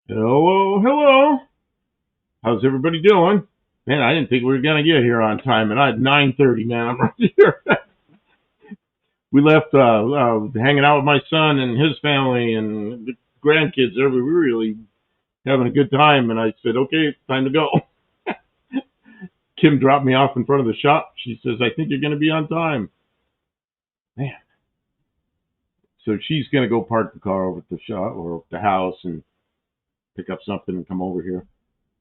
Hello, hello. How's everybody doing? Man, I didn't think we were gonna get here on time, and I had 9:30. Man, I'm right here. We left hanging out with my son and his family and the grandkids. We were really having a good time, and I said, "Okay, it's time to go." Kim dropped me off in front of the shop. She says, "I think you're gonna be on time." Man, so she's gonna go park the car over at the shop or the house and pick up something and come over here.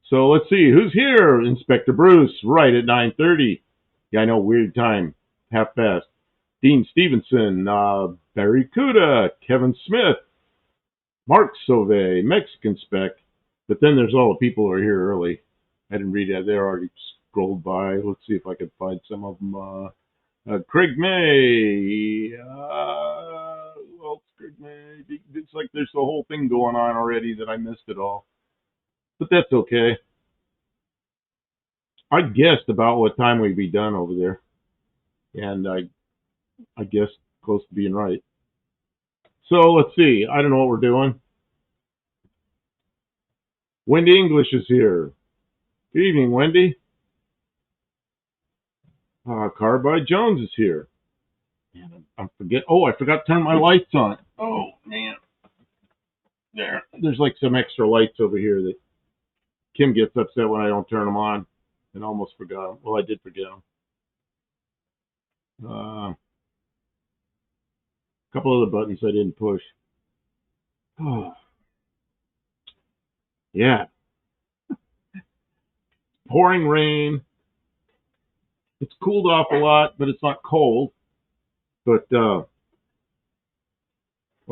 So let's see who's here. Inspector Bruce, right at 9:30. Yeah, I know, weird time, half past. Dean Stevenson, Barry Cuda, Kevin Smith, Mark Sauve, Mexican Spec. But then there's all the people who are here early. I didn't read that; they're already scrolled by. Let's see if I can find some of them. Craig May. Well, Craig May. It's like there's the whole thing going on already that I missed it all. But that's okay. I guessed about what time we'd be done over there, and I guessed close to being right. So let's see. I don't know what we're doing. Wendy English is here. Good evening, Wendy. Carbide Jones is here. Man, I forget. Oh, I forgot to turn my lights on. Oh man, there's like some extra lights over here that Kim gets upset when I don't turn them on, and I almost forgot them. Well, I did forget them. A couple of the buttons I didn't push. Oh, yeah, pouring rain. It's cooled off a lot, but it's not cold. But well,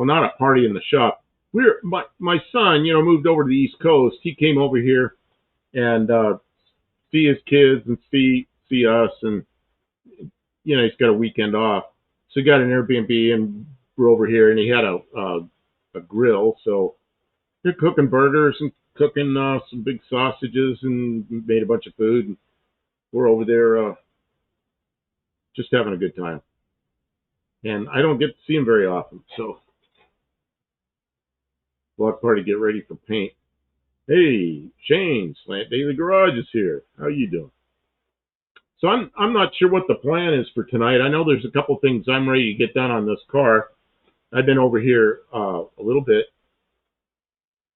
not a party in the shop. My son, moved over to the East Coast. He came over here and see his kids and see us, and he's got a weekend off, so he got an Airbnb and we're over here, and he had a grill, so they're cooking burgers and cooking some big sausages and made a bunch of food, and we're over there just having a good time. And I don't get to see him very often, so block party, get ready for paint. Hey, Shane, Slant Daily Garage is here. How you doing? So I'm not sure what the plan is for tonight. I know there's a couple things I'm ready to get done on this car. I've been over here a little bit.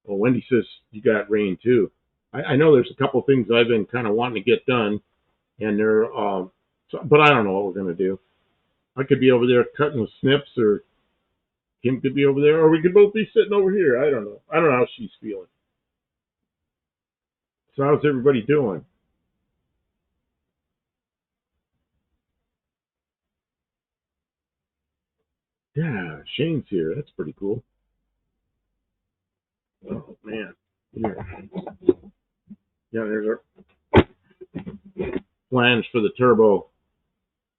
Well, Wendy says you got rain too. I know there's a couple things I've been kind of wanting to get done, and but I don't know what we're gonna do. I could be over there cutting with snips, or Kim could be over there, or we could both be sitting over here. I don't know. I don't know how she's feeling. So how's everybody doing? Yeah, Shane's here. That's pretty cool. Oh man. Here. Yeah, there's our flange for the turbo.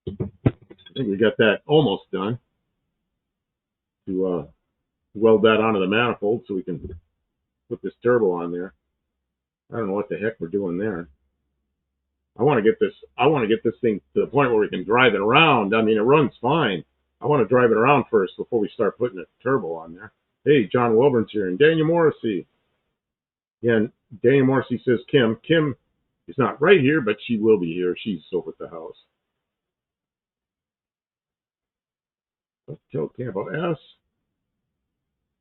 I think we got that almost done to weld that onto the manifold so we can put this turbo on there. I don't know what the heck we're doing there. I want to get this. I want to get this thing to the point where we can drive it around. I mean, it runs fine. I want to drive it around first before we start putting a turbo on there. Hey, John Wilburn's here, and Daniel Morrissey. Yeah, and Daniel Morrissey says Kim. Kim is not right here, but she will be here. She's over at the house. Let's tell Campo S.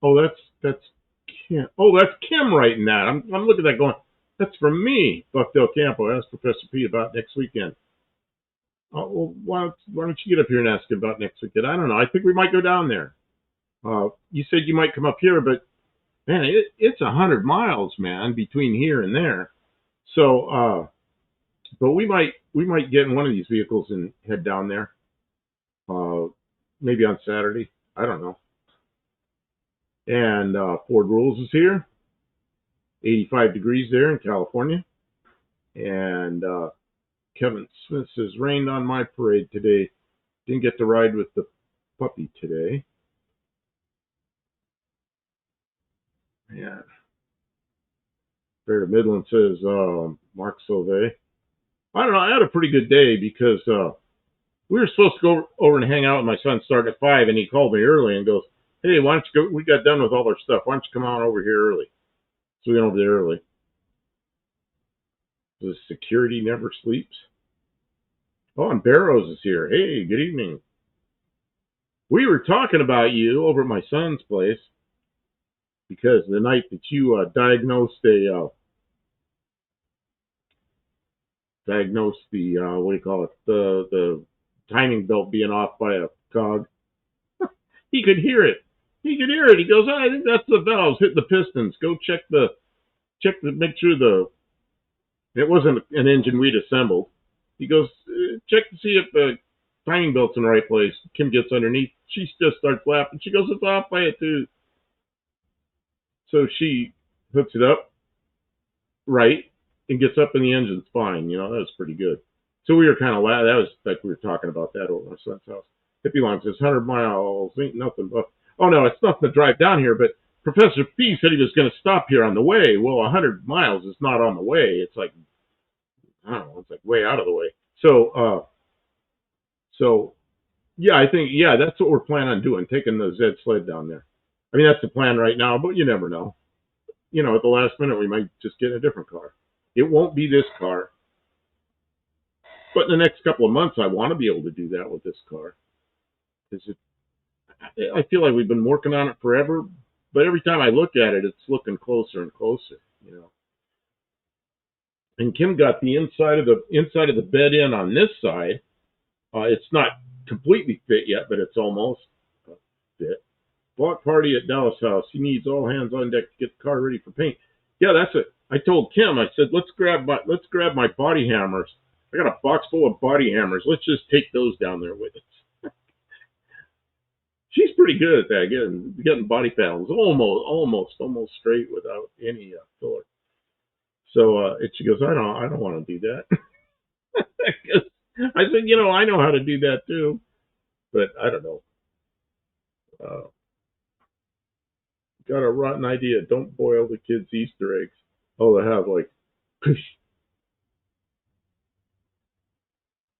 Oh, that's Kim. Oh, that's Kim writing that. I'm looking at that going, that's from me, Buckdale Campo. Ask Professor P about next weekend. Oh, well, why don't you get up here and ask him about next weekend? I don't know. I think we might go down there. You said you might come up here, but man, it's 100 miles, man, between here and there. So, but we might get in one of these vehicles and head down there. Uh, maybe on Saturday. I don't know. And Ford Rules is here. 85 degrees there in California. And Kevin Smith says, rained on my parade today. Didn't get to ride with the puppy today. Yeah. Fair Midland says, Mark Sauve. I don't know. I had a pretty good day because we were supposed to go over and hang out with my son starting at 5, and he called me early and goes, hey, why don't you go? We got done with all our stuff. Why don't you come on over here early? So we went over there early. The security never sleeps. Oh, and Barrows is here. Hey, good evening. We were talking about you over at my son's place because the night that you diagnosed the what do you call it, the timing belt being off by a cog. He could hear it. He could hear it. He goes, oh, I think that's the valves hitting the pistons. Go make sure it wasn't an engine we'd assembled. He goes, check to see if the timing belt's in the right place. Kim gets underneath. She just starts laughing. She goes, it's off by a tooth. So she hooks it up right and gets up and the engine's fine. That was pretty good. So we were kind of that was like we were talking about that over my son's house. Hippie Long says 100 miles ain't nothing but. Oh no, it's nothing to drive down here. But Professor P said he was going to stop here on the way. Well, 100 miles is not on the way. It's like, I don't know, it's like way out of the way. So yeah, I think that's what we're planning on doing, taking the Zed sled down there. I mean, that's the plan right now, but you never know. At the last minute we might just get a different car. It won't be this car, but in the next couple of months I want to be able to do that with this car. I feel like we've been working on it forever, but every time I look at it, it's looking closer and closer. And Kim got the inside of the bed in on this side. It's not completely fit yet, but it's almost fit. Block party at Dallas house. He needs all hands on deck to get the car ready for paint. Yeah, that's it. I told Kim, I said, let's grab my body hammers. I got a box full of body hammers. Let's just take those down there with us. She's pretty good at that, getting body panels almost straight without any filler. So she goes, I don't want to do that. I said, I know how to do that too, but I don't know. Got a rotten idea. Don't boil the kids' Easter eggs. Oh, they have like,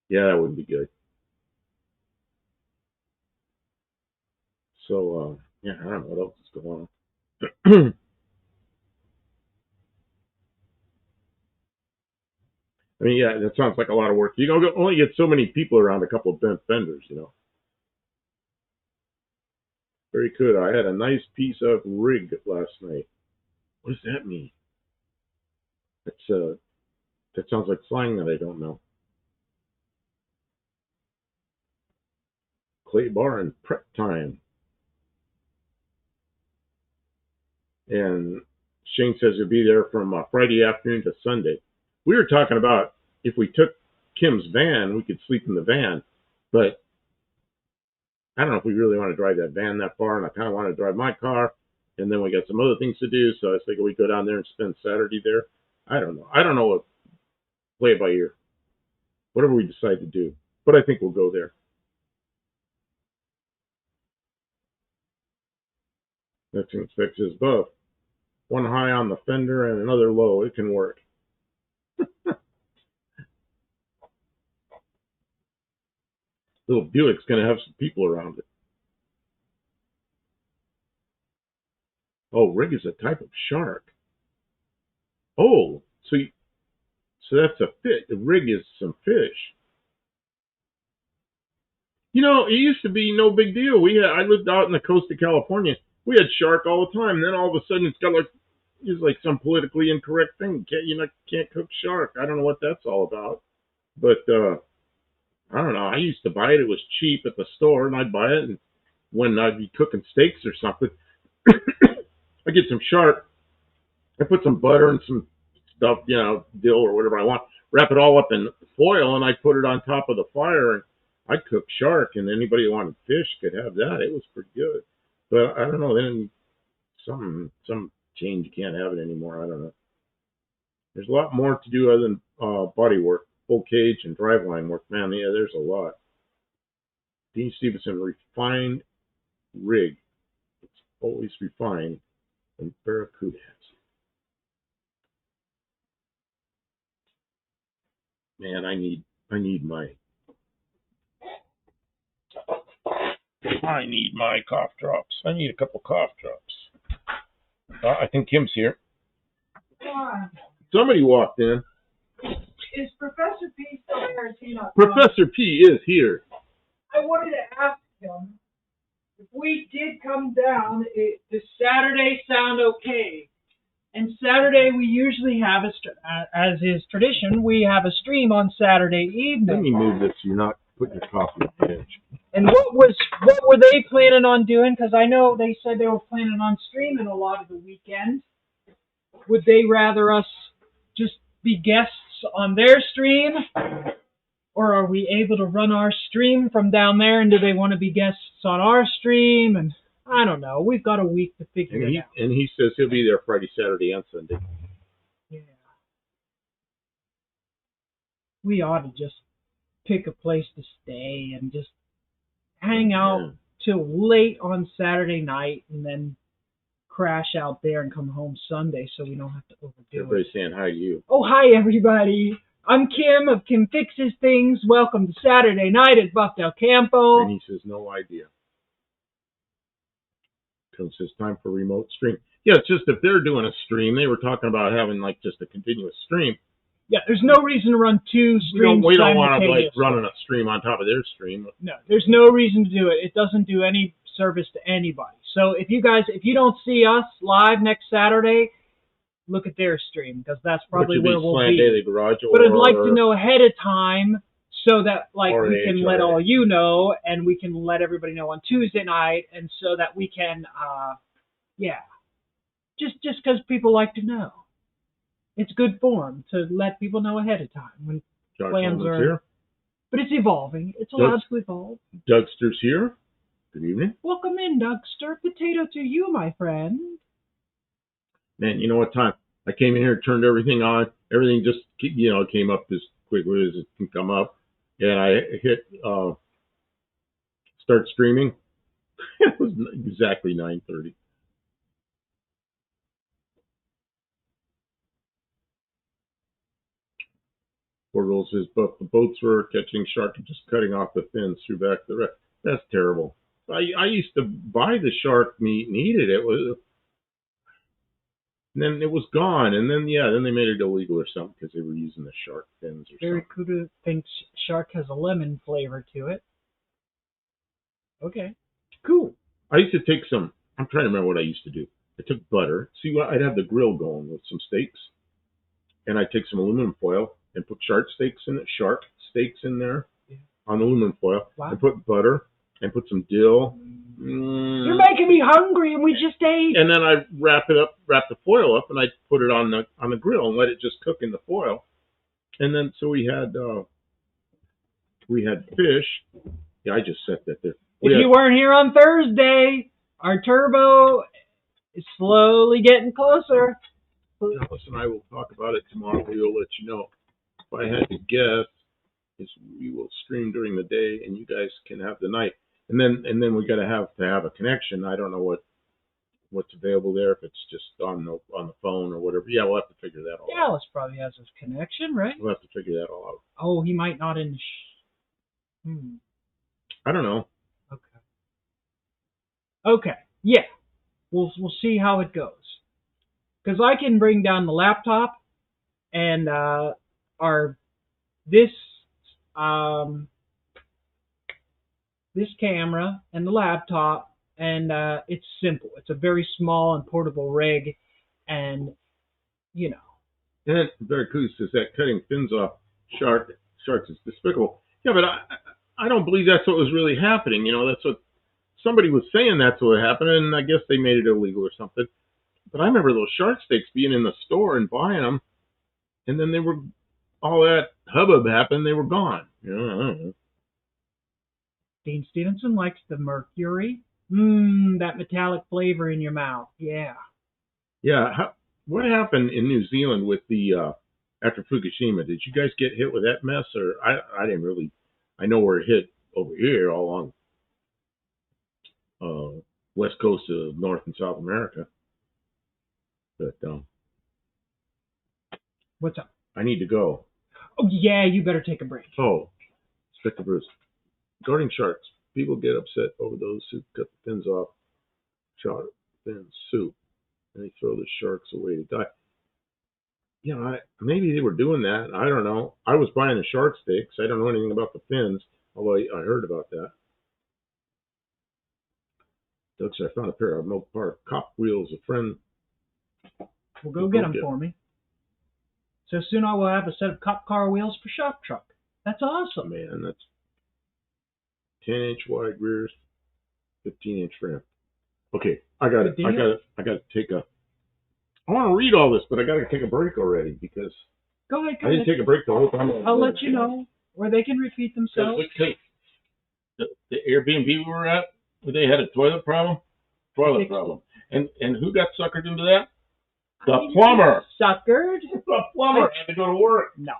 yeah, that wouldn't be good. So, yeah, I don't know what else is going on. I mean, yeah, that sounds like a lot of work. You don't only get so many people around a couple of bent fenders. Very good. I had a nice piece of rig last night. What does that mean? That sounds like slang that I don't know. Clay bar and prep time. And Shane says he'll be there from Friday afternoon to Sunday. We were talking about if we took Kim's van, we could sleep in the van. But I don't know if we really want to drive that van that far, and I kind of want to drive my car. And then we got some other things to do, so I was thinking we'd go down there and spend Saturday there. I don't know. I don't know what. Play it by ear. Whatever we decide to do. But I think we'll go there. Next thing Spec says, both. One high on the fender and another low. It can work. Little Buick's going to have some people around it. Oh, rig is a type of shark. Oh, so that's a fish. The rig is some fish. It used to be no big deal. I lived out in the coast of California. We had shark all the time. And then all of a sudden it's like some politically incorrect thing. Can't cook shark. I don't know what that's all about. But I don't know. I used to buy it. It was cheap at the store, and I'd buy it. And when I'd be cooking steaks or something, I get some shark. I put some butter and some stuff, dill or whatever I want. Wrap it all up in foil, and I put it on top of the fire, and I'd cook shark. And anybody who wanted fish could have that. It was pretty good. But I don't know. Then some change, you can't have it anymore. I don't know. There's a lot more to do other than body work, full cage, and driveline work. Man, yeah, there's a lot. Dean Stevenson, refined rig. It's always refined, and Barracuda has it. Man, I need my cough drops. I need a couple cough drops. I think Kim's here. Somebody walked in. Is Professor P still there? Is he not? Professor P is here. I wanted to ask him if we did come down. Does Saturday sound okay? And Saturday we usually have as is tradition, we have a stream on Saturday evening. Let me move this so you're not putting your coffee on the bench. And what were they planning on doing? Because I know they said they were planning on streaming a lot of the weekends. Would they rather us just be guests on their stream? Or are we able to run our stream from down there? And do they want to be guests on our stream? And I don't know. We've got a week to figure it out. And he says he'll be there Friday, Saturday, and Sunday. Yeah. We ought to just pick a place to stay and just hang out till late on Saturday night and then crash out there and come home Sunday so we don't have to overdo Everybody's saying hi to you. Oh, hi, everybody. I'm Kim of Kim Fixes Things. Welcome to Saturday night at Buck Del Campo. And he says, no idea. Because it's time for remote stream. Yeah, it's just if they're doing a stream, they were talking about having like just a continuous stream. Yeah, there's no reason to run two streams. We don't want to like running a stream on top of their stream. No, there's no reason to do it. It doesn't do any service to anybody. So if you don't see us live next Saturday, look at their stream because that's probably where we'll be. Daily Garage, but I'd like to know ahead of time so that like we can let all you know and we can let everybody know on Tuesday night and so that we can just because people like to know. It's good form to let people know ahead of time when plans are here. But it's evolving. It's allowed to evolve. Dougster's here. Good evening. Welcome in, Dougster. Potato to you, my friend. Man, you know what time? I came in here, turned everything on. Everything just, came up as quickly as it can come up. And I hit start streaming. It was exactly 9:30. Portal says, but the boats were catching shark and just cutting off the fins through back the rest. That's terrible. I used to buy the shark meat and eat it. And then it was gone. And then they made it illegal or something because they were using the shark fins or something. Barracuda thinks shark has a lemon flavor to it. Okay, cool. I used to take some, I'm trying to remember what I used to do. I took butter. See, I'd have the grill going with some steaks. And I'd take some aluminum foil and put shark steaks in there on aluminum foil. Wow. And put butter and put some dill. You're making me hungry, and we just ate. And then I wrap the foil up, and I put it on the grill and let it just cook in the foil. And then so we had fish. Yeah, I just set that there. If you weren't here on Thursday, our turbo is slowly getting closer. Alice and I will talk about it tomorrow. We will let you know. If I had to guess, we will stream during the day, and you guys can have the night. And then we got to have a connection. I don't know what's available there. If it's just on the phone or whatever. Yeah, we'll have to figure that all out. Alice probably has his connection, right? We'll have to figure that all out. Oh, he might not in. I don't know. Okay. Yeah. We'll see how it goes. Because I can bring down the laptop and this camera and the laptop, and it's simple. It's a very small and portable rig, and And Barracuda says that cutting fins off sharks is despicable. Yeah, but I don't believe that's what was really happening. That's what somebody was saying. That's what happened, and I guess they made it illegal or something. But I remember those shark steaks being in the store and buying them, and then all that hubbub happened. They were gone. I don't know. Dean Stevenson likes the Mercury. That metallic flavor in your mouth. Yeah. Yeah. What happened in New Zealand with the after Fukushima? Did you guys get hit with that mess, or I didn't really? I know we're hit over here all along west coast of North and South America. But what's up? I need to go. Oh yeah, you better take a break. Oh, stick to Bruce. Regarding sharks, people get upset over those who cut the fins off shark fin soup, and they throw the sharks away to die. you know, maybe they were doing that. I don't know. I was buying the shark sticks. I don't know anything about the fins, although I heard about that. Doug said, I found a pair of no part cop wheels. A friend. Well, go get them for me. So soon I will have a set of cop car wheels for shop truck. That's awesome. Man, that's 10-inch wide rears, 15-inch rim. Okay, I got to take a. I want to read all this, but I got to take a break already because go ahead. I didn't take a break the whole time. I'll let you know where they can repeat themselves. The Airbnb we were at, they had a toilet problem. And who got suckered into that? The plumber. Suckered? The plumber had to go to work. No.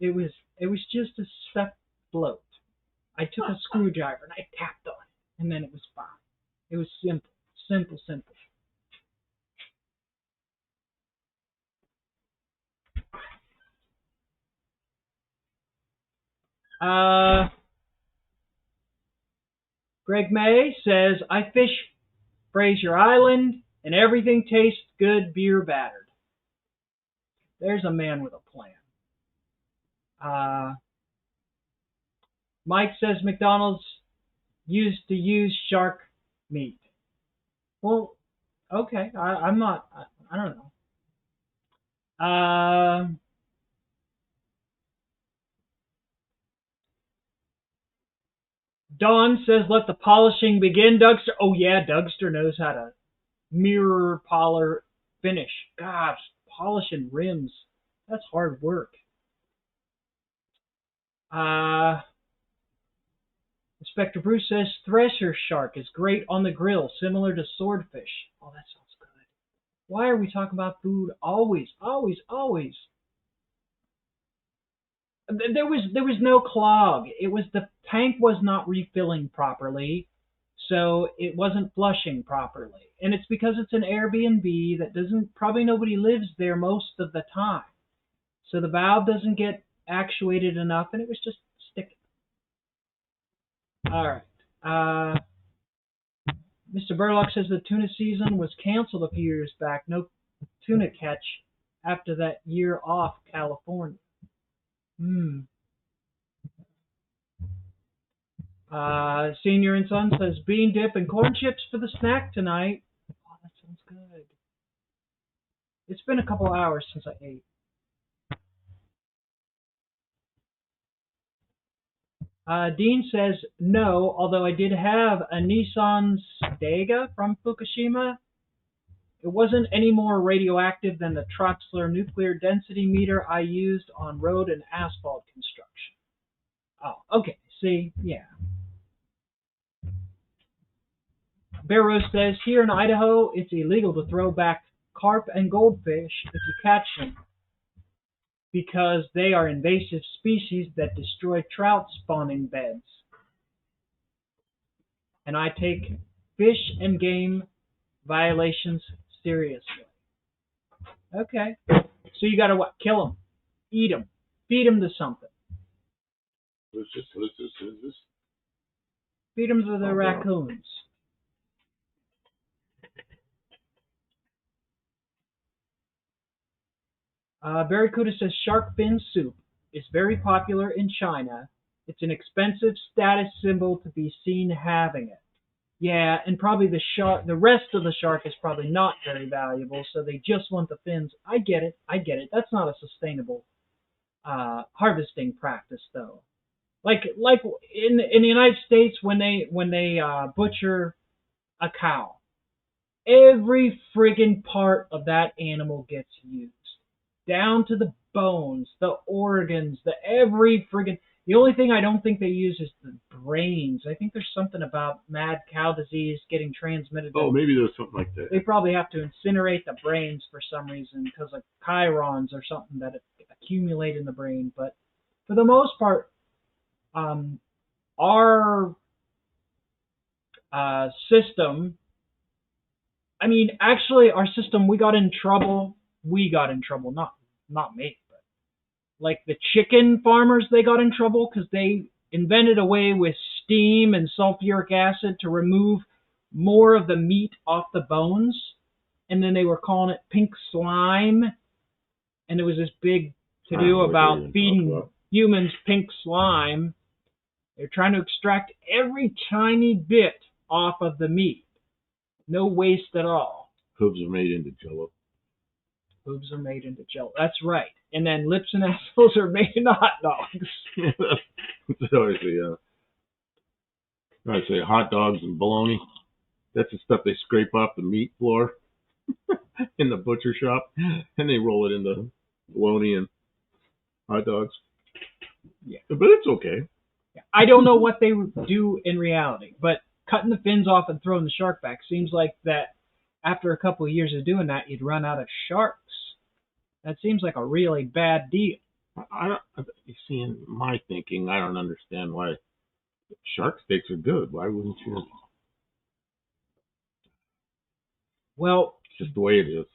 It was just a stuck float. I took a screwdriver and I tapped on it, and then it was fine. It was simple. Greg May says, I fish Fraser Island and everything tastes good, beer battered. There's a man with a plan. Mike says McDonald's used to use shark meat. Well, okay. I don't know. Dawn says, let the polishing begin, Dougster. Oh, yeah, Dougster knows how to mirror, polar, finish. Gosh, polishing rims. That's hard work. Inspector Bruce says, Thresher shark is great on the grill, similar to swordfish. Oh, that sounds good. Why are we talking about food always? There was no clog. It was the tank was not refilling properly, so it wasn't flushing properly. And it's because it's an Airbnb that probably nobody lives there most of the time. So the valve doesn't get actuated enough, and it was just sticking. All right. Mr. Burlock says the tuna season was canceled a few years back. No tuna catch after that year off California. Senior and Son says bean dip and corn chips for the snack tonight. Oh, that sounds good. It's been a couple hours since I ate. Dean says no, although I did have a Nissan Stega from Fukushima. It wasn't any more radioactive than the Chrysler nuclear density meter I used on road and asphalt construction. Oh, okay. See, yeah. Bear Rose says, here in Idaho, it's illegal to throw back carp and goldfish if you catch them because they are invasive species that destroy trout spawning beds. And I take fish and game violations seriously. Okay. So you gotta what? Kill them. Eat them. Feed them to something. Who's this? Feed them to the raccoons. Barracuda says shark fin soup is very popular in China. It's an expensive status symbol to be seen having it. Yeah, and probably the rest of the shark is probably not very valuable, so they just want the fins. I get it. That's not a sustainable harvesting practice, though. Like in the United States, when they butcher a cow, every friggin' part of that animal gets used, down to the bones, the organs, the only thing I don't think they use is the brains. I think there's something about mad cow disease getting transmitted. Oh, maybe there's something like that. They probably have to incinerate the brains for some reason because of chyrons or something that accumulate in the brain. But for the most part, our system, our system, we got in trouble, not me. Like the chicken farmers, they got in trouble because they invented a way with steam and sulfuric acid to remove more of the meat off the bones. and then they were calling it pink slime, and there was this big I don't know to-do what about they're even feeding talking about. humans pink slime. They're trying to extract every tiny bit off of the meat. No waste at all. Hooves are made into Jello. Boobs are made into jello. That's right. And then lips and assholes are made into hot dogs. That's always the I say hot dogs and bologna. That's the stuff they scrape off the meat floor in the butcher shop, and they roll it into bologna and hot dogs. Yeah. But it's okay. I don't know what they would do in reality, but cutting the fins off and throwing the shark back seems like that after a couple of years of doing that, you'd run out of sharks. That seems like a really bad deal. You see, in my thinking, I don't understand why shark steaks are good. Why wouldn't you? Well, It's just the way it is.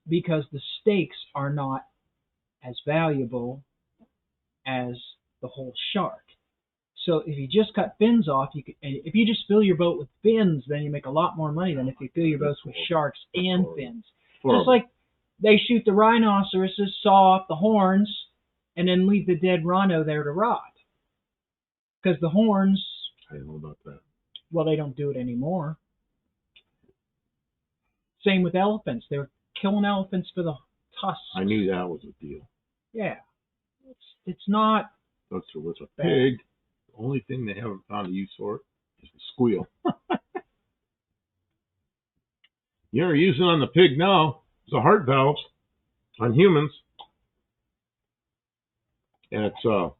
because the steaks are not as valuable as the whole shark. So if you just cut fins off, if you just fill your boat with fins, then you make a lot more money than if you fill your boats with sharks and fins. Just like they shoot the rhinoceroses, saw off the horns, and then leave the dead rhino there to rot. Because the horns, I don't know about that. well, they don't do it anymore. Same with elephants. They're killing elephants for the tusks. I knew that was a deal. Yeah. It's not. But there was a pig. The only thing they haven't found a use for it is the squeal. You're using on the pig now. It's a heart valve on humans. And it's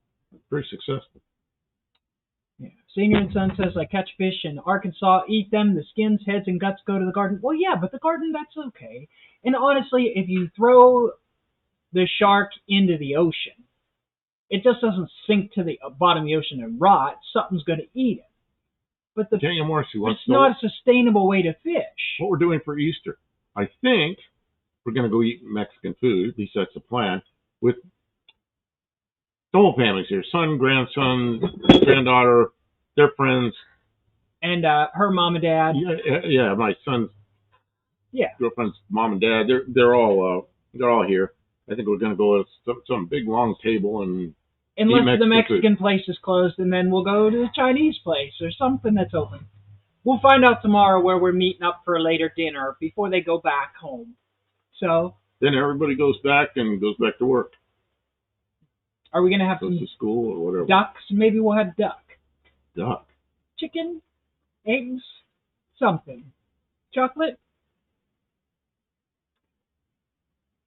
very successful. Yeah. Senior and Son says, I catch fish in Arkansas, eat them, the skins, heads, and guts go to the garden. Well, yeah, but the garden, that's okay. And honestly, if you throw the shark into the ocean, it just doesn't sink to the bottom of the ocean and rot. Something's going to eat it. But Daniel Morrissey wants it's to know not a sustainable way to fish. what we're doing for Easter. I think we're going to go eat Mexican food. At least that's the plan. With the whole family's here. Son, grandson, granddaughter, their friends. And her mom and dad. Yeah, my son's girlfriend's mom and dad. They're all here. I think we're going to go to some big long table and unless the Mexican place is closed, and then we'll go to the Chinese place or something that's open. We'll find out tomorrow where we're meeting up for a later dinner before they go back home. So then everybody goes back to work. Are we going to have Goes some to school or whatever. ducks? Maybe we'll have duck. Duck. Chicken, eggs, something. Chocolate?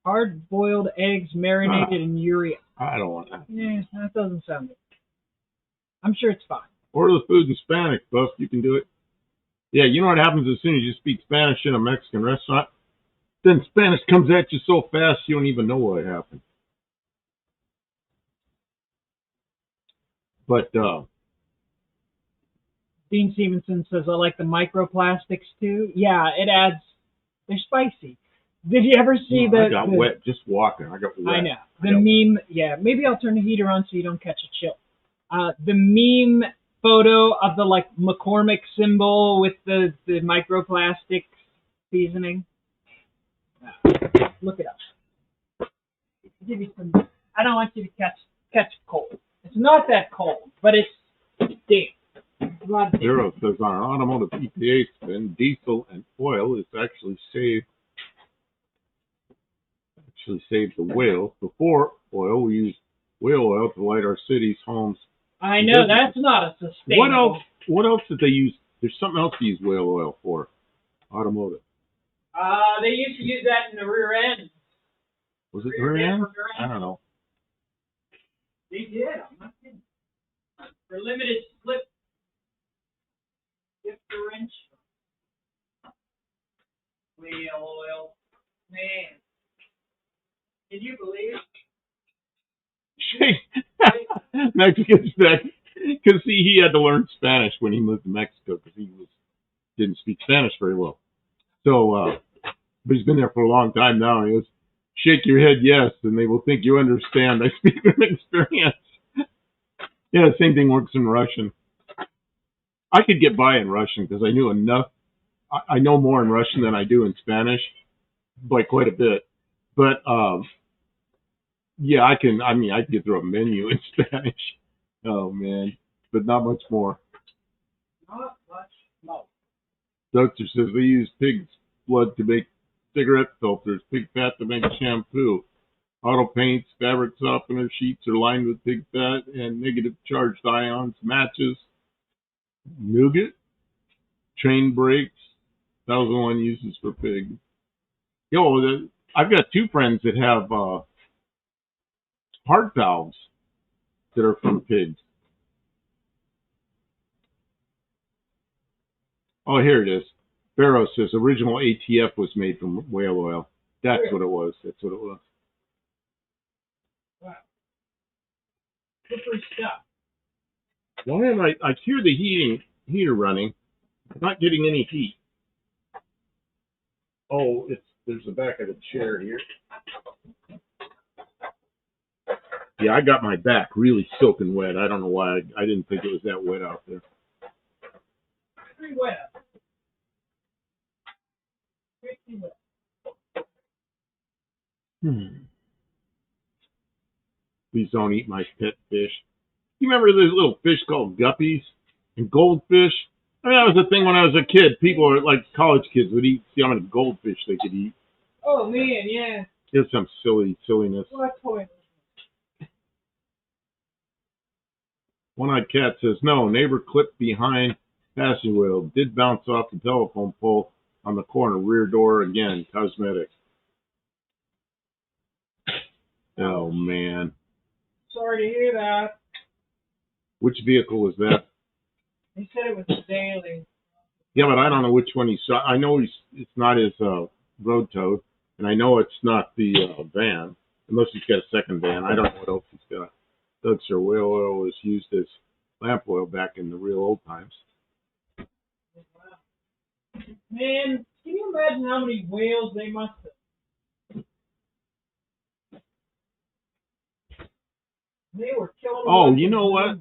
Hard-boiled eggs marinated in urea. I don't want that. Yeah, that doesn't sound good. I'm sure it's fine. Order the food in Spanish, Buff. You can do it. Yeah, you know what happens as soon as you speak Spanish in a Mexican restaurant? Then Spanish comes at you so fast you don't even know what happened. But Dean Stevenson says, I like the microplastics too. Yeah, it adds, they're spicy. Did you ever see I got wet just walking. I got wet. I know. The meme, yeah, maybe I'll turn the heater on so you don't catch a chill. The meme photo of the like McCormick symbol with the microplastic seasoning. Look it up. I'll give you some. I don't want you to catch cold. It's not that cold, but it's damp. Zero says on an automotive EPA spin, diesel and oil is actually saved the whales. Before oil, we used whale oil to light our cities, homes. I know, that's not a sustainable. What else did they use? There's something else to use whale oil for. Automotive. They used to use that in the rear end. Was it the rear end? I don't know. They did. I'm not kidding. For limited slip differential. Whale oil. Man. Can you believe it? Mexicans back because he had to learn Spanish when he moved to Mexico because he didn't speak Spanish very well. So, but he's been there for a long time now. And he goes, "Shake your head, yes, and they will think you understand." I speak from experience. Yeah, the same thing works in Russian. I could get by in Russian because I knew enough. I know more in Russian than I do in Spanish, by quite a bit. But yeah, I can get through a menu in Spanish. Oh man, but not much more. Not much. No. Doctor says they use pig's blood to make cigarette filters, pig fat to make shampoo. Auto paints, fabric softener sheets are lined with pig fat and negative charged ions. Matches, nougat, train brakes. That was the one uses for pig. I've got two friends that have heart valves that are from pigs. Oh, here it is. Barrow says original ATF was made from whale oil. That's what it was. That's what it was. Wow. Slippery stuff. Why am I hear the heater running. I'm not getting any heat. Oh, there's the back of the chair here. Yeah, I got my back really soaking wet. I don't know why. I didn't think it was that wet out there. Pretty wet. Pretty wet. Please don't eat my pet fish. You remember those little fish called guppies and goldfish? I mean, that was the thing when I was a kid. People, like college kids, would see how many goldfish they could eat. Oh man, yeah. There's some silliness. What toy? One-eyed cat says, no, neighbor clipped behind passenger wheel. Did bounce off the telephone pole on the corner. Rear door again. Cosmetic. Oh, man. Sorry to hear that. Which vehicle was that? He said it was a daily. Yeah, but I don't know which one he saw. I know it's not his road tow, and I know it's not the van, unless he's got a second van. I don't know what else he's got. Doug said whale oil was used as lamp oil back in the real old times. Man, can you imagine how many whales they must have? They were killing. Oh, you know what?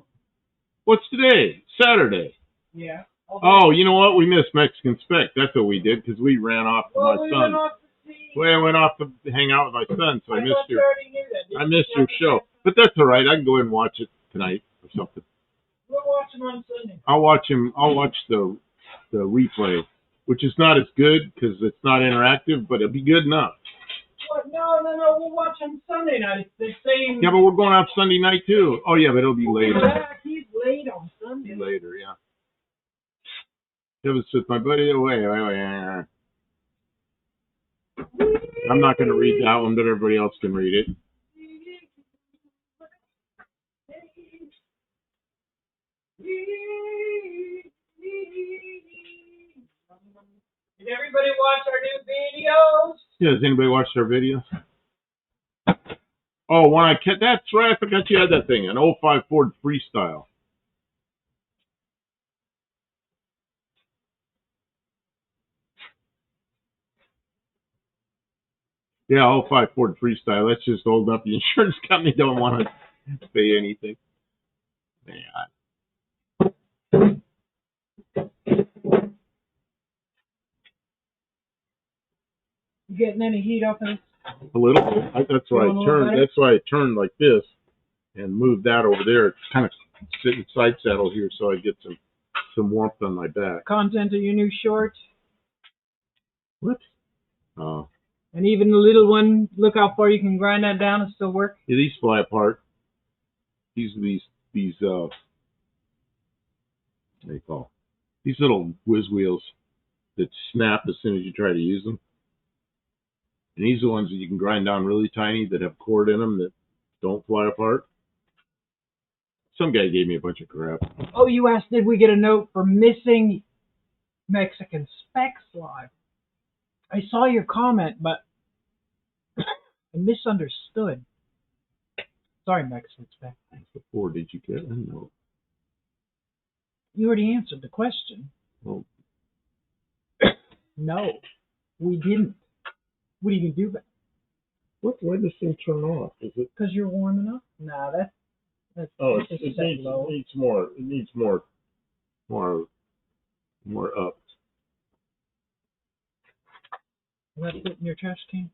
What's today? Saturday. Yeah. Oh, you know what? We missed Mexican Spec. That's what we did because we ran off to my son. I went off to hang out with my son, so I missed your show. But that's all right. I can go in and watch it tonight or something. We'll watch him on Sunday. I'll watch the replay, which is not as good because it's not interactive, but it'll be good enough. What? No. We'll watch him Sunday night. It's the same. Yeah, but we're going out Sunday night too. Oh yeah, but it'll be later. He's late on Sunday. Later, yeah. Kevin says, my buddy, wait. I'm not going to read that one, but everybody else can read it. Did everybody watch our new videos? Yeah, has anybody watched our videos? Oh, that's right, I forgot you had that thing, an 05 Ford Freestyle. Yeah, 05 Ford Freestyle. That's just old enough. The insurance company don't want to pay anything. Man. You getting any heat up in it? A little bit. That's why I turned like this and moved that over there. It's kind of sitting side saddle here, so I get some warmth on my back. Content of your new short. What? Oh. And even the little one, look how far you can grind that down and still work. Yeah, these fly apart. These what do they call? These little whiz wheels that snap as soon as you try to use them. And these are the ones that you can grind down really tiny that have cord in them that don't fly apart. Some guy gave me a bunch of crap. Oh, you asked, did we get a note for missing Mexican Specs Live? I saw your comment, but I misunderstood. Sorry, Mexican Specs. Before, did you get a note? You already answered the question. Well, no, we didn't. What are you going to do about it? Why does this thing turn off? Is it? Because you're warm enough? Nah, that's oh, it needs more. It needs more up. Will that fit in your trash can?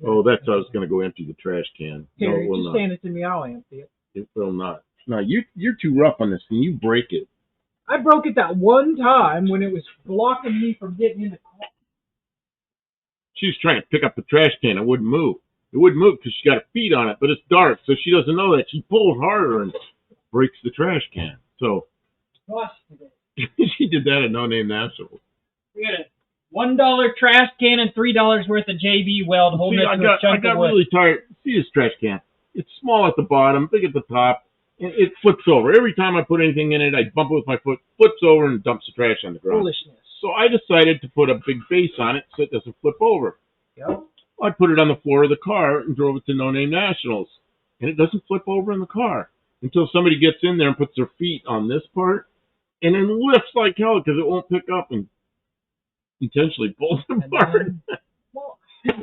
Oh, that's how I was going to go empty the trash can. Here, No, it will just not. stand it to me. I'll empty it. It will not. No, you're too rough on this thing. You break it. I broke it that one time when it was blocking me from getting in the car. She was trying to pick up the trash can. It wouldn't move. It wouldn't move because she got her feet on it, but it's dark, so she doesn't know that. She pulls harder and breaks the trash can. So she did that at No Name National. We got a $1 trash can and $3 worth of JB Weld holding it to a chunk I got of wood. really tired. See this trash can? It's small at the bottom, big at the top, and it flips over. Every time I put anything in it, I bump it with my foot, flips over, and dumps the trash on the ground. Foolishness. So I decided to put a big base on it so it doesn't flip over. Yep. I put it on the floor of the car and drove it to No Name Nationals, and it doesn't flip over in the car until somebody gets in there and puts their feet on this part, and then lifts like hell because it won't pick up and intentionally pulls it apart. Well,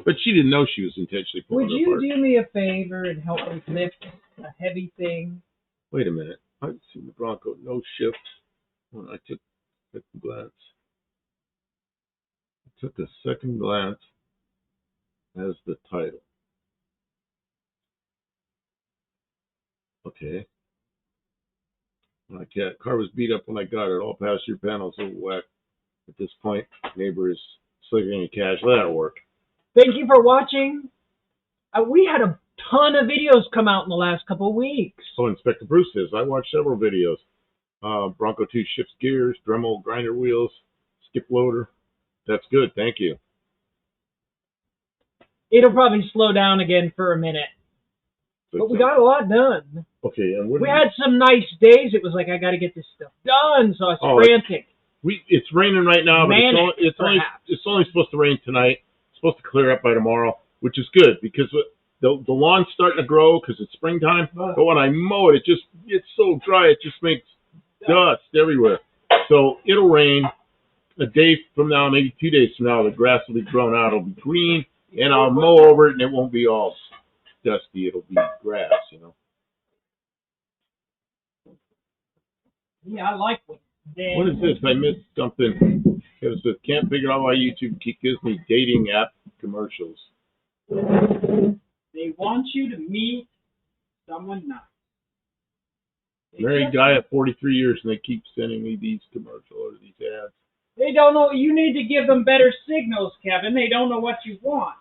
but she didn't know she was intentionally pulling would it you apart. do me a favor and help me lift a heavy thing? Wait a minute. I've seen the Bronco no shift. When I took a glance. I took a second glance as the title. Okay. My car was beat up when I got it. All passenger panels are wet. At this point, neighbor is slinging cash. That'll work. Thank you for watching. We had a ton of videos come out in the last couple of weeks. Oh, Inspector Bruce says, I watched several videos. Bronco 2 shifts gears, Dremel grinder wheels, skip loader. That's good. Thank you. It'll probably slow down again for a minute. But we got a lot done. Okay, and we had some nice days. It was like, I got to get this stuff done, so I was frantic. It's raining right now, but it's only supposed to rain tonight. It's supposed to clear up by tomorrow, which is good because the lawn's starting to grow because it's springtime. But when I mow it, it's so dry, it just makes dust everywhere. So it'll rain a day from now, maybe 2 days from now. The grass will be grown out. It'll be green, and I'll mow over it, and it won't be all dusty. It'll be grass, you know. Yeah, I like it. What is this? I missed something. Kevin says, can't figure out why YouTube gives me dating app commercials. They want you to meet someone nice. Married guy at 43 years, and they keep sending me these commercials or these ads. They don't know. You need to give them better signals, Kevin. They don't know what you want.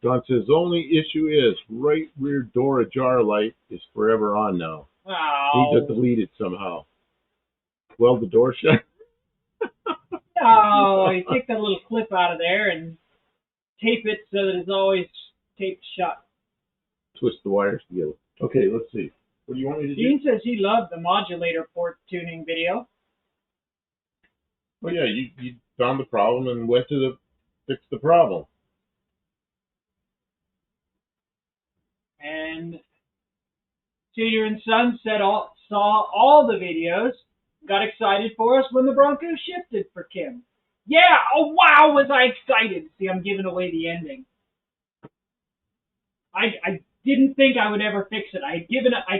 Don says, only issue is right rear door ajar light is forever on now. Oh. Need to delete it somehow. Weld the door shut. Oh, you take that little clip out of there and tape it so that it's always taped shut. Twist the wires together. Okay, let's see. What do you want me to do? Dean says he loved the modulator port tuning video. Well, yeah, you found the problem and went to fix the problem. And Tudor and Son saw all the videos, got excited for us when the Bronco shifted for Kim. Yeah, oh wow, was I excited. See, I'm giving away the ending. I didn't think I would ever fix it. I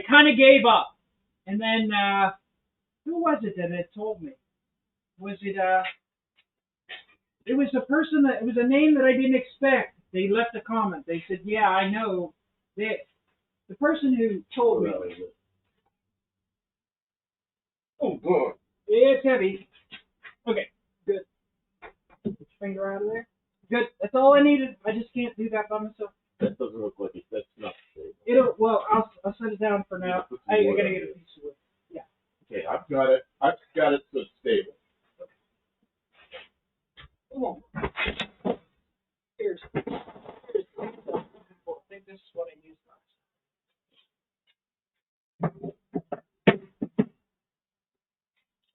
kind of gave up. And then, who was it that had told me? Was it, it was a person it was a name that I didn't expect. They left a comment. They said, yeah, I know. The person who told me. Oh, God. It's heavy. Okay, good. Get your finger out of there. Good. That's all I needed. I just can't do that by myself. That doesn't look like it. That's not stable. I'll set it down for now. I gotta get a piece of wood. Yeah. Okay, I've got it so it's stable. Come on. Here's I think this is what I used last.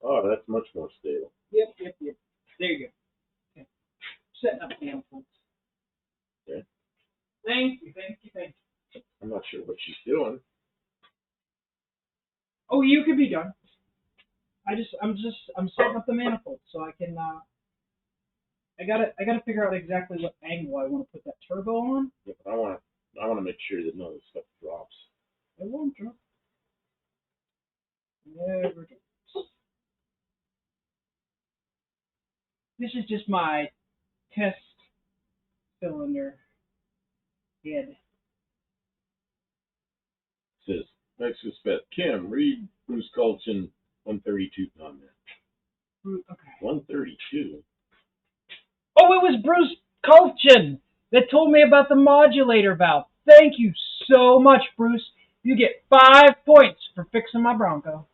Oh, that's much more stable. Yep. There you go. Okay. Setting up the influence. Okay. Thank you. I'm not sure what she's doing. Oh, you could be done. I'm setting up the manifold so I can I gotta figure out exactly what angle I want to put that turbo on. Yeah, but I wanna make sure that none of this stuff drops. It won't drop. Never drops. This is just my test cylinder head. Says, next to spec. Kim, read Bruce Culchin 132 comment. Okay. 132? Oh, it was Bruce Culchin that told me about the modulator valve. Thank you so much, Bruce. You get 5 points for fixing my Bronco.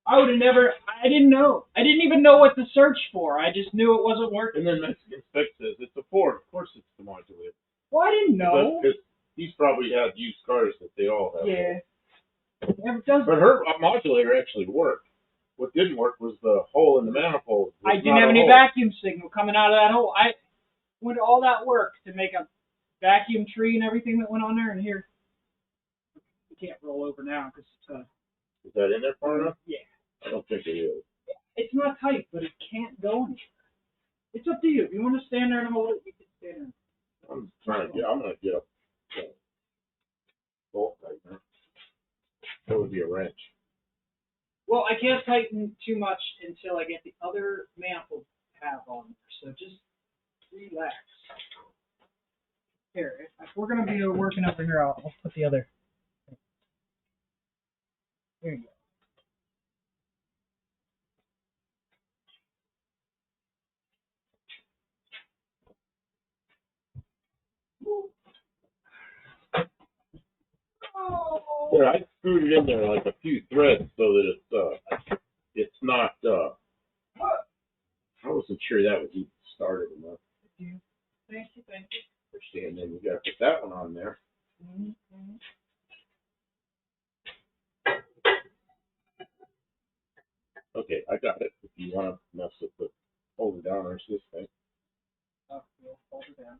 I would have never, I didn't know. I didn't even know what to search for. I just knew it wasn't working. And then Mexican Spec says, it's a Ford. Of course it's the modulator. Well, I didn't know. Because he's probably had used cars that they all have. Yeah. But her modulator actually worked. What didn't work was the hole in the manifold. I didn't have any vacuum signal coming out of that hole. I went all that work to make a vacuum tree and everything that went on there, and here, you can't roll over now because it's Is that in there far enough? Yeah. I don't think it is. It's not tight, but it can't go anywhere. It's up to you. If you want to stand there and hold it, you can stand there. I'm going to get a bolt tightener. That would be a wrench. Well, I can't tighten too much until I get the other manifold tab on there, so just relax. Here, if we're going to be working over here, I'll put the other. There you go. Yeah, I screwed it in there like a few threads so that it's not. I wasn't sure that was even started enough. Thank you. And then you got to put that one on there. Mm-hmm. Okay, I got it. If you want to mess with the hold it down or this thing. Oh, yeah, hold it down.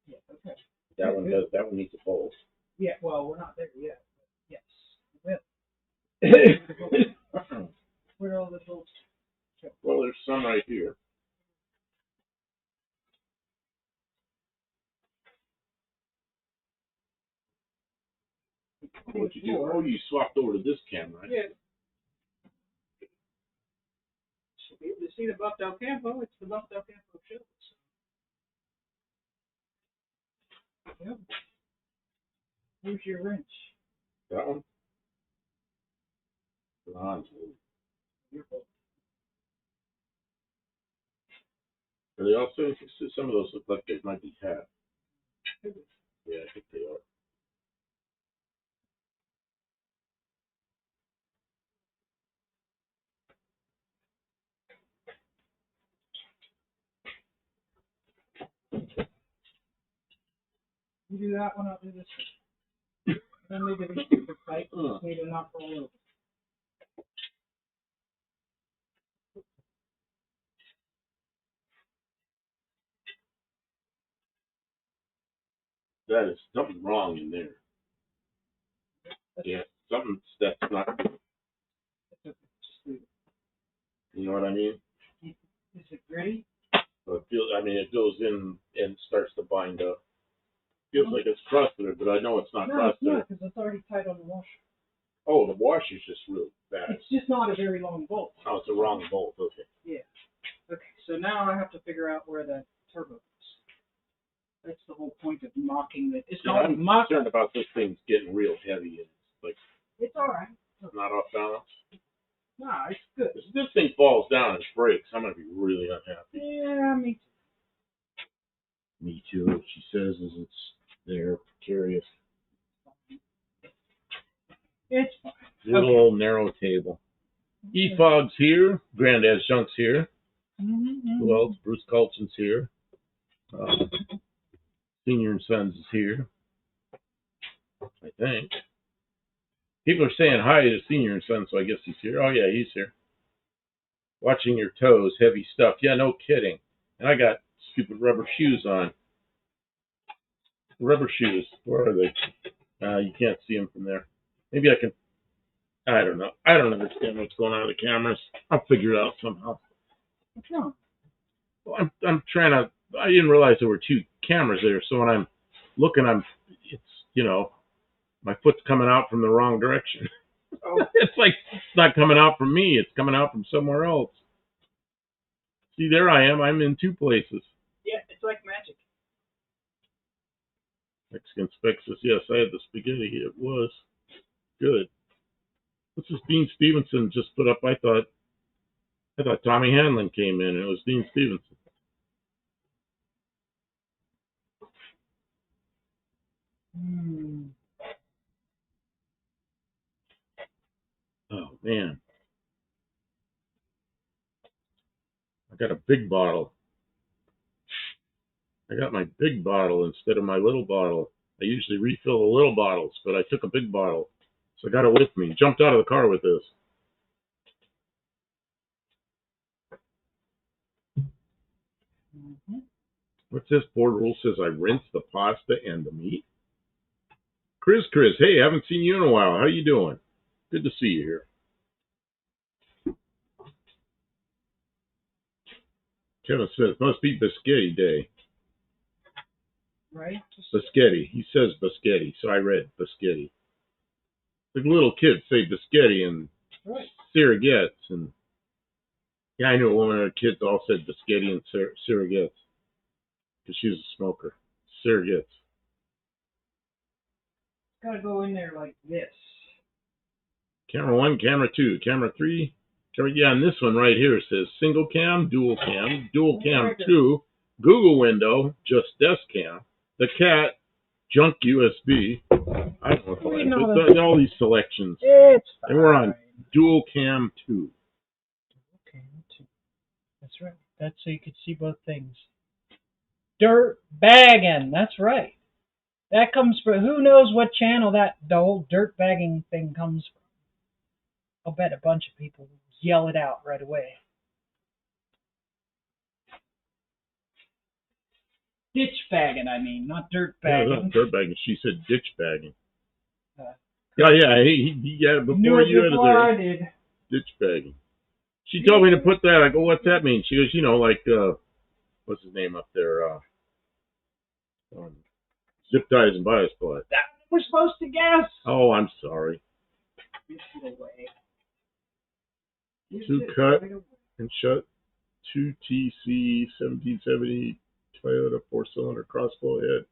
Yeah, okay. That one does. That one needs a bolt. Yeah, well, we're not there yet. Yes, we will. Where are all the bolts? Well, there's some right here. What'd you do? Oh, you swapped over to this camera. Yeah. Should be able to see the Buff Del Campo. It's the Buff Del Campo show. Yep. Where's your wrench? That one? On. Your bolt. Are they also, some of those look like they might be half. Yeah, I think they are. You do that one, I'll do this one. Then leave it super tight. Just need to not roll over. That is something wrong in there. Yeah, something that's not. You know what I mean? Is it gritty? So it goes in and starts to bind up. Feels like it's crusted, but I know it's not crusted. No, because it's already tight on the washer. Oh, the washer's just really bad. It's just not a very long bolt. Oh, it's a wrong bolt. Okay. Yeah. Okay, so now I have to figure out where the turbo is. That's the whole point of mocking it. It's not I'm concerned about this thing's getting real heavy. And it's like it's all right. It's not off balance. Nah, it's good. If this thing falls down and breaks, I'm gonna be really unhappy. Yeah, me too. Me too. What she says is it's there, precarious. It's fine. Little old narrow table. E-Fog's here. Granddad's Junk's here. Mm-hmm. Who else? Bruce Culchin's here. Senior and Sons is here. I think. People are saying hi to Senior and Sons, so I guess he's here. Oh, yeah, he's here. Watching your toes, heavy stuff. Yeah, no kidding. And I got stupid rubber shoes on. Rubber shoes. Where are they? You can't see them from there. Maybe I can. I don't know. I don't understand what's going on with the cameras. I'll figure it out somehow. What's wrong? Well, I'm trying to. I didn't realize there were two cameras there. So when I'm looking, it's my foot's coming out from the wrong direction. Oh. It's like it's not coming out from me. It's coming out from somewhere else. See, there I am. I'm in 2 places. Yeah, it's like magic. Mexican Spec says, yes, I had the spaghetti. It was good. What's this Dean Stevenson just put up? I thought Tommy Hanlon came in, and it was Dean Stevenson. Oh, man. I got a big bottle. I got my big bottle instead of my little bottle. I usually refill the little bottles, but I took a big bottle. So I got it with me. Jumped out of the car with this. What's this? Board rule says I rinse the pasta and the meat. Chris, hey, haven't seen you in a while. How you doing? Good to see you here. Kevin says, must be Biscotti Day. Right? Biscotti. He says Biscotti, so I read Biscotti. The little kids say Biscotti and surrogates. And yeah, I knew a woman and her kids all said Biscotti and surrogates because she was a smoker. Surrogates. Gotta go in there like this. Camera 1, camera 2, camera 3. Yeah, and this one right here says single cam, dual cam 2, Google window, just desk cam, the cat, junk USB. I don't know, but all these selections. It's fine. And we're on dual cam 2. Okay, 2. That's right. That's so you could see both things. Dirt bagging. That's right. That comes from, who knows what channel the whole dirt bagging thing comes from. I'll bet a bunch of people yell it out right away. Ditch bagging, I mean, not dirt bagging. Yeah, not dirt bagging. She said ditch bagging. Yeah, he got it before you had it there. I did. Ditch bagging. She told me to put that. I go, what's that mean? She goes, you know, like, what's his name up there? Zip ties and bias ply. We're supposed to guess. Oh, I'm sorry. Two cut and shut. 2 TC 1770 Toyota 4-cylinder crossbow head.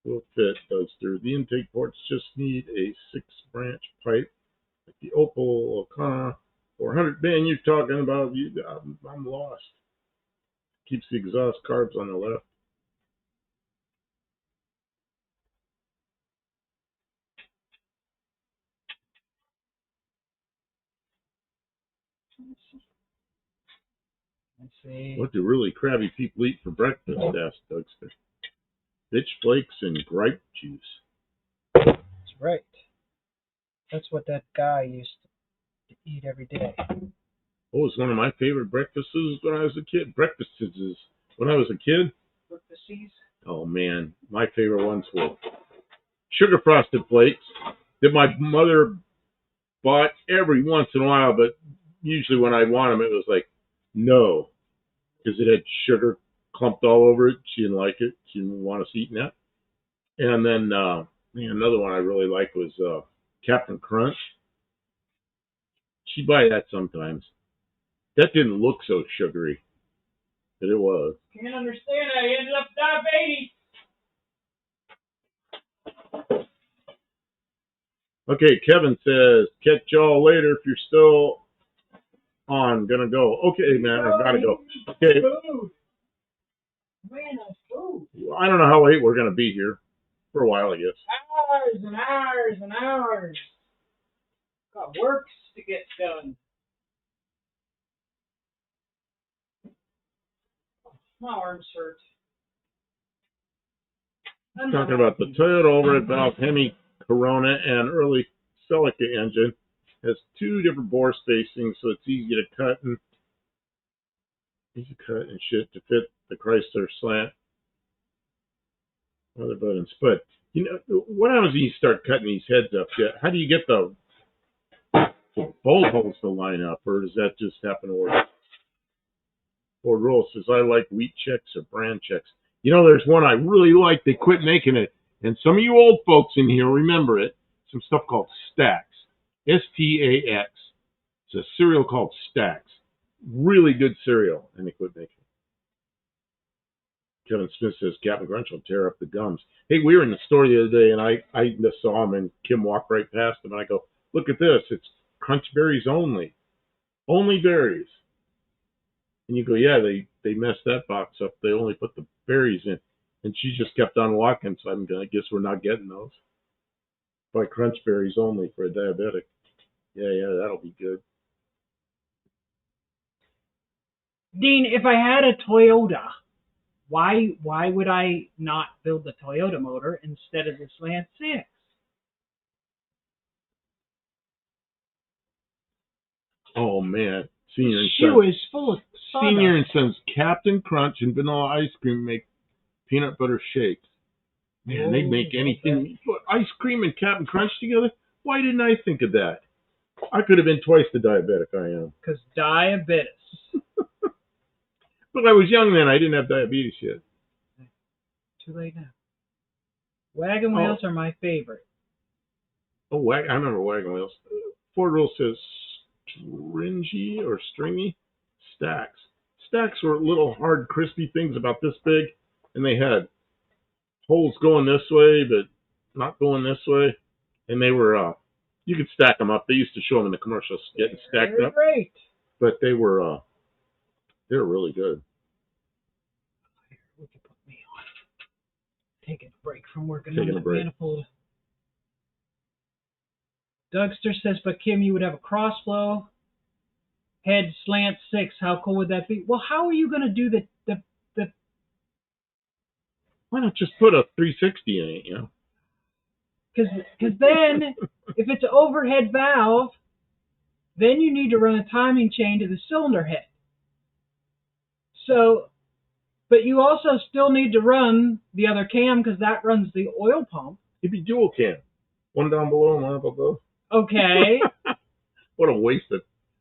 Will fit. Goes through. The intake ports just need a 6-branch pipe. Like the Opel Okana 400 bin you're talking about. I'm lost. Keeps the exhaust carbs on the left. Let's see. What do really crabby people eat for breakfast? Asked Dougster. Bitch flakes and gripe juice. That's right. That's what that guy used to eat every day. Oh, it's one of my favorite breakfasts when I was a kid. Breakfasts when I was a kid. Breakfasties? Oh man, my favorite ones were sugar frosted flakes that my mother bought every once in a while, but usually when I'd want them, it was like, no, because it had sugar clumped all over it. She didn't like it. She didn't want us eating that. And then another one I really liked was Captain Crunch. She'd buy that sometimes. That didn't look so sugary, but it was. Can't understand how you ended up diabetes. Okay, Kevin says, catch y'all later if you're still on. Gonna go. Okay, man, I gotta go. Okay. Food. Man, food. I don't know how late we're gonna be here. For a while, I guess. Hours and hours and hours. Got works to get done. My arms hurt. Talking about the Toyota overhead valve Hemi Corona and early Celica engine. Has 2 different bore spacings, so it's easy to cut and shit to fit the Chrysler slant. Other buttons, but you know what happens when you start cutting these heads up? How do you get the bolt holes to line up, or does that just happen to work? Ford Roll says, I like wheat checks or brand checks. You know, there's one I really like. They quit making it. And some of you old folks in here remember it. Some stuff called Stax. S-T-A-X. It's a cereal called Stax. really good cereal, and they quit making it. Kevin Smith says Captain Crunch will tear up the gums. Hey, we were in the store the other day, and I just saw him, and Kim walked right past him, and I go, look at this. It's Crunch Berries only. Only berries. And you go, yeah, they messed that box up. They only put the berries in. And she just kept on walking, so I guess we're not getting those. By Crunch Berries only for a diabetic. Yeah, that'll be good. Dean, if I had a Toyota, why would I not build the Toyota motor instead of the Slant 6? Oh man, Senior and She Sons. was full of sawdust. Senior and Sons Captain Crunch and vanilla ice cream make peanut butter shakes. Man, they make anything. Okay. Put ice cream and Captain Crunch together. Why didn't I think of that? I could have been twice the diabetic I am. Because diabetes. But I was young then. I didn't have diabetes yet. Too late now. Wagon wheels are my favorite. Oh, I remember wagon wheels. Ford Rule says stringy or stringy stacks. Stacks were little hard, crispy things about this big, and they had holes going this way, but not going this way. And they were, you could stack them up. They used to show them in the commercials getting stacked up. Great. But they were really good. What you put me on? Taking a break from working Taking on a that break. manifold. Dougster says, but Kim, you would have a crossflow head Slant 6. How cool would that be? Well, how are you going to do the Why not just put a 360 in it, you know? Because then, if it's an overhead valve, then you need to run a timing chain to the cylinder head. So, but you also still need to run the other cam because that runs the oil pump. It'd be dual cam. One down below and one up above. Okay. What a waste of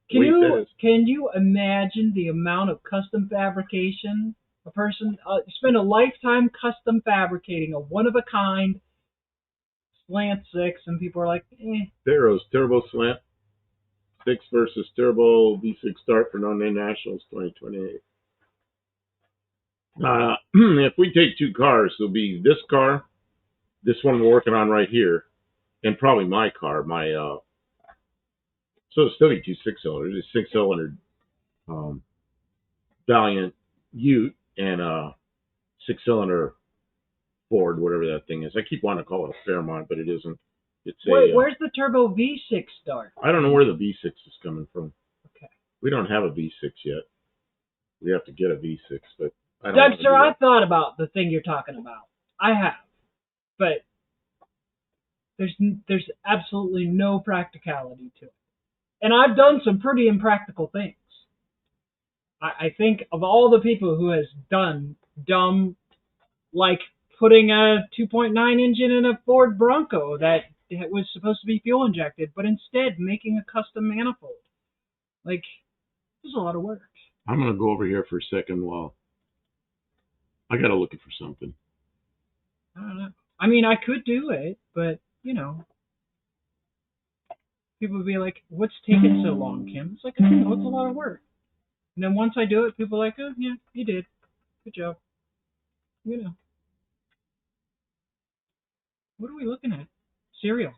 weight that is. Can you imagine the amount of custom fabrication a person spend a lifetime custom fabricating a one-of-a-kind Slant 6, and people are like, Barrows Turbo Slant 6 versus Turbo V6 Start for non-name nationals 2028. If we take two cars, it'll be this car, this one we're working on right here, and probably my car, so it'll still be two 6-cylinders. It's 6-cylinder Valiant Ute and a 6-cylinder Ford, whatever that thing is. I keep wanting to call it a Fairmont, but it isn't. It's where's the Turbo V6 start? I don't know where the V6 is coming from. Okay. We don't have a V6 yet. We have to get a V6, but I don't Doug, sir, I thought about the thing you're talking about. I have, but there's absolutely no practicality to it. And I've done some pretty impractical things. I think of all the people who has done dumb, like putting a 2.9 engine in a Ford Bronco that was supposed to be fuel injected, but instead making a custom manifold. Like, there's a lot of work. I'm going to go over here for a second while I got to look for something. I don't know. I mean, I could do it, but, people would be like, what's taking so long, Kim? It's like, it's a lot of work. And then once I do it, people are like, oh, yeah, you did. Good job. What are we looking at? Cereal.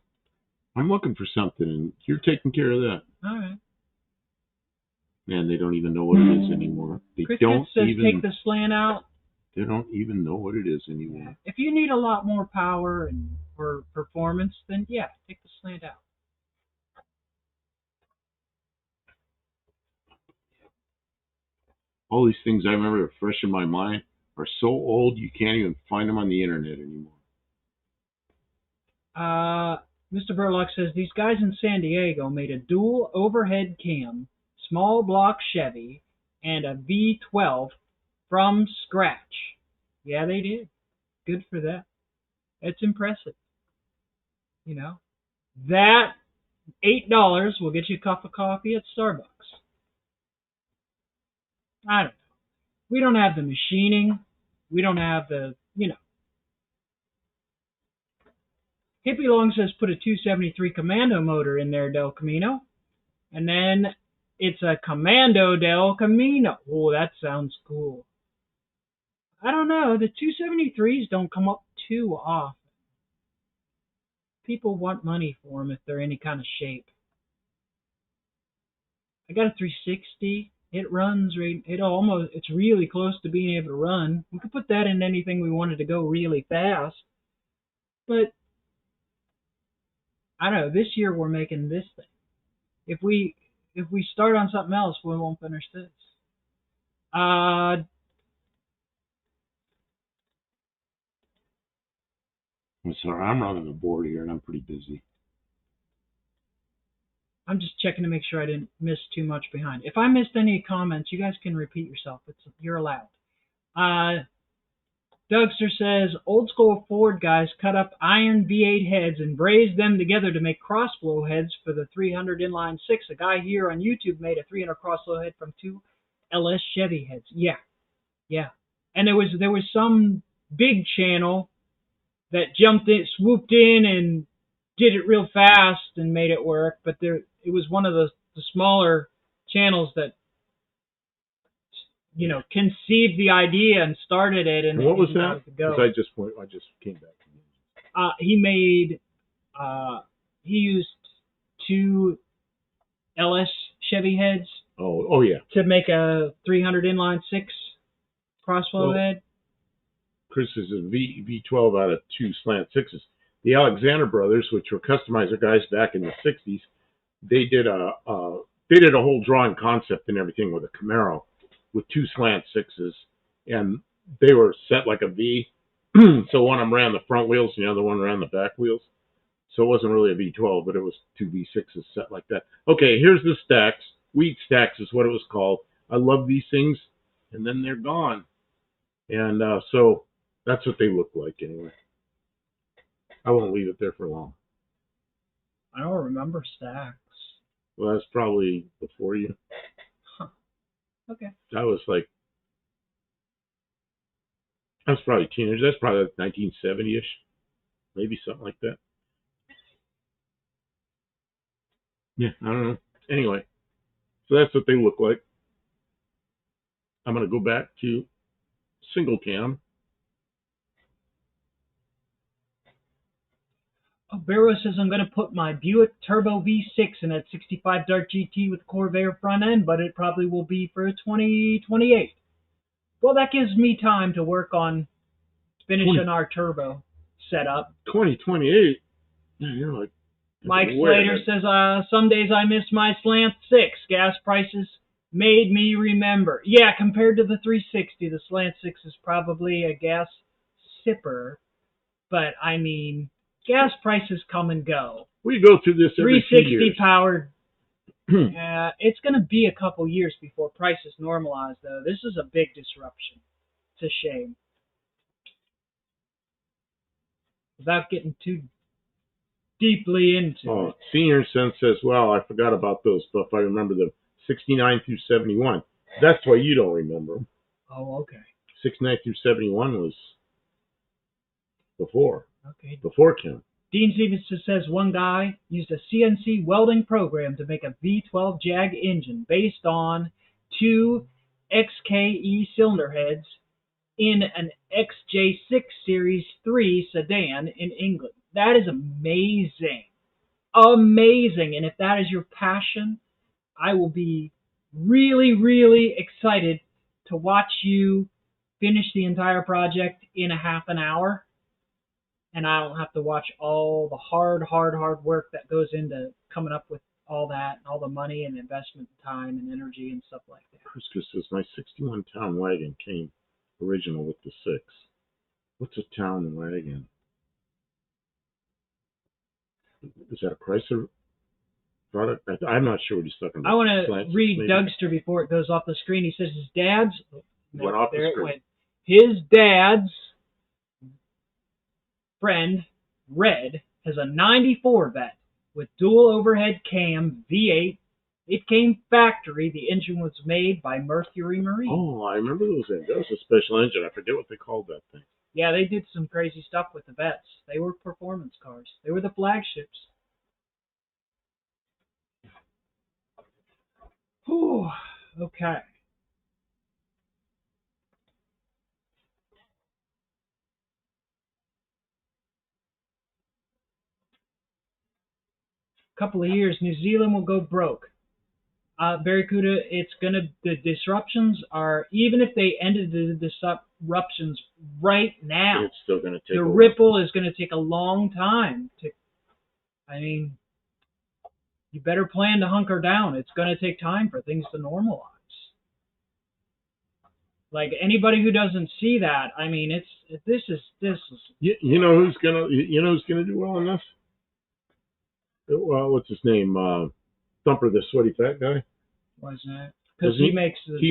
I'm looking for something, and you're taking care of that. All right. Man, they don't even know what it is anymore. Chris says take the slant out. They don't even know what it is anymore. If you need a lot more power or performance, then yeah, take the slant out. All these things I remember are fresh in my mind are so old you can't even find them on the internet anymore. Mr. Burlock says these guys in San Diego made a dual overhead cam, small block Chevy, and a V12 from scratch. Yeah, they did. Good for them. It's impressive. That $8 will get you a cup of coffee at Starbucks. I don't know. We don't have the machining. We don't have the, Hippie Long says put a 273 Commando motor in there, Del Camino. And then It's a Commando del Camino. Oh, that sounds cool. I don't know. The 273s don't come up too often. People want money for them if they're any kind of shape. I got a 360. It runs right. It's really close to being able to run. We could put that in anything we wanted to go really fast. But I don't know. This year we're making this thing. If we start on something else, we won't finish this. I'm sorry, I'm running the board here and I'm pretty busy. I'm just checking to make sure I didn't miss too much behind. If I missed any comments, you guys can repeat yourself. You're allowed. Dougster says, old school Ford guys cut up iron V8 heads and brazed them together to make crossflow heads for the 300 inline six. A guy here on YouTube made a 300 crossflow head from two LS Chevy heads. Yeah. And there was some big channel that swooped in and did it real fast and made it work, but it was one of the smaller channels that conceived the idea and started it. And what was that? Because I just came back. He used two LS Chevy heads. Oh yeah. To make a 300 inline six crossflow head. Chris is a V12 out of two slant sixes. The Alexander brothers, which were customizer guys back in the 60s, they did a whole drawing concept and everything with a Camaro with two slant sixes, and they were set like a V. So one of them ran the front wheels and the other one ran the back wheels. So it wasn't really a V12, but it was two V6s set like that. Okay, here's the stacks. Wheat stacks is what it was called. I love these things, and then they're gone. And so that's what they look like anyway. I won't leave it there for long. I don't remember stacks. Well, that's probably before you. Huh. Okay. That was probably teenage. That's probably 1970-ish. Maybe something like that. Yeah, I don't know. Anyway, so that's what they look like. I'm going to go back to single cam. Barrow says I'm going to put my Buick Turbo V6 in that 65 Dart GT with Corvair front end, but it probably will be for 2028. Well, that gives me time to work on finishing our turbo setup. 2028? Yeah, you're like... Mike Slater says, some days I miss my Slant 6. Gas prices made me remember. Yeah, compared to the 360, the Slant 6 is probably a gas sipper. But, I mean, gas prices come and go. We go through this every 360 few years. Powered. It's going to be a couple years before prices normalize, though. This is a big disruption. It's a shame. Without getting too deeply into it. Senior Sense says, well, I forgot about those stuff. I remember them. 69 through 71. That's why you don't remember them. Oh, okay. 69 through 71 was before. Okay. Before Kim. Dean Stevenson says one guy used a CNC welding program to make a V12 Jag engine based on two XKE cylinder heads in an XJ6 Series 3 sedan in England. That is amazing. Amazing. And if that is your passion, I will be really, really excited to watch you finish the entire project in a half an hour. And I don't have to watch all the hard work that goes into coming up with all that, and all the money and investment time and energy and stuff like that. Chris says, my 61 town wagon came original with the 6. What's a town wagon? Is that a Chrysler product? I'm not sure what he's talking about. I want to read Dougster before it goes off the screen. He says his dad's... Went off the screen. His dad's friend, Red, has a 94 vet with dual overhead cam V8. It came factory. The engine was made by Mercury Marine. Oh, I remember those engines. That was a special engine. I forget what they called that thing. Yeah, they did some crazy stuff with the vets. They were performance cars. They were the flagships. Whew. Okay. Couple of years, New Zealand will go broke. Barracuda, the disruptions are, even if they ended the disruptions right now, It's still going to take the ripple is going to take a long time I mean, you better plan to hunker down. It's going to take time for things to normalize. Like anybody who doesn't see that, I mean, this is. You know who's gonna do well in this? Well, what's his name? Thumper, the sweaty fat guy. Why is that? Because he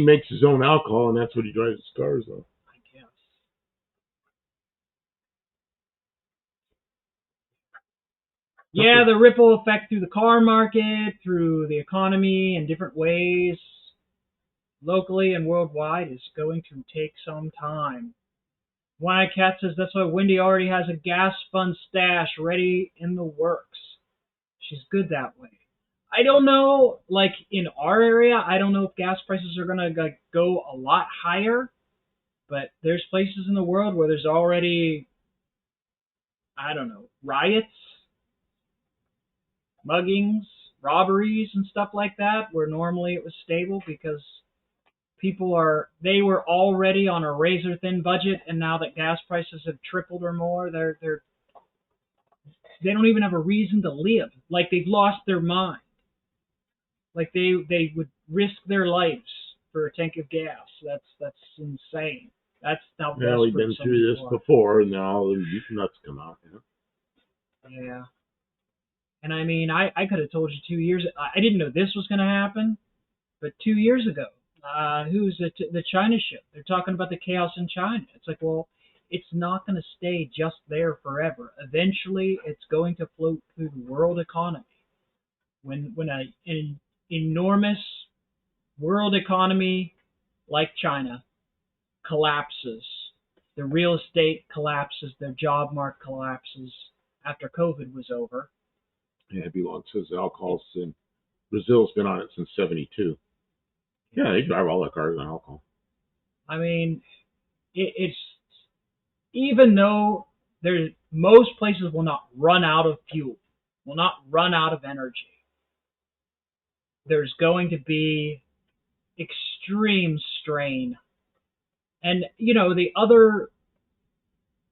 makes his own alcohol, and that's what he drives his cars on. I guess. Yeah, the ripple effect through the car market, through the economy in different ways, locally and worldwide, is going to take some time. One Cat says that's why Wendy already has a gas fund stash ready in the works. She's good that way. I don't know, like in our area, I don't know if gas prices are going to go a lot higher, but there's places in the world where there's already, I don't know, riots, muggings, robberies, and stuff like that, where normally it was stable because they were already on a razor thin budget, and now that gas prices have tripled or more, they don't even have a reason to live. Like they've lost their mind. Like they would risk their lives for a tank of gas. That's insane. That's how desperate. Well, we've been through this before, and now all the nuts come out. Yeah. And I mean, I could have told you 2 years. I didn't know this was going to happen, but 2 years ago, who's the China ship? They're talking about the chaos in China. It's like, well, it's not going to stay just there forever. Eventually, it's going to float through the world economy. When an enormous world economy like China collapses, the real estate collapses, their job market collapses after COVID was over. Yeah, it belongs to alcohol's in Brazil's been on it since '72. Yeah, they drive all their cars on alcohol. I mean, it's even though most places will not run out of fuel, will not run out of energy. There's going to be extreme strain. And,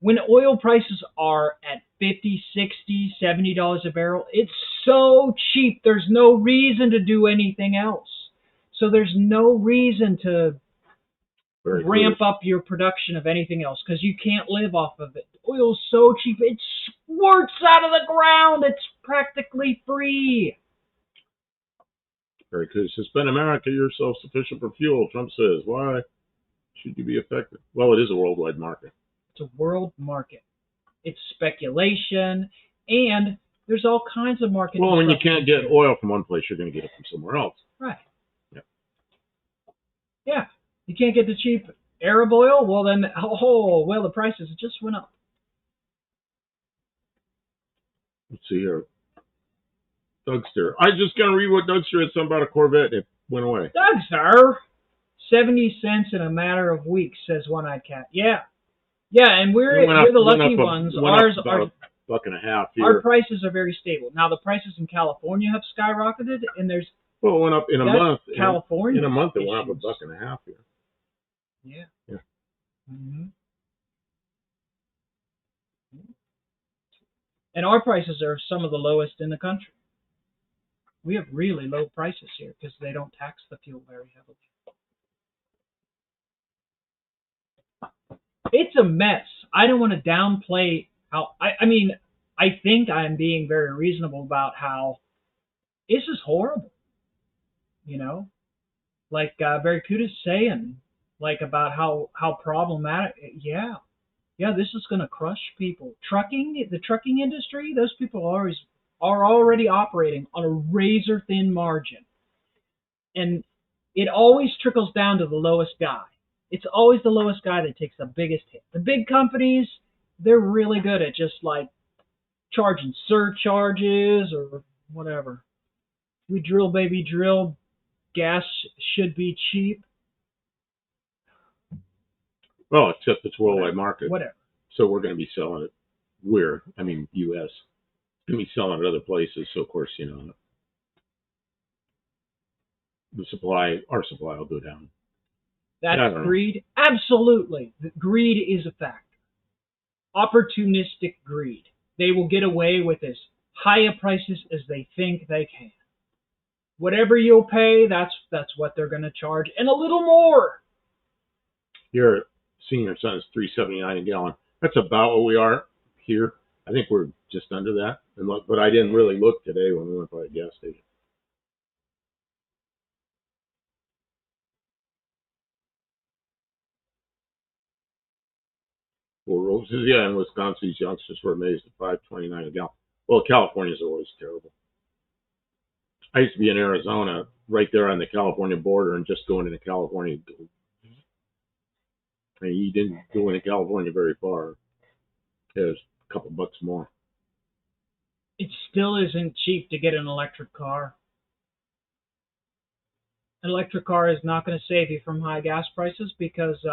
when oil prices are at $50, $60, $70 a barrel, it's so cheap. There's no reason to do anything else. So there's no reason to ramp up your production of anything else because you can't live off of it. Oil's so cheap. It squirts out of the ground. It's practically free. Very good. Suspend America, you're self-sufficient for fuel, Trump says. Why should you be affected? Well, it is a worldwide market. It's a world market. It's speculation, and there's all kinds of market. Well, when you can't get oil from one place, you're going to get it from somewhere else. Right. Yeah. Yeah. You can't get the cheap Arab oil? Well, then, the prices just went up. Let's see here. Dougster. I just going to read what Dougster had something about a Corvette. It went away. Dougster? 70 cents in a matter of weeks, says One-Eyed Cat. Yeah. Yeah, and we're the lucky ones. Ours are $1.50 here. Our prices are very stable. Now, the prices in California have skyrocketed, and there's... Well, it went up in a month. California. In a month, it went up $1.50 here. Yeah. Yeah. Mm-hmm. And our prices are some of the lowest in the country. We have really low prices here because they don't tax the fuel very heavily. It's a mess. I don't want to downplay how... I think I'm being very reasonable about how this is horrible. Like Barracuda's saying, like about how problematic. Yeah, this is going to crush people. The trucking industry, those people are already operating on a razor thin margin, and it always trickles down to the lowest guy. It's always the lowest guy that takes the biggest hit. The big companies, they're really good at just like charging surcharges or whatever. We drill, baby, drill. gas should be cheap. Well, except it's worldwide market. Whatever. So we're going to be selling it. I mean, U.S. Going to be selling it other places. So of course, our supply will go down. That's greed. Absolutely. Greed is a factor. Opportunistic greed. They will get away with as high a prices as they think they can. Whatever you'll pay, that's what they're going to charge, and a little more. Your senior son is $3.79 a gallon. That's about what we are here. I think we're just under that. But I didn't really look today when we went by the gas station. Well, roses, yeah, in Wisconsin, these youngsters were amazed at $5.29 a gallon. Well, California's always terrible. I used to be in Arizona, right there on the California border, and just going into California. And you didn't go into California very far. It was a couple bucks more. It still isn't cheap to get an electric car. An electric car is not going to save you from high gas prices because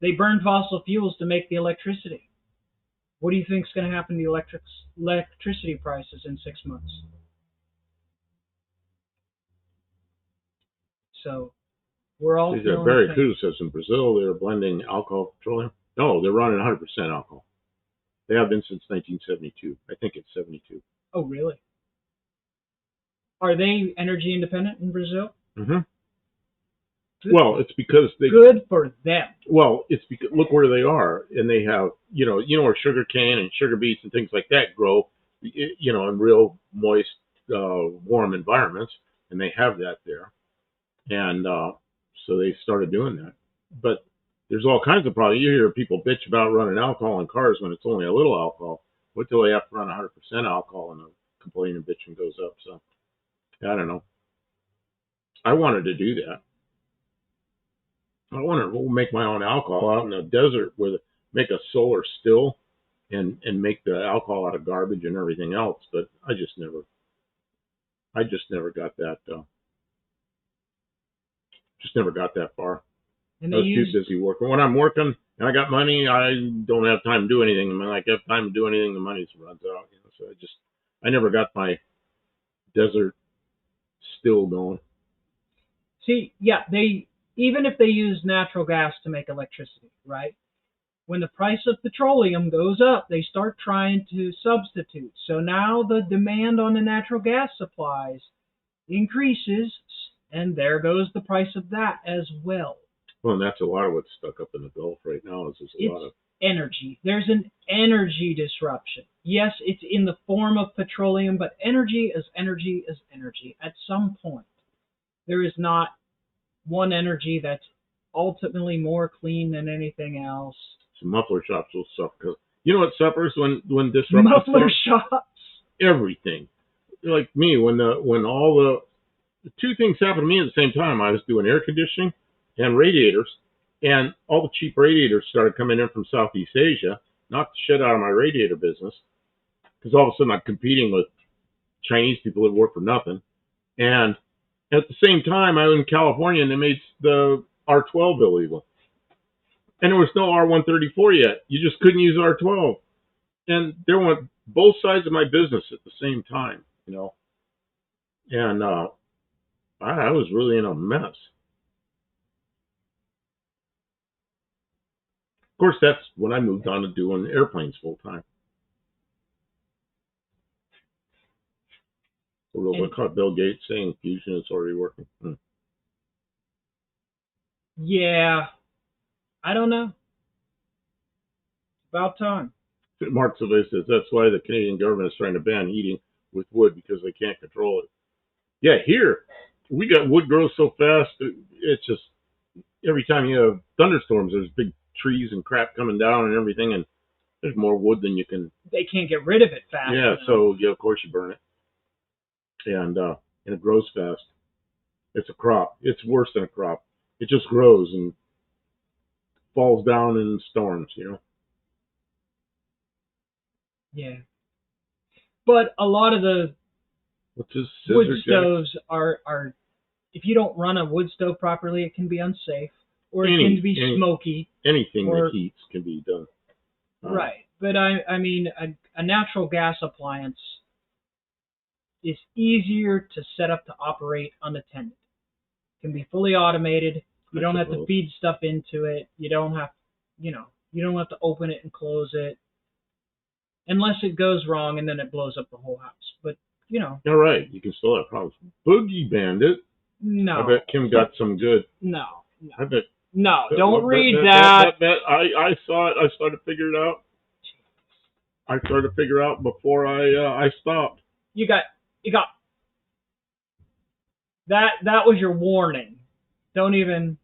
they burn fossil fuels to make the electricity. What do you think is going to happen to the electricity prices in 6 months? So we're all. These are Barracuda says in Brazil they were blending alcohol with petroleum. No, they're running 100% alcohol. They have been since 1972. I think it's 72. Oh, really? Are they energy independent in Brazil? Mm-hmm. Well, it's because they. Good for them. Well, it's because look where they are, and they have where sugar cane and sugar beets and things like that grow, in real moist, warm environments, and they have that there, and so they started doing that. But there's all kinds of problems. You hear people bitch about running alcohol in cars when it's only a little alcohol. Wait till they have to run 100% alcohol, and the complaining and bitching goes up. So I don't know. I wanted to do that. I want to make my own alcohol out in the desert make a solar still and make the alcohol out of garbage and everything else. But I just never got that. Just never got that far. I was too busy working. When I'm working and I got money, I don't have time to do anything. And when I have time to do anything, the money runs out. So I never got my desert still going. See, yeah, even if they use natural gas to make electricity, right? When the price of petroleum goes up, they start trying to substitute. So now the demand on the natural gas supplies increases, and there goes the price of that as well. Well, and that's a lot of what's stuck up in the Gulf right now. It's a lot of energy. There's an energy disruption. Yes, it's in the form of petroleum, but energy is energy is energy. At some point, there is not one energy that's ultimately more clean than anything else. So muffler shops will suffer. You know what suffers when disruption muffler shops? Everything. Like me, when all the two things happened to me at the same time. I was doing air conditioning and radiators, and all the cheap radiators started coming in from Southeast Asia. Knocked the shit out of my radiator business because all of a sudden I'm competing with Chinese people that work for nothing. And at the same time, I was in California, and they made the R12 illegal. And there was no R134 yet. You just couldn't use R12. And there went both sides of my business at the same time, And I was really in a mess. Of course, that's when I moved on to doing airplanes full time. Bill Gates saying fusion is already working. Yeah, I don't know. About time. Mark Sylvester says that's why the Canadian government is trying to ban heating with wood because they can't control it. Yeah, here we got wood grows so fast. It's just every time you have thunderstorms, there's big trees and crap coming down and everything, and there's more wood than you can. They can't get rid of it fast. Yeah, so of course you burn it, and it grows fast. It's a crop. It's worse than a crop. It just grows and falls down in storms, Yeah. But a lot of the What's this? Wood Scissor jack? stoves are if you don't run a wood stove properly, it can be unsafe, or it can be smoky. Anything that heats can be done. Right, but I mean a natural gas appliance is easier to set up to operate unattended. It can be fully automated. You don't have to feed stuff into it. You don't have, you don't have to open it and close it, unless it goes wrong and then it blows up the whole house. But You're right. You can still have problems. Boogie Bandit. No. I bet Kim got some good. No. I bet. No, don't read that. I saw it. I started to figure it out. I started to figure out before I stopped. You got that was your warning. Don't even.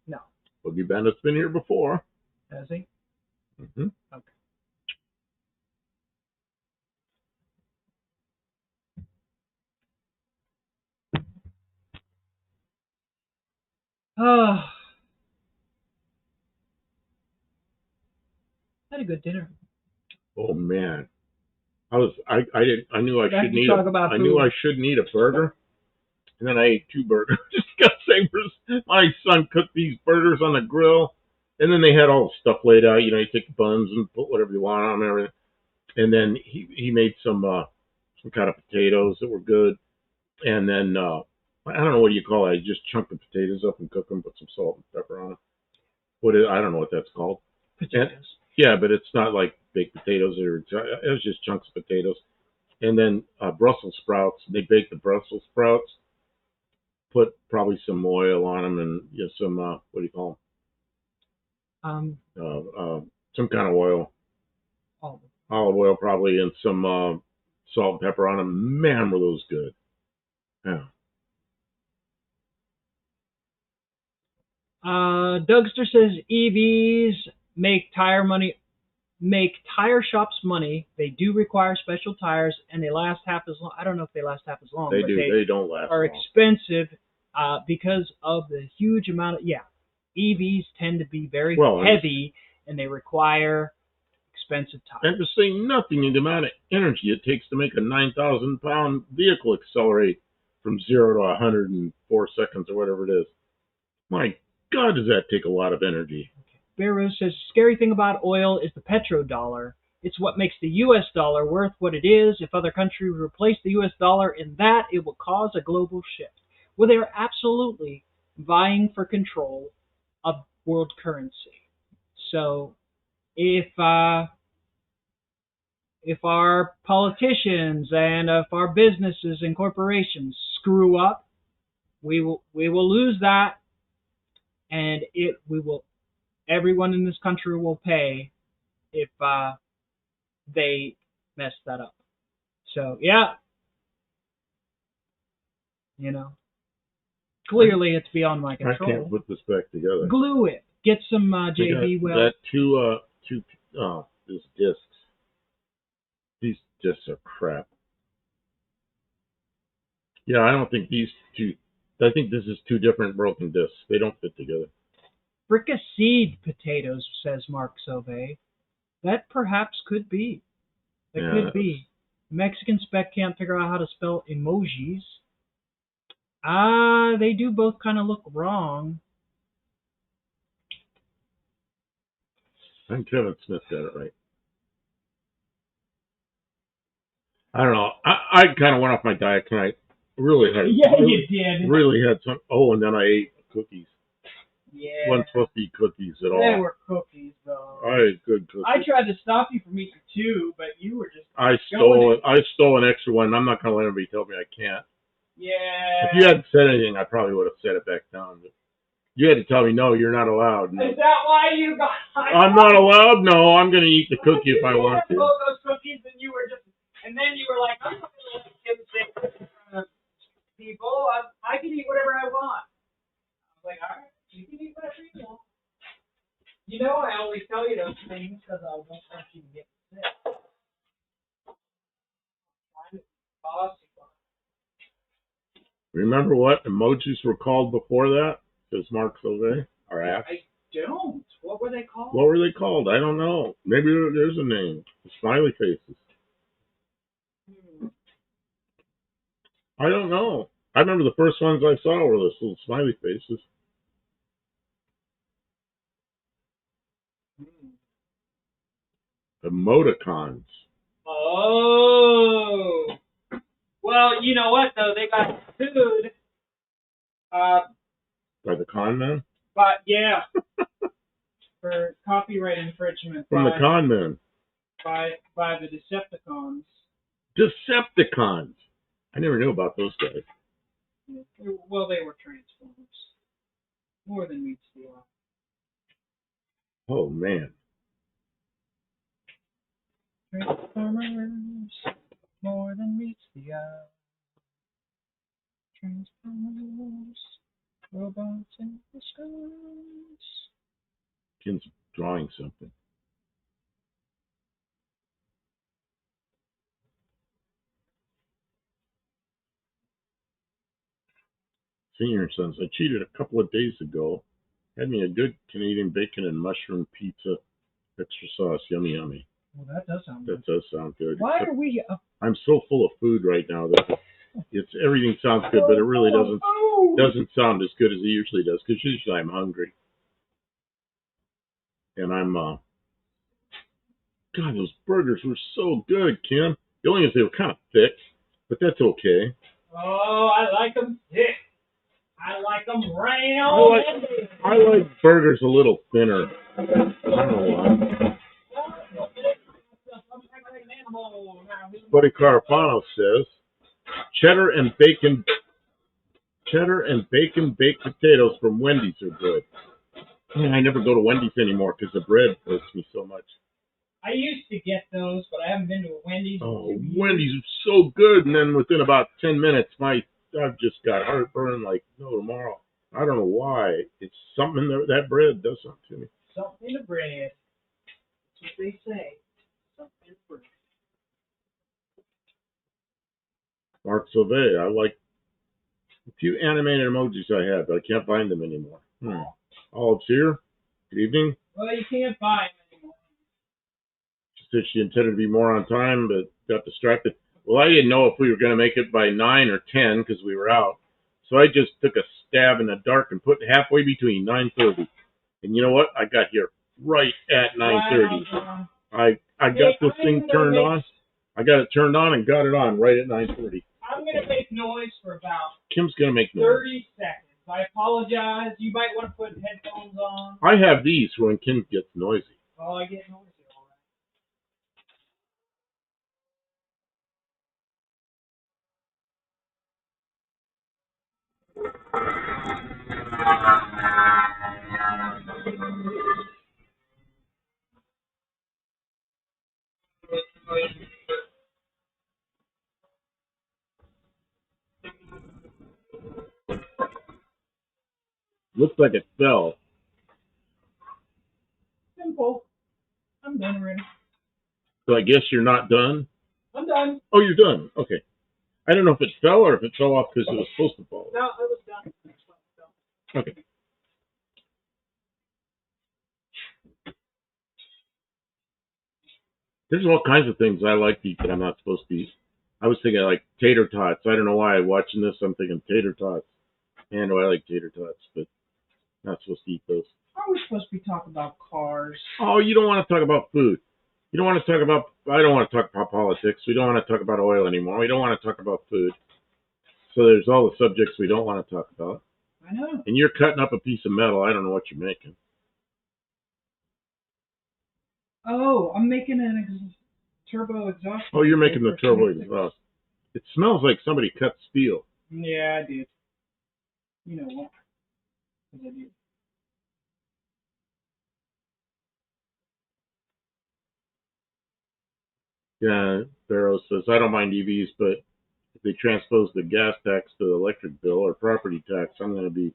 No. Boogie Bandit's been here before. Has he? Mm-hmm. Okay. Oh. Had a good dinner. Oh man. I knew I shouldn't eat a burger. And then I ate 2 burgers. Just got savers. My son cooked these burgers on the grill, and then they had all the stuff laid out. You take the buns and put whatever you want on them and everything. And then he made some kind of potatoes that were good. And then I don't know what you call it. You just chunk the potatoes up and cook them, put some salt and pepper on them. I don't know what that's called. Potatoes. Yeah, but it's not like baked potatoes. It was just chunks of potatoes. And then Brussels sprouts. They baked the Brussels sprouts. Put probably some oil on them and some what do you call them? Some kind of oil. Olive oil probably, and some salt and pepper on them. Man, were those good. Yeah. Dougster says EVs make tire shops money. They do require special tires, and they last half as long. I don't know if they last half as long. They do. They don't last. Are long. Expensive because of the huge amount of EVs tend to be very heavy, and they require expensive tires. And to say nothing of the amount of energy it takes to make a 9,000-pound vehicle accelerate from 0 to 100 in 4 seconds or whatever it is. My God, does that take a lot of energy? Bear Rose says, scary thing about oil is the petrodollar. It's what makes the U.S. dollar worth what it is. If other countries replace the U.S. dollar in that, it will cause a global shift. Well, they are absolutely vying for control of world currency. So if our politicians and if our businesses and corporations screw up, we will lose that, and everyone in this country will pay if they mess that up. So clearly it's beyond my control. I can't put this back together. Glue it. Get some JB Weld. These discs. These discs are crap. Yeah, I don't think these two. I think this is 2 different broken discs. They don't fit together. Fricasseed potatoes, says Mark Sauvé. That perhaps could be. Could be. Mexican spec can't figure out how to spell emojis. They do both kind of look wrong. I think Kevin Smith got it right. I don't know. I kind of went off my diet tonight. Really had. Yeah, you did. Really had some. Oh, and then I ate cookies. Yeah. Wasn't supposed to eat cookies at all. They were cookies, though. I ate good cookies. I tried to stop you from eating 2, but you were just. I stole an extra one. I'm not going to let anybody tell me I can't. Yeah. If you hadn't said anything, I probably would have set it back down. But you had to tell me, no, you're not allowed. No. Is that why you got? I'm not allowed. No, I'm going to eat the cookie if I want to. Those cookies, and you were just, and then you were like, I'm not going to let kids say in front of people. I can eat whatever I want. I was like, all right, you can eat whatever you want. I only tell you those things because I don't want you to get sick. Remember what emojis were called before that? Says Mark Sauvé. I don't. What were they called? What were they called? I don't know. Maybe there's a name. The smiley faces. I don't know. I remember the first ones I saw were those little smiley faces. Emoticons. Oh. Well, you know what though? They got sued. By the con man? But yeah, for copyright infringement From the con man. by the Decepticons. Decepticons. I never knew about those guys. Well, they were Transformers. More than meets the eye. Oh man. Transformers, more than meets the eye. Transformers, robots in the skies. Ken's drawing something. Senior Sons. I cheated a couple of days ago. Had me a good Canadian bacon and mushroom pizza. Extra sauce. Yummy, yummy. Well, that does sound That good. does sound good. Why are we... I'm so full of food right now that it's everything sounds good, but it really doesn't sound as good as it usually does, because usually I'm hungry. And I'm, God, those burgers were so good, Kim. The only thing is they were kind of thick, but that's okay. Oh, I like them thick. I like them round. I like burgers a little thinner. I don't know why. Buddy Carapano says, cheddar and bacon baked potatoes from Wendy's are good. Man, I never go to Wendy's anymore because the bread hurts me so much. I used to get those, but I haven't been to a Wendy's. Oh, Wendy's is so good, and then within about 10 minutes, I've just got heartburn like no tomorrow. I don't know why. It's something that bread does something to me. Something in the bread. That's what they say. Something in the bread. Mark Sauvé, I like a few animated emojis I have, but I can't find them anymore. Olive's here. Good evening. Well, you can't buy them anymore. She said she intended to be more on time, but got distracted. Well, I didn't know if we were going to make it by 9 or 10 because we were out. So I just took a stab in the dark and put halfway between 9:30. And you know what? I got here right at 9:30. I got this thing turned on. I got it turned on and got it on right at 9:30. I'm going to make noise for about Kim's going to make noise. 30 seconds. I apologize. You might want to put headphones on. I have these for when Kim gets noisy. Oh, I get noisy all right. Looks like it fell. Simple. I'm done already. So I guess you're not done? I'm done. Oh, you're done. Okay. I don't know if it fell or if it fell off because it was supposed to fall. No, it was done. Okay. There's all kinds of things I like to eat that I'm not supposed to eat. I was thinking like tater tots. I don't know why watching this I'm thinking tater tots. Man, do I like tater tots, but not supposed to eat those. Are we supposed to be talking about cars? Oh, you don't want to talk about food. You don't want to talk about, I don't want to talk about politics. We don't want to talk about oil anymore. We don't want to talk about food. So there's all the subjects we don't want to talk about. I know. And you're cutting up a piece of metal. I don't know what you're making. Oh, I'm making an turbo exhaust. Oh, you're making the turbo exhaust. It smells like somebody cut steel. Yeah, I did. You know what? 'Cause I did. Yeah, Barrow says, I don't mind EVs, but if they transpose the gas tax to the electric bill or property tax, I'm going to be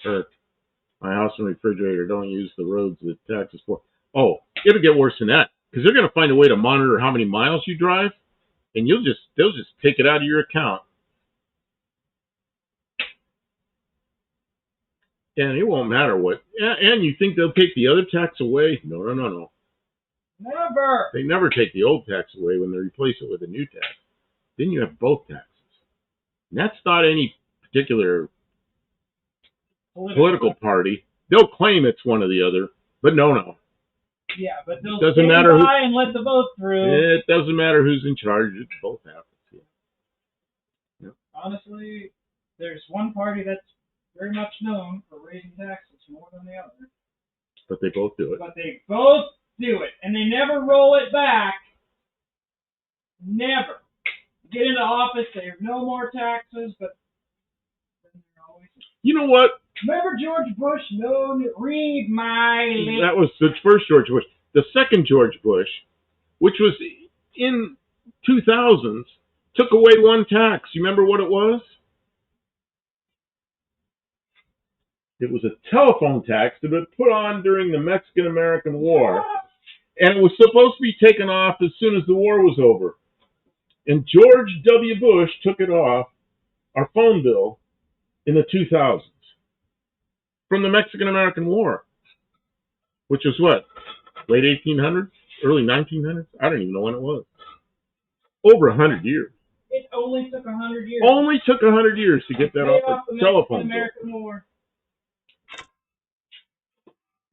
hurt. My house and refrigerator don't use the roads that tax is for. Oh, it'll get worse than that because they're going to find a way to monitor how many miles you drive, and they'll just take it out of your account. And it won't matter what. And you think they'll take the other tax away? No. Never. They never take the old tax away when they replace it with a new tax. Then you have both taxes. And that's not any particular political party. They'll claim it's one or the other, but no. Yeah, but they'll Doesn't stand matter by and let the vote through. It doesn't matter who's in charge. It both happens. Yeah. Honestly, there's one party that's very much known for raising taxes more than the other. But they both do it. But they both do it, and they never roll it back. Never. Get into office, there's no more taxes, but then they're always... You know what? Remember George Bush? No, read my lips. That was the first George Bush. The second George Bush, which was in 2000s, took away one tax. You remember what it was? It was a telephone tax that was put on during the Mexican-American War. And it was supposed to be taken off as soon as the war was over. And George W. Bush took it off, our phone bill, in the 2000s. From the Mexican-American War. Which was what? Late 1800s? Early 1900s? I don't even know when it was. Over 100 years. It only took 100 years. Only took 100 years to get that off the telephone bill. American War.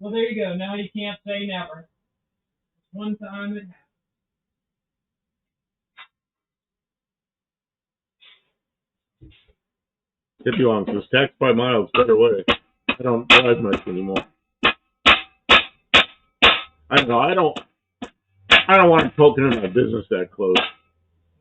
Well, there you go. Now you can't say never. One time it happened. It belongs to us. Tax by miles, better way. I don't drive much anymore. I don't know. I don't want to poke into my business that close.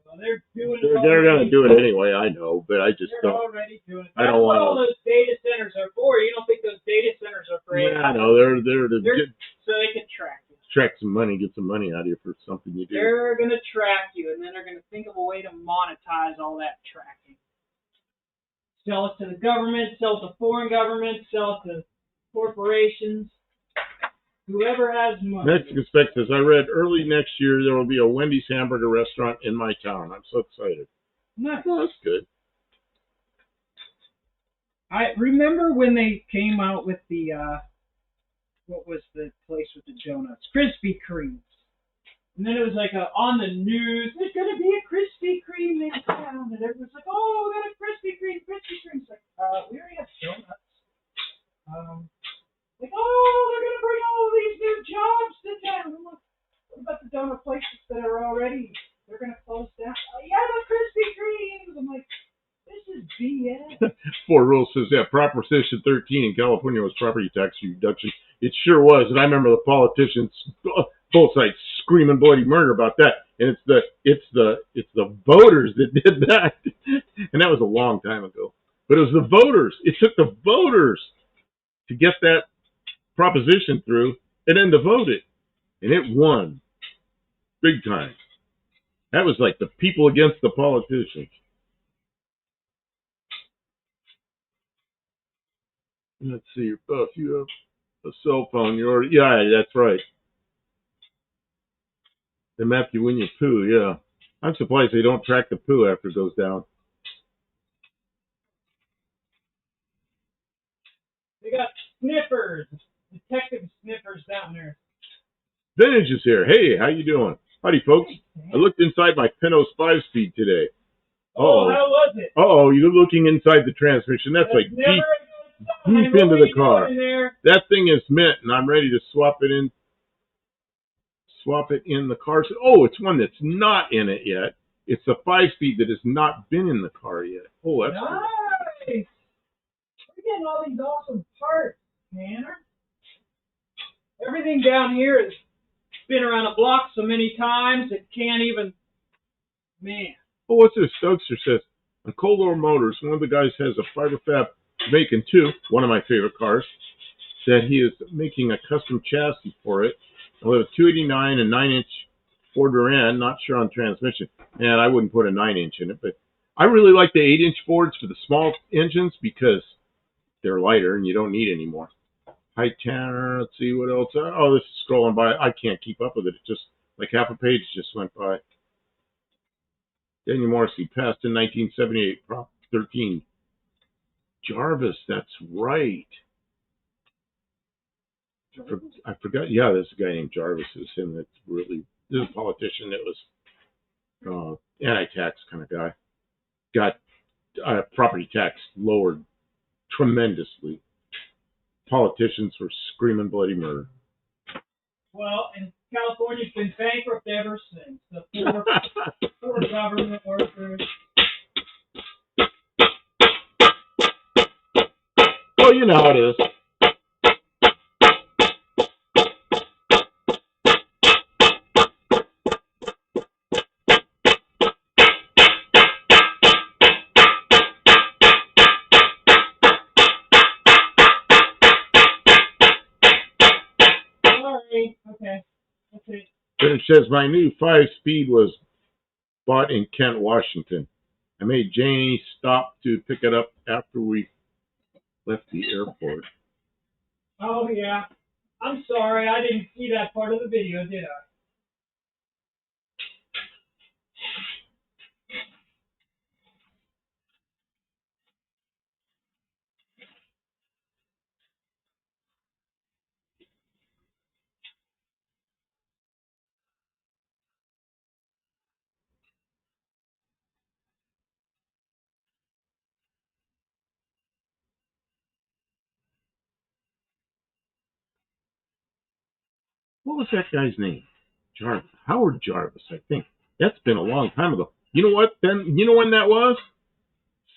Well, they're doing it. They're going to do it anyway. I know, but I just they're don't. Already doing it. I don't want all those data centers are for. You don't think those data centers are for? Yeah, I know. They're so they can track you. Track some money, get some money out of you for something you do. They're going to track you, and then they're going to think of a way to monetize all that tracking. Sell it to the government, sell it to foreign governments, sell it to corporations. Whoever has money. Mexican Spec says, I read early next year there will be a Wendy's hamburger restaurant in my town. I'm so excited. Nice. Oh, that's good. I remember when they came out with the, what was the place with the donuts? Krispy Kremes. And then it was like on the news, there's going to be a Krispy Kreme in town. And everyone's like, oh, we got a Krispy Kreme. It's like, we already have donuts. Like, oh, they're going to bring all these new jobs to town. I'm like, what about the donut places that are already, they're going to close down? Oh, yeah, the Krispy Kremes. I'm like, this is BS. Four Rules says, yeah, Proposition 13 in California was property tax reduction. It sure was. And I remember the politicians, both sides, screaming bloody murder about that. And it's the voters that did that. And that was a long time ago. But it was the voters. It took the voters to get that proposition through and then to vote it. And it won. Big time. That was like the people against the politicians. Let's see. Oh, if you have a cell phone, yeah, that's right. They map you when you poo, yeah. I'm surprised they don't track the poo after it goes down. They got sniffers, detective sniffers down there. Vintage is here. Hey, how you doing? Howdy, folks. I looked inside my Pintos 5-speed today. Oh, how was it? Oh, you're looking inside the transmission. That's like deep into the car. That thing is mint, and I'm ready to swap it in the car. Oh, it's one that's not in it yet. It's a 5-speed that has not been in the car yet. Oh, that's nice. Cool. We're getting all these awesome parts, Tanner. Everything down here has been around the block so many times it can't even, man. Oh, what's this? Stokester says, on Coldor Motors, one of the guys has a fiber fab Macon 2, one of my favorite cars, said he is making a custom chassis for it. I'll have a 289 and 9-inch Ford Duran, not sure on transmission. Man, I wouldn't put a 9-inch in it, but I really like the 8-inch Fords for the small engines because they're lighter and you don't need any more. Hi, Tanner. Let's see what else. Oh, this is scrolling by. I can't keep up with it. It's just like half a page just went by. Daniel Morrissey passed in 1978, Prop 13. Jarvis, that's right. I forgot. Yeah, there's a guy named Jarvis. Is him. That's really. This is a politician that was anti-tax kind of guy. Got property tax lowered tremendously. Politicians were screaming bloody murder. Well, and California's been bankrupt ever since. The poor government workers. Well, you know how it is. Sorry. Okay. It says my new 5-speed was bought in Kent, Washington. I made Janie stop to pick it up after we left the airport. Oh, yeah. I'm sorry. I didn't see that part of the video, did I? What was that guy's name? Jarvis. Howard Jarvis, I think. That's been a long time ago. You know what? Then you know when that was?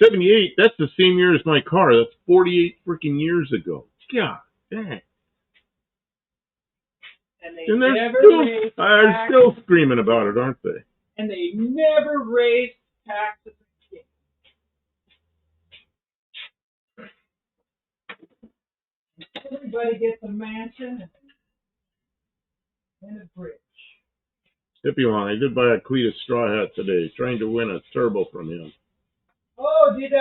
78. That's the same year as my car. That's 48 freaking years ago. God dang. And they're still screaming about it, aren't they? And they never raised taxes again. Everybody gets a mansion and a bridge. Hippie one, I did buy a Cletus straw hat today, trying to win a turbo from him. Oh, did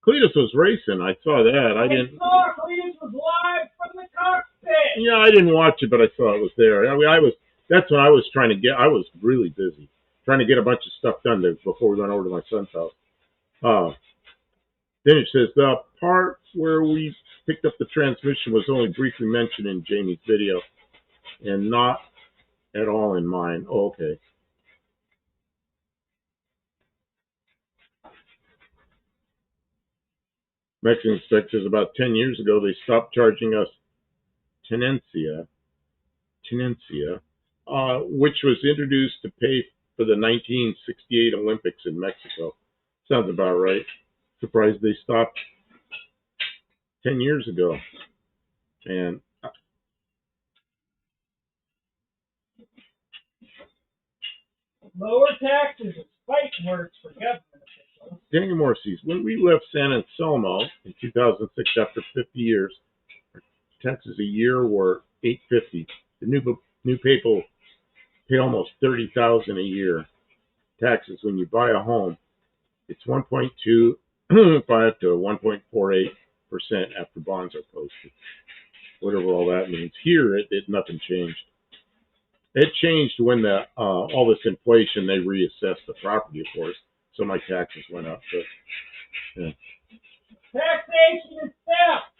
Cletus was racing. I saw that. I saw Cletus was live from the cockpit. Yeah, I didn't watch it, but I saw it was there. I mean, that's what I was trying to get. I was really busy trying to get a bunch of stuff done before we went over to my son's house. Then it says the part where we picked up the transmission was only briefly mentioned in Jamie's video and not at all in mine. Oh, okay. Mexican inspectors about 10 years ago, they stopped charging us tenencia, which was introduced to pay for the 1968 Olympics in Mexico. Sounds about right. Surprised they stopped 10 years ago. And lower taxes is fight words for government officials. Danny Morseys, when we left San Anselmo in 2006 after 50 years, our taxes a year were $850. The new people pay almost $30,000 a year taxes when you buy a home. It's 1.25 to 1.48% after bonds are posted. Whatever all that means. Here, nothing changed. It changed when all this inflation, they reassessed the property, of course. So my taxes went up. But yeah. Taxation is theft.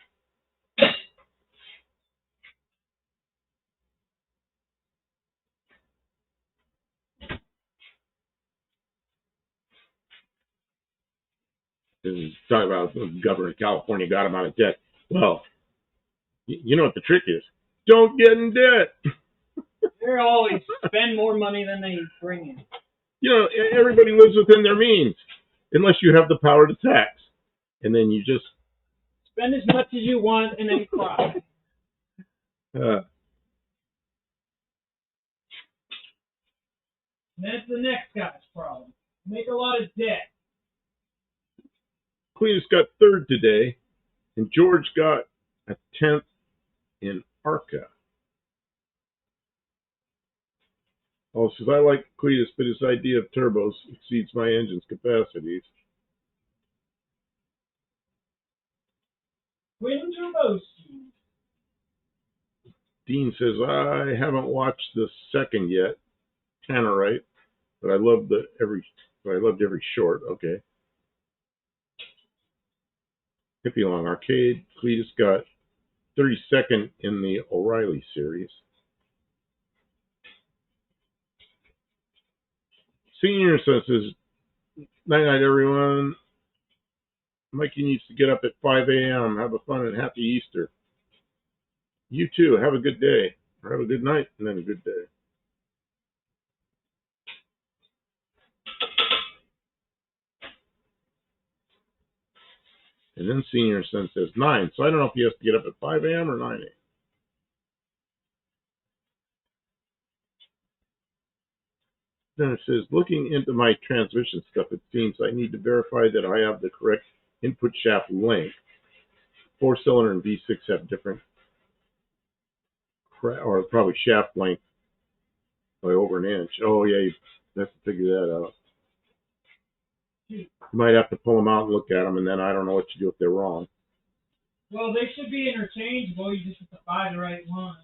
This is talking about the governor of California got him out of debt. Well, you know what the trick is? Don't get in debt. They always spend more money than they bring in. You know, everybody lives within their means, unless you have the power to tax. And then you just spend as much as you want and then cry. That's the next guy's problem. Make a lot of debt. Cletus got third today, and George got a 10th in ARCA. Oh, says I like Cletus, but his idea of turbos exceeds my engine's capacities. Twin Turbocharger. Dean says I haven't watched the second yet, Tannerite, but I loved every short. Okay. Hippie Long Arcade. Cletus got 32nd in the O'Reilly series. Senior says Night night, everyone. Mikey needs to get up at 5 a.m. Have a fun and happy Easter. You too. Have a good day. Or have a good night and then a good day. And then Senior Son says 9. So I don't know if he has to get up at 5 a.m. or 9 a.m. Then it says, looking into my transmission stuff, it seems I need to verify that I have the correct input shaft length. 4-cylinder and V6 have different, or probably shaft length by over an inch. Oh, yeah, you have to figure that out. You might have to pull them out and look at them, and then I don't know what to do if they're wrong. Well, they should be interchangeable. You just have to buy the right one.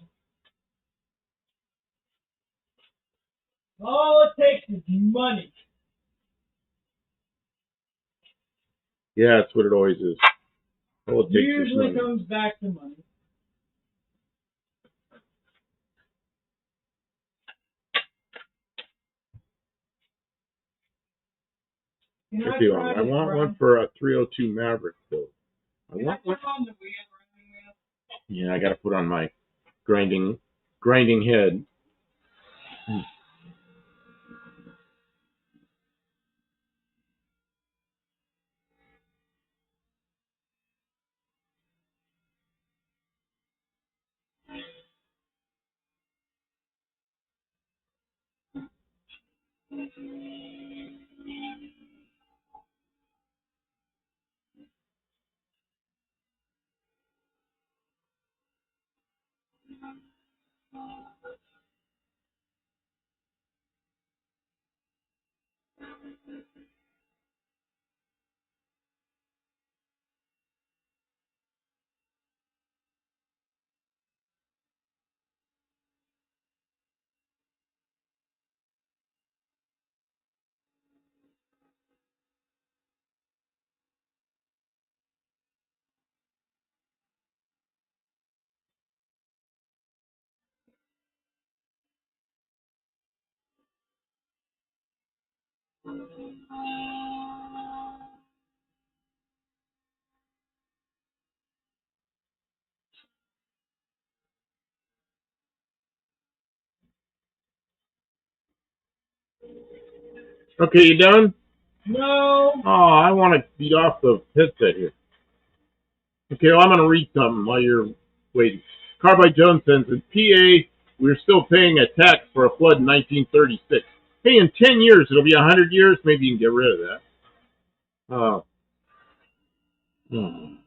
All it takes is money. Yeah, that's what it always is. All it takes Usually is money. comes back to money. I want one for a 302 Maverick, though. I want one. Yeah, I got to put on my grinding head. Okay, you done? No. Oh, I want to beat off the headset here. Okay, well, I'm going to read something while you're waiting. Carbide Jones says, in PA, we're still paying a tax for a flood in 1936. Hey, in 10 years, it'll be 100 years. Maybe you can get rid of that. Hmm.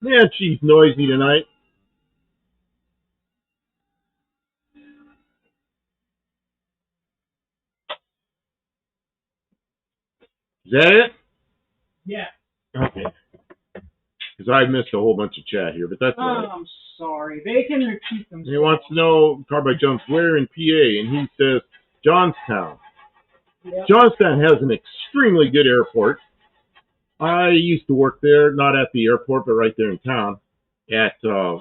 Yeah, she's noisy tonight. Is that it? Yeah. Okay. Because I missed a whole bunch of chat here, but that's all right. I'm sorry. They can repeat themselves. He wants to know, Carbide Jones, where in PA? And he says, Johnstown. Yep. Johnstown has an extremely good airport. I used to work there, not at the airport, but right there in town, at a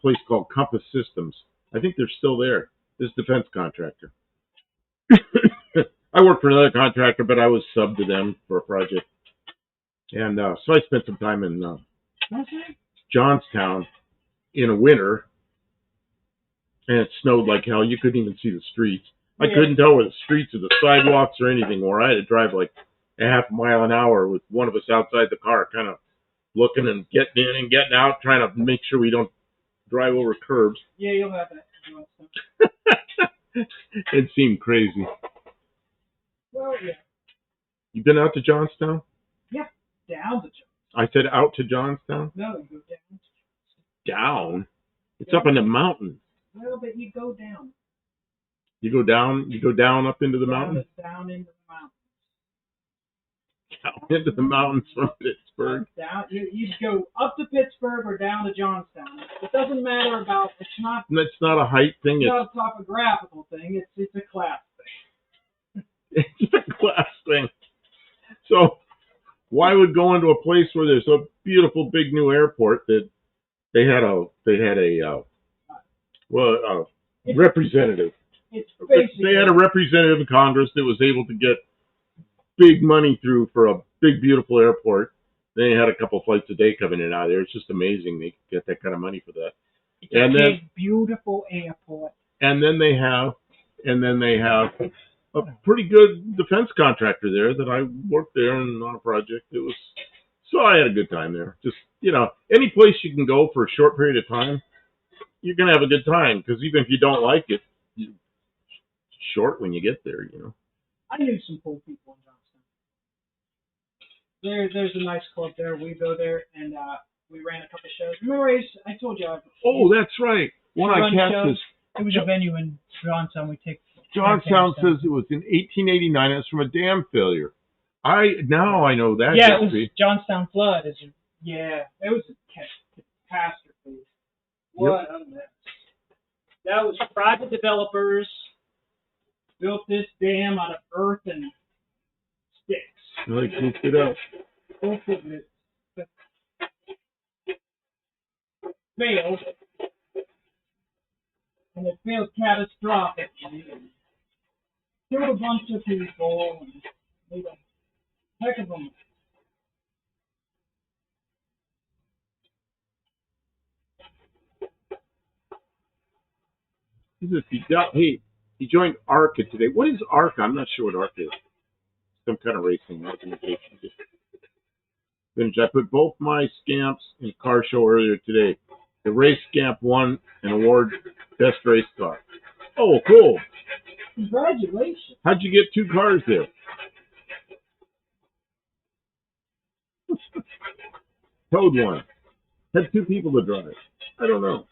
place called Compass Systems. I think they're still there. This defense contractor. I worked for another contractor, but I was subbed to them for a project. And so I spent some time in Johnstown in a winter, and it snowed like hell. You couldn't even see the streets. I couldn't tell where the streets or the sidewalks or anything were. I had to drive like a half mile an hour with one of us outside the car, kind of looking and getting in and getting out, trying to make sure we don't drive over curbs. Yeah, you'll have that. It seemed crazy. Well, yeah. You been out to Johnstown? Yeah, down to Johnstown. I said out to Johnstown? No, you go down. Down? It's up in the mountains. Well, but you go down. You go down up into the mountain? Down into the mountains. Down into the mountains from Pittsburgh. Down, you go up to Pittsburgh or down to Johnstown. It doesn't matter about, it's not a height thing. It's not a topographical thing. It's a class thing. It's a class thing. So why would go into a place where there's a beautiful big new airport that they had a representative. They had a representative in Congress that was able to get big money through for a big, beautiful airport. They had a couple flights a day coming in and out of there. It's just amazing they get that kind of money for that. It's a big, beautiful airport. And then they have a pretty good defense contractor there that I worked there on a project. So I had a good time there. Just, any place you can go for a short period of time, you're going to have a good time, because even if you don't like it, it's short when you get there, I knew some cool people in Johnstown. There's a nice club there. We go there, and we ran a couple shows. Remember, I told you. That's right. One I cast this. It was a venue in Johnstown. Johnstown says it was in 1889. It's from a dam failure. I know that. Yeah, it was Johnstown flood. It was a catastrophe. What a mess. That was private developers built this dam out of earth and sticks. They cooked it up. Failed. And it failed catastrophically. Killed a bunch of people and made a heck of a mess. He joined ARCA today. What is ARCA? I'm not sure what ARCA is. Some kind of racing organization. I put both my scamps in car show earlier today. The race scamp won an award, best race car. Oh, cool. Congratulations. How'd you get 2 cars there? Towed one. Had 2 people to drive. I don't know.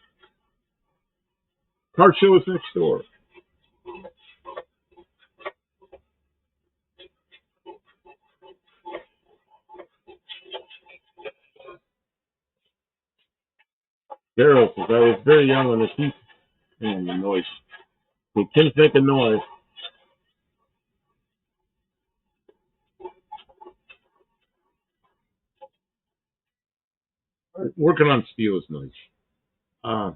Car show is next door. Daryl says, I was very young when the teeth and the noise. They can't make a noise. Working on steel is nice. I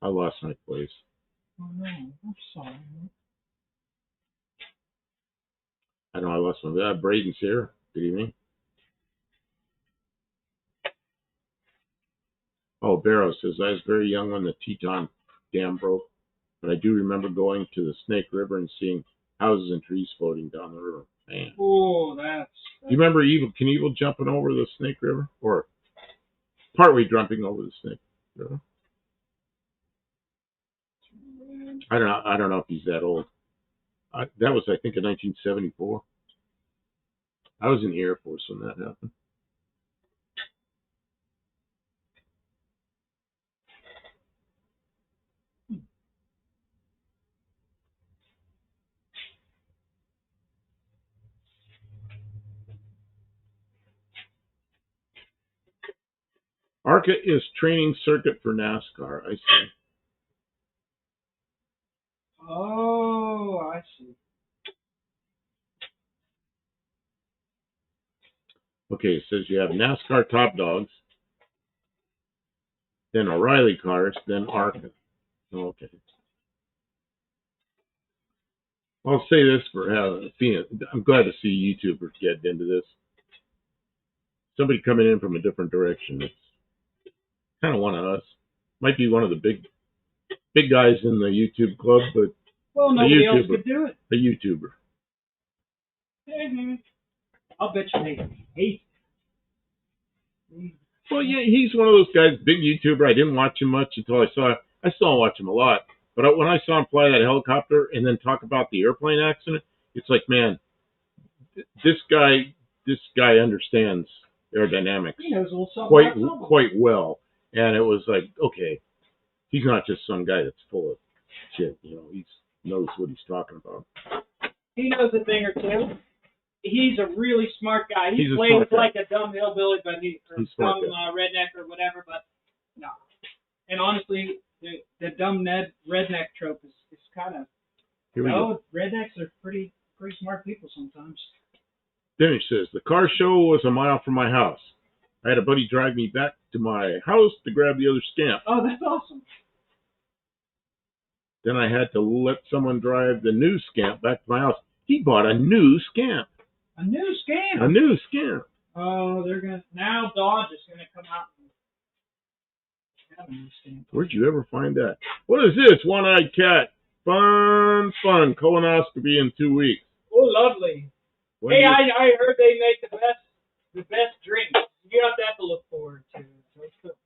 lost my place. Oh no, I'm sorry. I know I lost my. Braden's here. Good evening. Oh, Barrow says, I was very young when the Teton Dam broke, but I do remember going to the Snake River and seeing houses and trees floating down the river. Man. Oh, that's... Do you remember Knievel jumping over the Snake River? Or partway jumping over the Snake River? I don't know if he's that old. That was, I think, in 1974. I was in the Air Force when that happened. ARCA is training circuit for NASCAR. I see. Oh, I see. Okay, it says you have NASCAR Top Dogs, then O'Reilly Cars, then ARCA. Okay. I'll say this for seeing it. I'm glad to see YouTubers get into this. Somebody coming in from a different direction. It's kind of one of us. Might be one of the big guys in the YouTube club, but nobody else could do it. A YouTuber. Mm-hmm. I'll bet you they hate it. Well, yeah, he's one of those guys, big YouTuber. I didn't watch him much until I saw. I still don't watch him a lot, but when I saw him fly that helicopter and then talk about the airplane accident, it's like, man, this guy understands aerodynamics quite well. And it was like, okay, he's not just some guy that's full of shit. He knows what he's talking about. He knows a thing or two. He's a really smart guy. He He's plays like a dumb hillbilly, but he's dumb redneck or whatever. But no. And honestly, the dumb redneck trope is kind of. Rednecks are pretty smart people sometimes. Then he says, the car show was a mile from my house. I had a buddy drive me back to my house to grab the other scamp. Oh, that's awesome. Then I had to let someone drive the new scamp back to my house. He bought a new scamp. A new scamp? A new scamp. Oh, now Dodge is going to come out and have a new scamp. Where'd you ever find that? What is this? One-eyed cat. Fun. Colonoscopy in 2 weeks. Oh, lovely. I heard they make the best drinks. You have that to look forward to.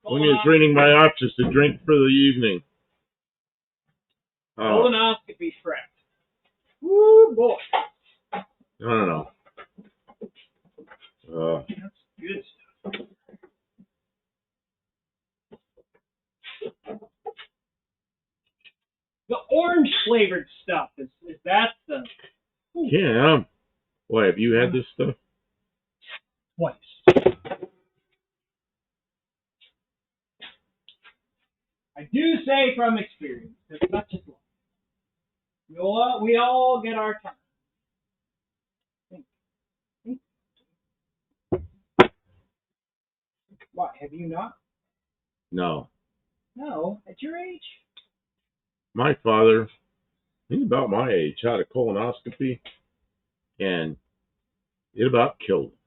When you're draining my options to drink for the evening. Colonoscopy prep. Woo, boy. I don't know. That's good stuff. The orange flavored stuff is that the? Ooh. Yeah. Why, have you had this stuff? Twice. I do say from experience, it's not just one. We all get our time. What, have you not? No. No, at your age? My father, he's about my age, had a colonoscopy, and it about killed him.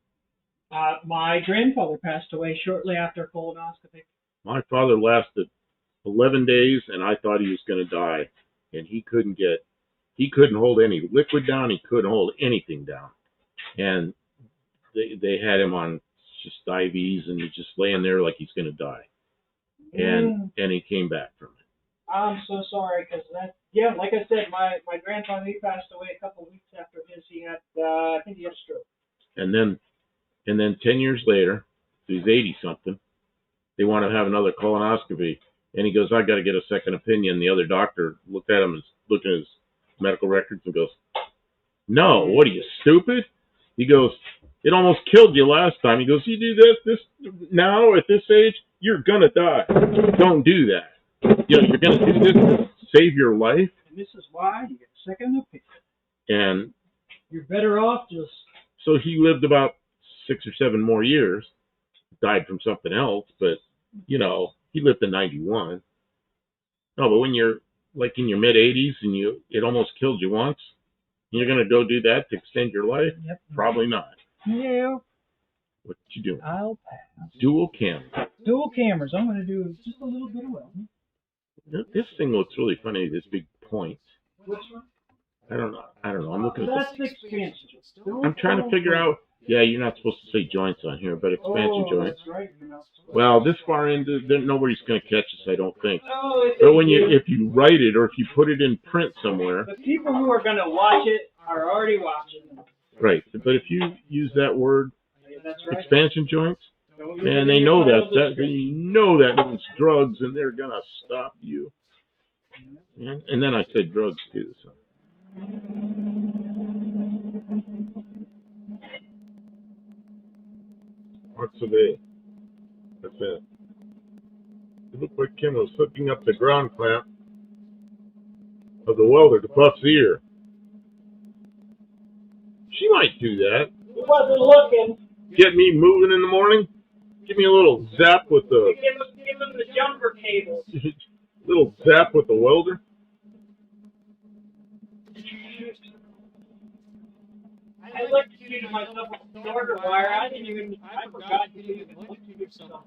My grandfather passed away shortly after colonoscopy. My father lasted 11 days, and I thought he was going to die. And he couldn't hold any liquid down. He couldn't hold anything down. And they had him on just IVs, and he's just laying there like he's going to die. And he came back from it. I'm so sorry, because like I said, my grandfather, he passed away a couple of weeks after his. He had, I think he had a stroke. And then 10 years later, he's 80-something, they want to have another colonoscopy. And he goes, I got to get a second opinion. The other doctor looked at him and looked at his medical records and goes, no, what are you, stupid? He goes, it almost killed you last time. He goes, you do this now at this age, you're going to die. Don't do that. You're going to do this to save your life. And this is why you get a second opinion. And you're better off just... So he lived about 6 or 7 more years, died from something else, but, he lived to 91. No, but when you're like in your mid-80s and it almost killed you once, you're going to go do that to extend your life? Yep. Probably not. Yeah. What you doing? I'll pass. Dual camera. Dual cameras. I'm going to do just a little bit of welding. This thing looks really funny, this big point. Which one? I don't know. I'm looking at That's expansion. I'm trying to figure out. Yeah, you're not supposed to say joints on here, but expansion joints. That's right. Well, this far into, nobody's going to catch us, I don't think. Oh, but if you write it or if you put it in print somewhere. The people who are going to watch it are already watching. Right, but if you use that word, that's right. Expansion joints, and they know that means drugs, and they're going to stop you. And then I said drugs too. So. Parts of A. That's it. It looked like Kim was hooking up the ground clamp of the welder to Buff's ear. She might do that. He wasn't looking. Get me moving in the morning. Give me a little zap with the... Give him the jumper cable. Little zap with the welder. I electrocuted myself with a starter wire. I forgot to even electrocute myself.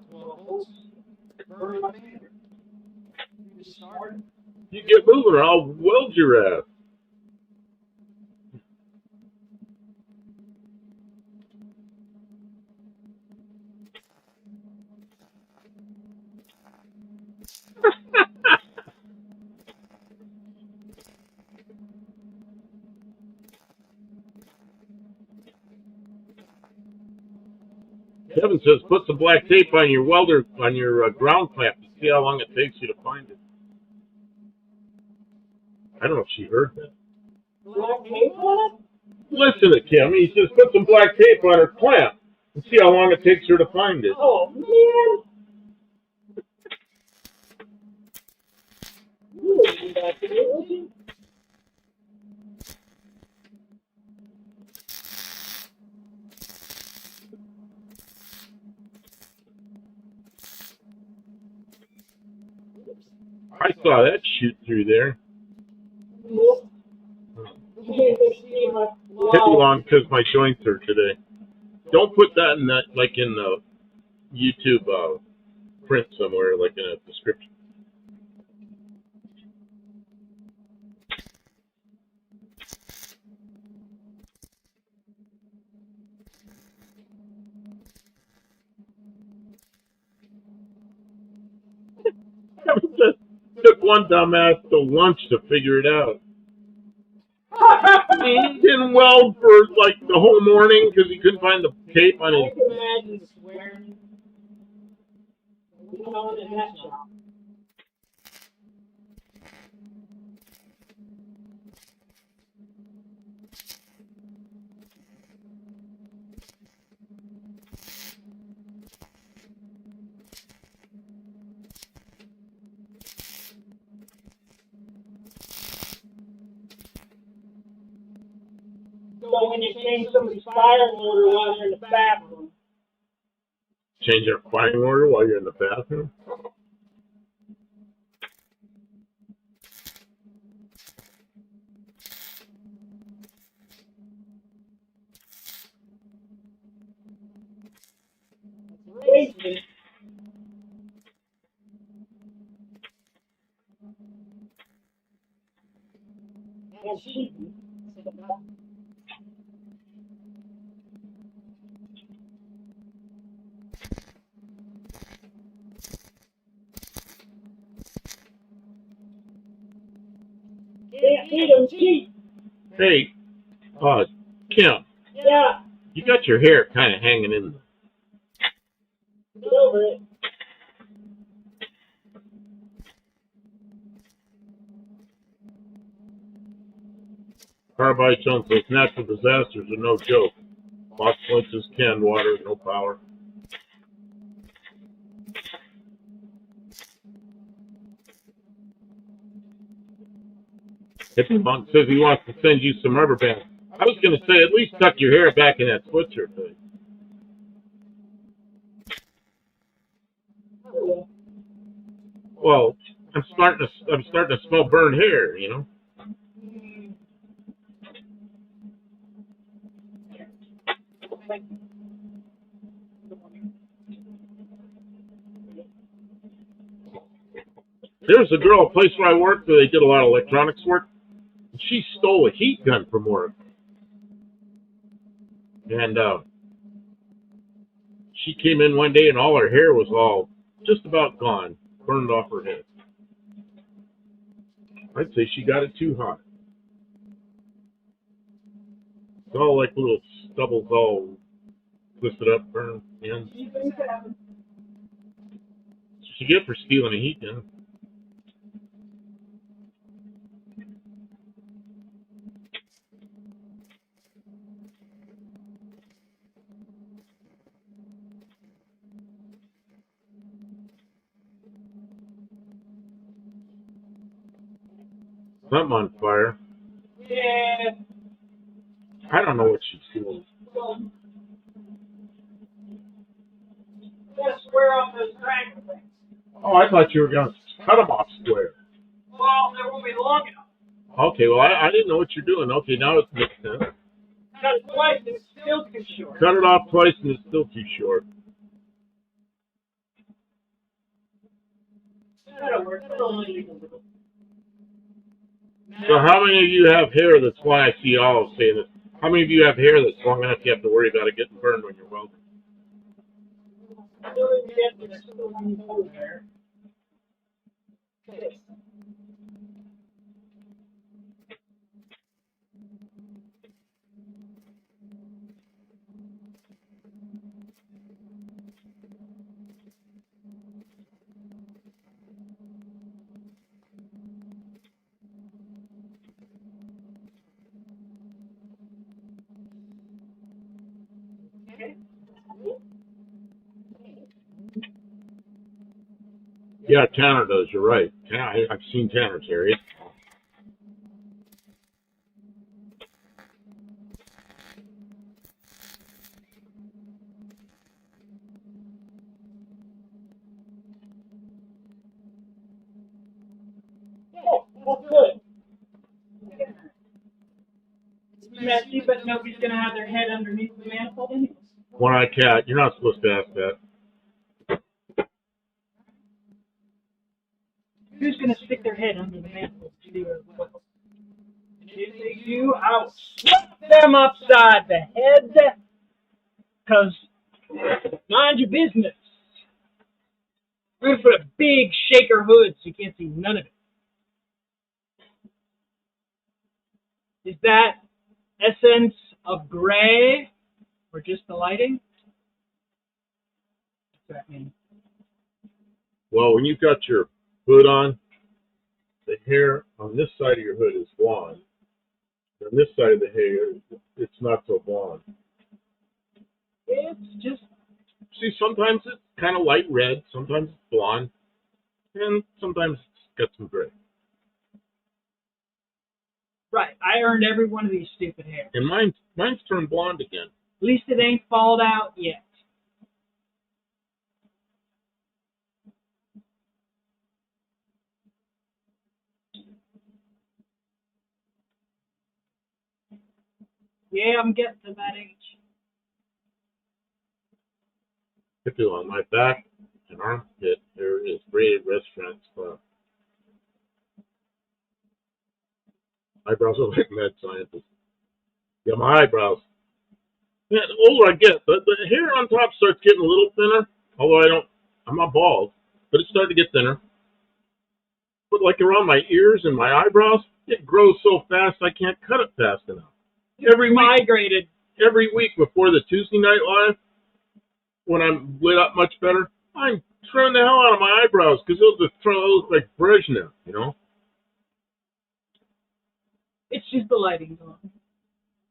Burn my finger. You get moving or I'll weld your ass. Kevin says, put some black tape on your welder, on your ground clamp to see how long it takes you to find it. I don't know if she heard that. Black tape on it? Listen to Kim. He says put some black tape on her clamp and see how long it takes her to find it. Oh, man. You wouldn't do that to me, would you? I saw that shoot through there. Hit me long because my joints hurt today. Don't put that in that, like in the YouTube print somewhere, like in a description. Took one dumbass to lunch to figure it out. He didn't weld for like the whole morning because he couldn't find the tape on his. I can imagine swearing. You know, in that shop. So when you change somebody's firing order while you're in the bathroom. Change your firing order while you're in the bathroom? Crazy. And cheating. Can't see them cheat. Hey, Kim. Yeah. You got your hair kind of hanging in. Get over it. Carbide zones, those natural disasters are no joke. Lost places, canned water, no power. Hippie Monk says he wants to send you some rubber bands. I was going to say, at least tuck your hair back in that sweatshirt thing. Well, I'm starting to smell burned hair, you know. There was a girl at a place where I worked where they did a lot of electronics work. And she stole a heat gun from work. And she came in one day and all her hair was all just about gone, burned off her head. I'd say she got it too hot. It's all like little stubbles all twisted up, burned in. She get for stealing a heat gun. Something on fire. Yeah. I don't know what she's doing. Gotta square off those triangle things. Oh, I thought you were going to cut them off square. Well, they won't be long enough. Okay, well, I didn't know what you're doing. Okay, now it makes sense. Cut it twice and it's still too short. Cut it off twice and it's still too short. That'll work. That'll only leave a little. So how many of you have hair that's why I see Olive saying this? How many of you have hair that's long enough you have to worry about it getting burned when you're welding? Yeah, Tanner does. You're right. I've seen Tanner's area. Oh, good. It's messy, but nobody's gonna have their head underneath the manifold anyway. One-eyed cat. You're not supposed to ask that. Who's gonna stick their head under the manifold to do it well? And if they do, I'll slap them upside the head. Cause mind your business. We're gonna put a big shaker hood so you can't see none of it. Is that essence of gray or just the lighting? What's that mean? Well, when you've got your hood on, the hair on this side of your hood is blonde. On this side of the hair, it's not so blonde. It's just... See, sometimes it's kind of light red, sometimes it's blonde, and sometimes it's got some gray. Right, I earned every one of these stupid hairs. And mine's turned blonde again. At least it ain't fallen out yet. Yeah, I'm getting to that age. I feel on my back and armpit there is braided restaurant spot. Eyebrows are like mad scientists. Yeah, my eyebrows. Yeah, the older I get, the hair on top starts getting a little thinner. Although I'm not bald, but it's starting to get thinner. But like around my ears and my eyebrows, it grows so fast I can't cut it fast enough. Every week, Migrated. every week before the Tuesday Night Live, when I'm lit up much better, I'm trimming the hell out of my eyebrows because they'll just look like Brezhnev, you know? It's just the lighting on.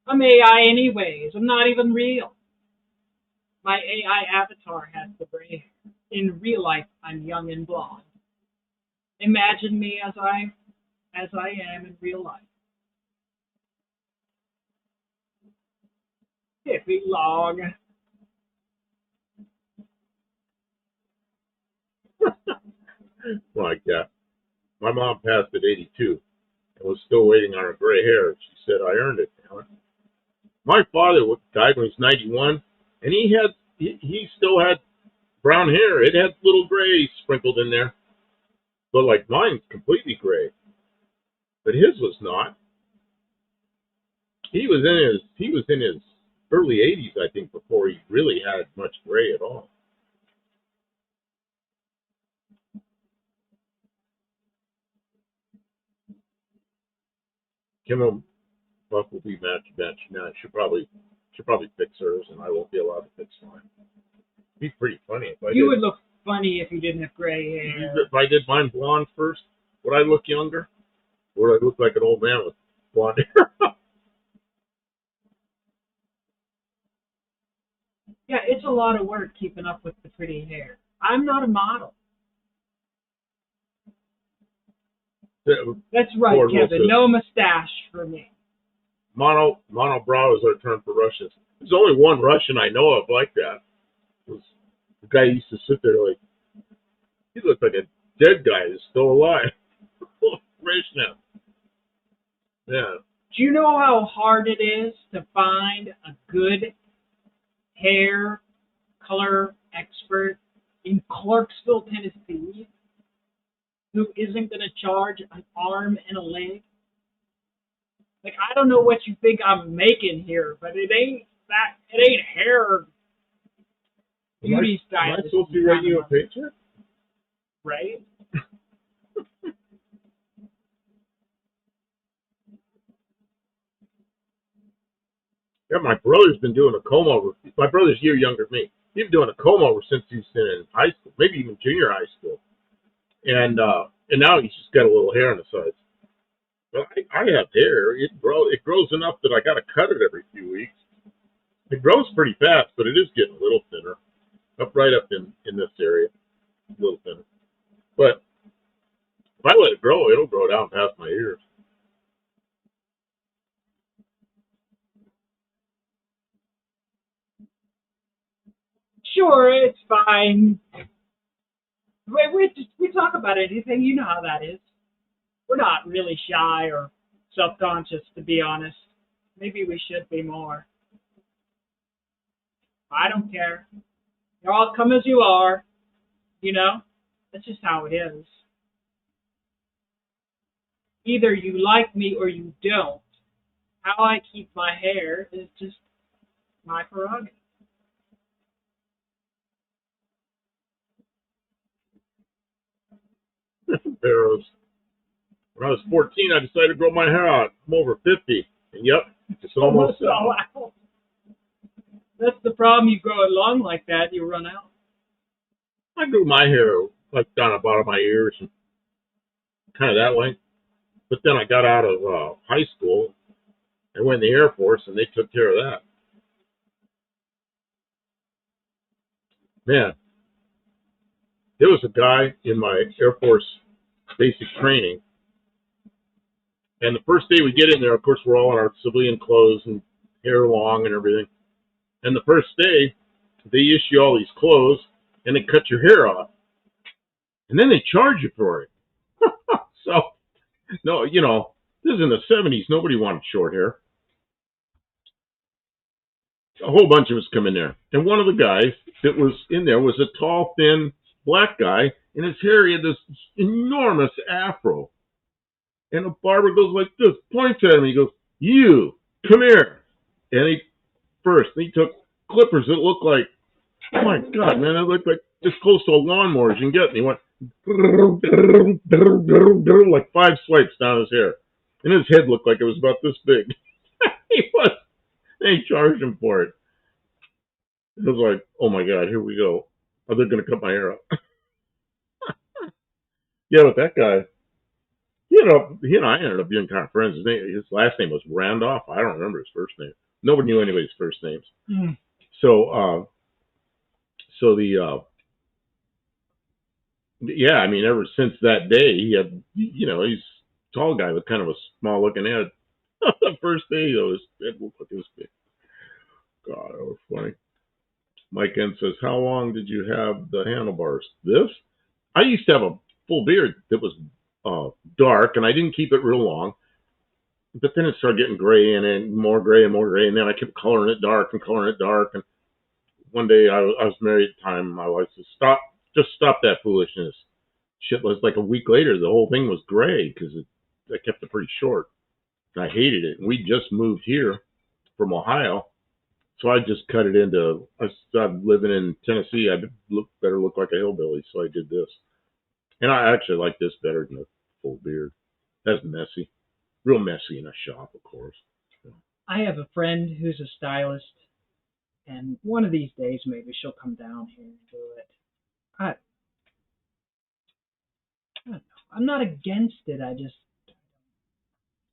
I'm AI anyways. I'm not even real. My AI avatar has the gray hair. In real life, I'm young and blonde. Imagine me as I am in real life. Hippie log. Like that. My mom passed at 82 and was still waiting on her gray hair. She said, I earned it. My father died when he was 91, and he still had brown hair. It had little gray sprinkled in there. But like mine's completely gray. But his was not. He was in his early 80s, I think, before he really had much gray at all. Kimmel Buck will be match. Now she'll probably fix hers, and I won't be allowed to fix mine. It'd be pretty funny if I You did. would look funny if you didn't have gray hair. If I did mine blonde first, would I look younger? Or would I look like an old man with blonde hair? Yeah, it's a lot of work keeping up with the pretty hair. I'm not a model. That's right, Kevin. No mustache for me. Monobrow is our term for Russians. There's only one Russian I know of like that. It was the guy used to sit there like, he looked like a dead guy who's still alive. Brezhnev. Yeah. Do you know how hard it is to find a good hair color expert in Clarksville, Tennessee, who isn't going to charge an arm and a leg? Like, I don't know what you think I'm making here, but it ain't hair beauty style. Am I supposed to be writing you a paycheck? Right? Yeah, my brother's been doing a comb over. My brother's a year younger than me. He's been doing a comb over since he's been in high school, maybe even junior high school. And now he's just got a little hair on the sides. But I have hair. It grows enough that I got to cut it every few weeks. It grows pretty fast, but it is getting a little thinner. Right up in this area, a little thinner. But if I let it grow, it'll grow down past my ears. Sure, it's fine. We talk about anything. You know how that is. We're not really shy or self-conscious, to be honest. Maybe we should be more. I don't care. You all come as you are. You know, that's just how it is. Either you like me or you don't. How I keep my hair is just my prerogative. Arrows. When I was 14, I decided to grow my hair out. I'm over 50, and yep, it's almost all out. That's the problem. You grow it long like that, you run out. I grew my hair like down the bottom of my ears and kind of that way. But then I got out of high school and went in the Air Force, and they took care of that. Man, there was a guy in my Air Force basic training, and the first day we get in there, of course, we're all in our civilian clothes and hair long and everything. And the first day, they issue you all these clothes, and they cut your hair off, and then they charge you for it. So, no, this is in the 70s. Nobody wanted short hair. A whole bunch of us come in there, and one of the guys that was in there was a tall, thin black guy, and his hair, he had this enormous afro. And the barber goes like this, points at him, he goes, "You, come here." And he took clippers that looked like, oh my God, man, it looked like as close to a lawnmower as you can get. And he went like 5 swipes down his hair. And his head looked like it was about this big. he was, they charged him for it. It was like, oh my God, here we go. Oh, they're going to cut my hair up. Yeah, but that guy, he and I ended up being kind of friends. His last name was Randolph. I don't remember his first name. Nobody knew anybody's first names. Mm. So, yeah, I mean, ever since that day, he's a tall guy with kind of a small looking head. The first day, his head looked like it was big. God, that was funny. Mike N says, "How long did you have the handlebars?" This? I used to have a full beard that was dark, and I didn't keep it real long. But then it started getting gray and more gray and more gray, and then I kept coloring it dark and coloring it dark. And one day I was married at the time. My wife said, just stop that foolishness. Shit was like a week later, the whole thing was gray because I kept it pretty short. And I hated it. And we just moved here from Ohio. So I just cut it into, I started living in Tennessee. I better look like a hillbilly. So I did this. And I actually like this better than the full beard. That's messy. Real messy in a shop, of course. I have a friend who's a stylist, and one of these days maybe she'll come down here and do it. I don't know. I'm not against it. I just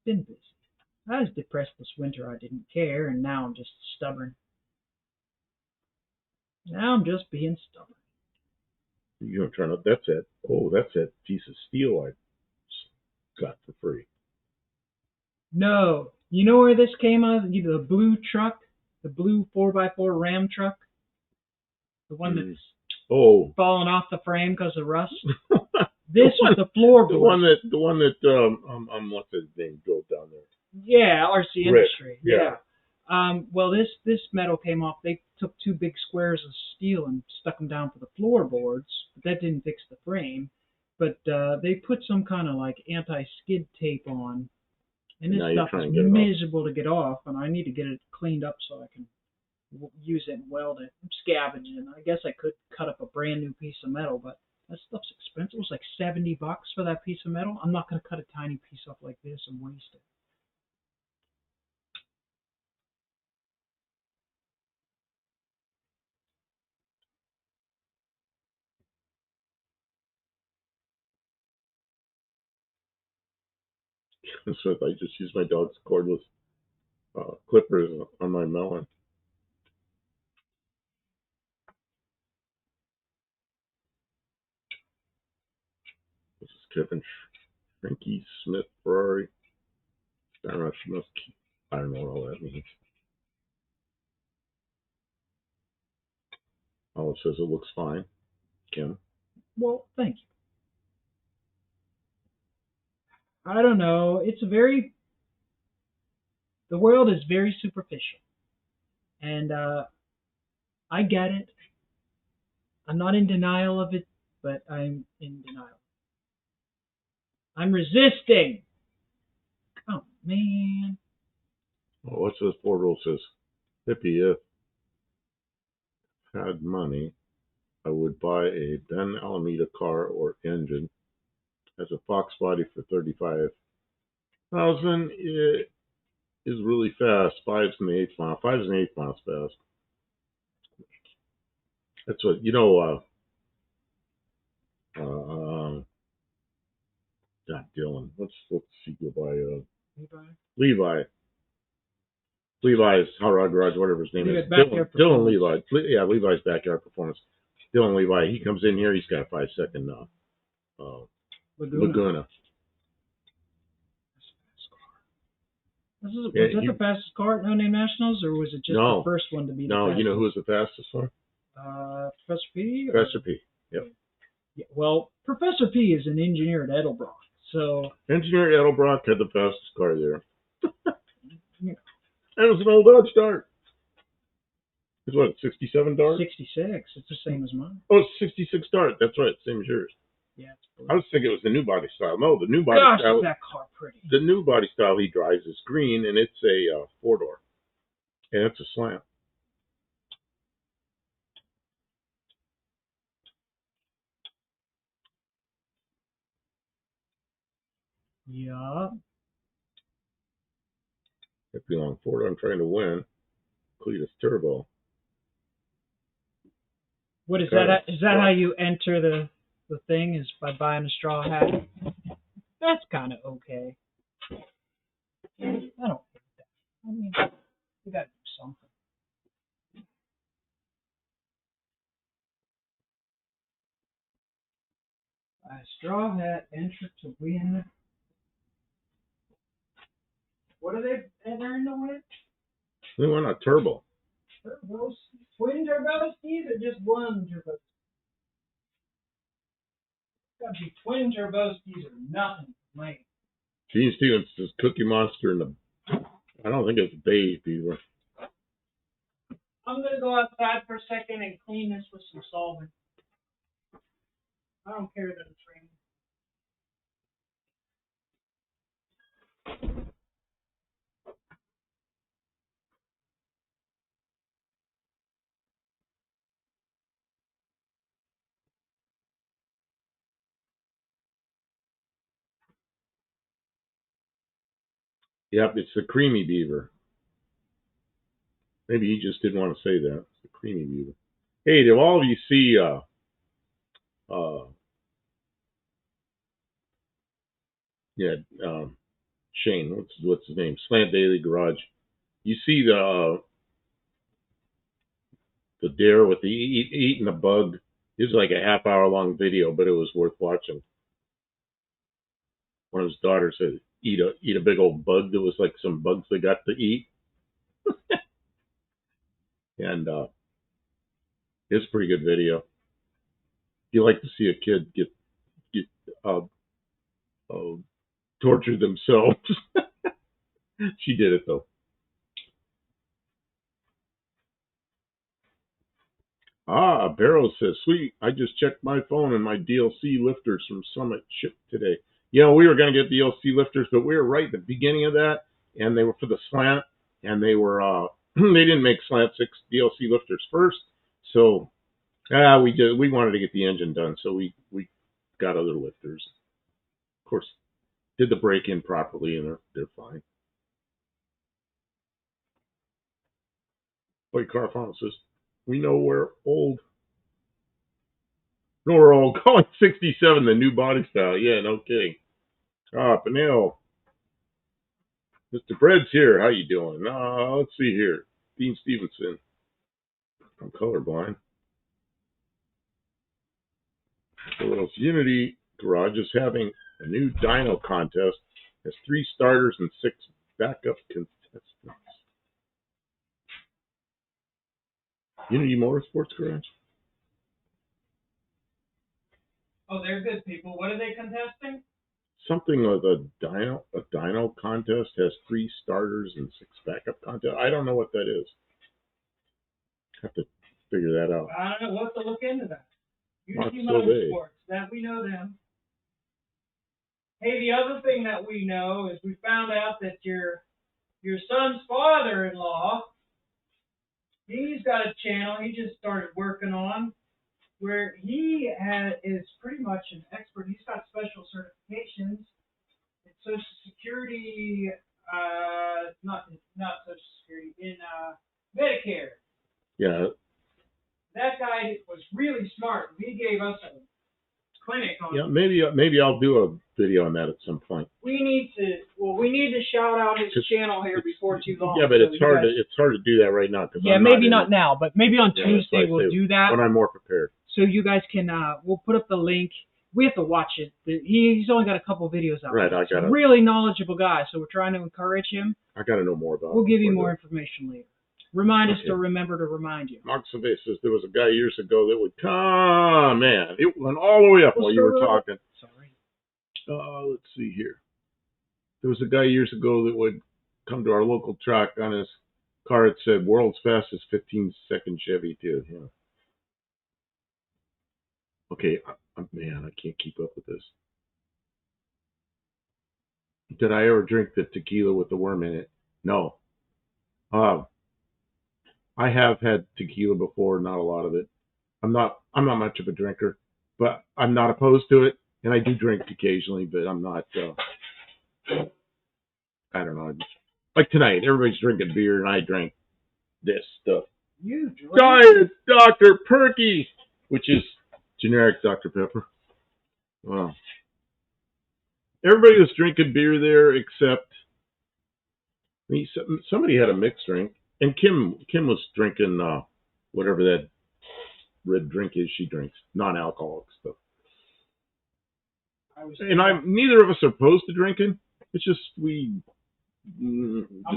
been busy. I was depressed this winter. I didn't care, and now I'm just stubborn. Now I'm just being stubborn. You're trying to, that's it. Oh, that's that piece of steel I got for free. No, you know where this came out of? The blue truck, the blue 4x4 Ram truck, the one that's fallen off the frame because of rust. This was the floorboard. The one that what's his name drove down there. Yeah, RC Industry. Yeah. Well, this metal came off. They took two big squares of steel and stuck them down for the floorboards, but that didn't fix the frame. But they put some kind of like anti-skid tape on, and this stuff is miserable to get off, and I need to get it cleaned up so I can use it and weld it. I'm scavenging. I guess I could cut up a brand new piece of metal, but that stuff's expensive. It was like $70 for that piece of metal. I'm not going to cut a tiny piece off like this and waste it. So I just use my dog's cordless clippers on my melon. Kevin Frankie Smith Ferrari. I don't know if she must. I don't know what all that means. All it says it looks fine, Kim. Well, thank you. I don't know. The world is very superficial. And I get it. I'm not in denial of it, but I'm in denial. I'm resisting. Oh, man. Well, what's this Ford rule says? Hippie, if had money, I would buy a Ben Alameda car or engine as a Fox body for $35,000. It is really fast. 5's in the 8th mile. 5's in the 8th miles fast. That's what, God, Dylan. Let's see, go by, Levi. Levi's Hot Rod Garage, whatever his name is. Dylan Levi. Yeah, Levi's Backyard Performance. Dylan Levi, he comes in here, he's got a 5-second Laguna. Was that the fastest car at No Name Nationals, or was it just the first one to be the fastest? You know who was the fastest one? Professor P? Professor P, yep. Yeah, well, Professor P is an engineer at Edelbrock, so... Engineer at Edelbrock had the fastest car there. Yeah. And it was an old Dodge Dart. It's what, 67 Dart? 66. It's the same as mine. Oh, it's 66 Dart. That's right, same as yours. Yeah, I was thinking it was the new body style. No, the new body style. Gosh, that car pretty. The new body style he drives is green, and it's a 4-door. And it's a slant. Yeah. Hippie long Ford, I'm trying to win. Cletus Turbo. What is that? Is that how you enter the thing? Is by buying a straw hat? That's kind of okay. I don't think that. I mean, we got to do something. Buy a straw hat, enter to win. What are they entering to win? They want a turbo. Turbos? Twin turbos, Steve, or just one turbo? Gotta be twin turbos, these are nothing for me. Gene Stevens says Cookie Monster in the. I don't think it's beige either. I'm gonna go outside for a second and clean this with some solvent. I don't care that it's raining. Yep, it's the Creamy Beaver. Maybe he just didn't want to say that. It's the Creamy Beaver. Hey, do all of you see Shane, what's his name? Slant Daily Garage. You see the dare with the eating a bug. It was like a half-hour long video, but it was worth watching. One of his daughters said, eat a big old bug that was like some bugs they got to eat. And it's a pretty good video. If you like to see a kid get torture themselves. She did it though. Barrow says, sweet, I just checked my phone and my DLC lifters from Summit shipped today. You know, we were going to get DLC lifters, but we were right at the beginning of that, and they were for the slant, and they were, they didn't make slant 6 DLC lifters first, so we wanted to get the engine done, so we got other lifters. Of course, did the break-in properly, and they're fine. Boy, Carfon says, we know we're old. No, we're old. Calling 67 the new body style. Yeah, no kidding. Panel. Mr. Bread's here. How you doing? Let's see here. Dean Stevenson. I'm colorblind. So what else? Unity Garage is having A new dyno contest has 3 starters and 6 backup contestants. Unity Motorsports Garage? Oh, they're good people. What are they contesting? Something with a dyno contest has 3 starters and 6 backup contests. I don't know what that is. Have to figure that out. I don't know. We'll have to look into that. Not Unity so big. Motorsports. That we know them. Hey, the other thing that we know is we found out that your son's father-in-law, he's got a channel he just started working on where he is pretty much an expert. He's got special certifications in Social Security, not Social Security, in Medicare. Yeah. That guy was really smart. He gave us a clinic on. Yeah, maybe I'll do a video on that at some point. We need to shout out his channel here before too long. Yeah, but it's hard to do that right now. Yeah, maybe not now, but maybe on Tuesday we'll do that. When I'm more prepared. So you guys can, we'll put up the link. We have to watch it. He's only got a couple videos out. Right, I got it. Really knowledgeable guy, so we're trying to encourage him. I got to know more about it. We'll give you more information later. Remind us to remember to remind you. Mark Sylvester says there was a guy years ago that would come, man. It went all the way up while you were talking. Sorry. Let's see here. There was a guy years ago that would come to our local track on his car. It said world's fastest 15-second Chevy too. Yeah. Okay, man, I can't keep up with this. Did I ever drink the tequila with the worm in it? No. I have had tequila before, not a lot of it. I'm not much of a drinker, but I'm not opposed to it, and I do drink occasionally, but I'm not. I don't know. Like tonight, everybody's drinking beer, and I drank this stuff. You drink Diet Dr. Perky, which is generic Dr. Pepper. Wow. Everybody was drinking beer there except me. Somebody had a mixed drink. And Kim was drinking whatever that red drink is she drinks, non-alcoholic stuff. Neither of us are opposed to drinking. It's just I'm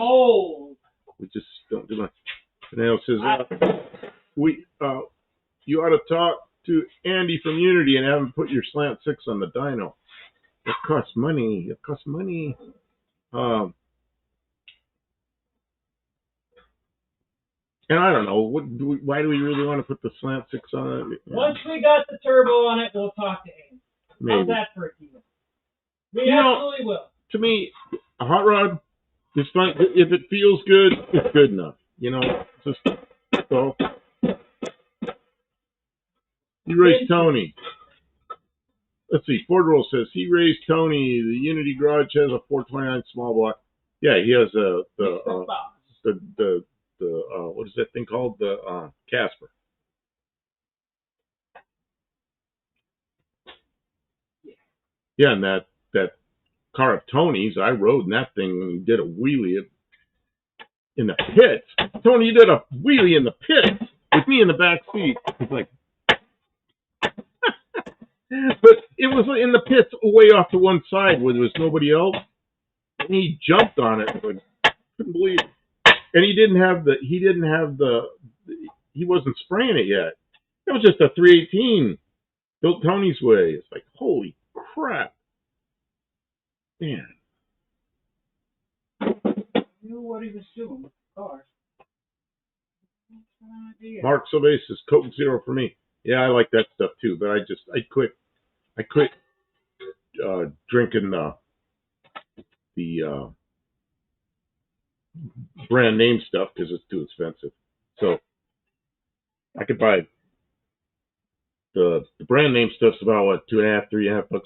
old. We just don't do much. And Al says you ought to talk to Andy from Unity and have him put your slant 6 on the dyno. It costs money. And I don't know, why do we really want to put the slant 6 on it? Once we got the turbo on it, we'll talk to him. Maybe. How's that for a deal? We absolutely will. To me, a hot rod is fun. If it feels good, it's good enough. Just so. You raised Tony. Let's see, Ford Roll says, he raised Tony. The Unity Garage has a 429 small block. Yeah, he has the what is that thing called? The Casper. Yeah, and that car of Tony's, I rode in that thing and did a wheelie in the pits. Tony, you did a wheelie in the pits with me in the back seat. It's like, but it was in the pits way off to one side where there was nobody else, and he jumped on it. I couldn't believe it. And he wasn't spraying it yet. It was just a 318 built Tony's way. It's like, holy crap. Man. He knew what he was doing with the car. Mark Sylvester says Coke Zero for me. Yeah, I like that stuff too, but I quit drinking the brand name stuff because it's too expensive. So I could buy the brand name stuff's about what, $2.5, $3.5 a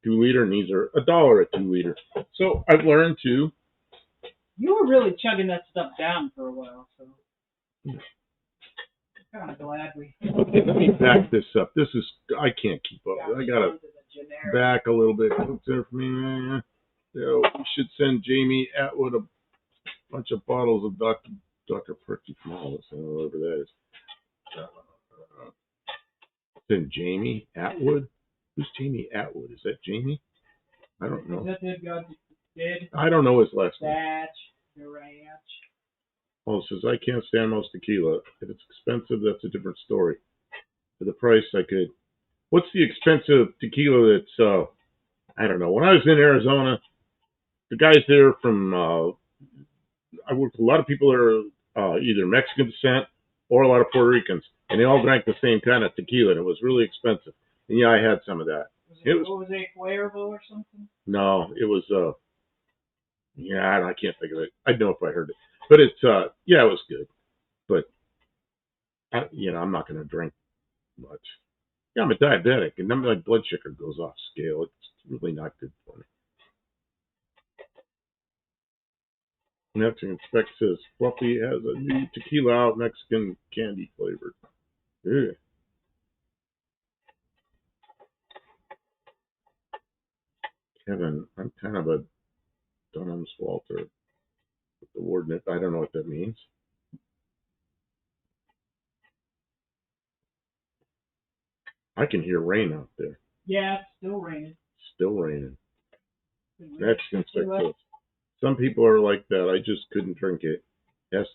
2 liter, and these are $1 a 2 liter. So I've learned to. You were really chugging that stuff down for a while, so I'm kind of glad we. Okay, let me back this up. I can't keep up. I gotta back a little bit. What's there for me? So we should send Jamie Atwood a bunch of bottles of Dr. Perky from all this, whatever that is. Send Jamie Atwood. Who's Jamie Atwood? Is that Jamie? I don't know. Is that Did? I don't know his last name. Ratch. Oh, it says, I can't stand most tequila. If it's expensive, that's a different story. For the price, I could. What's the expensive tequila that's, I don't know. When I was in Arizona, the guys there from, I worked with a lot of people that are either Mexican descent or a lot of Puerto Ricans, and they all drank the same kind of tequila, and it was really expensive. And yeah, I had some of that. Was it Cuervo or something? No, it was, yeah, I can't think of it. I'd know if I heard it. But it's, yeah, it was good. But, I'm not going to drink much. Yeah, I'm a diabetic, and then my blood sugar goes off scale. It's really not good for me. Mexican Spec says Fluffy has a new tequila out, Mexican candy flavored. Ew. Kevin, I'm kind of a Dunham's Walter with the word. I don't know what that means. I can hear rain out there. Yeah, it's still raining. Still raining. Mexican Spec says some people are like that. I just couldn't drink it. It has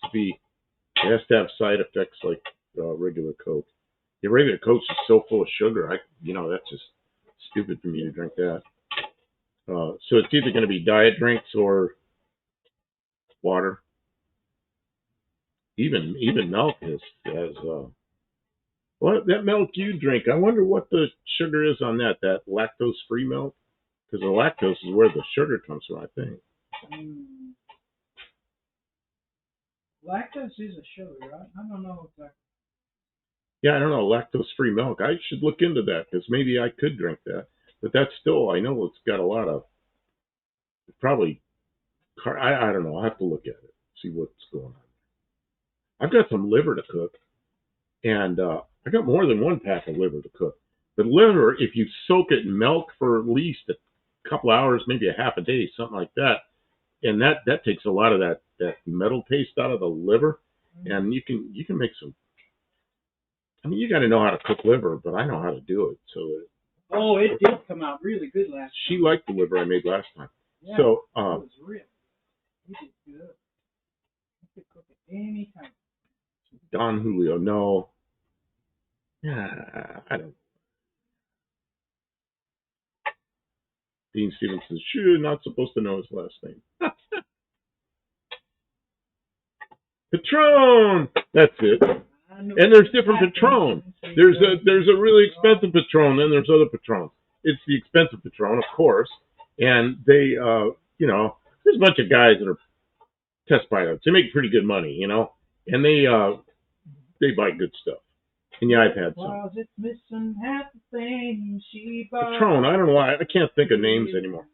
to have side effects like regular Coke. The regular Coke's just so full of sugar. That's just stupid for me to drink that. So it's either going to be diet drinks or water. Even milk has that milk you drink. I wonder what the sugar is on that lactose-free milk, because the lactose is where the sugar comes from, I think. Lactose is a sugar, right? I don't know exactly. Yeah, I don't know, lactose-free milk. I should look into that, because maybe I could drink that. But that's still, I know it's got a lot of, probably, I don't know. I'll have to look at it, see what's going on. I've got some liver to cook, and I got more than one pack of liver to cook. The liver, if you soak it in milk for at least a couple hours, maybe a half a day, something like that, and that takes a lot of that metal taste out of the liver, and you can make some. I mean, you got to know how to cook liver, but I know how to do it. So it did come out really good last time. She liked the liver I made last time. Yeah, so it was real. You did good. You could cook it any time. Don Julio, no. Yeah, I don't. Dean Stevens says, "You're not supposed to know his last name." Patron. That's it. And there's different Patron. There's a really expensive Patron, and there's other Patrons. It's the expensive Patron, of course, and they, there's a bunch of guys that are test pilots. They make pretty good money, and they buy good stuff. And yeah, I've had some. Missing half the thing she bought. Patron, I don't know why I can't think of names anymore.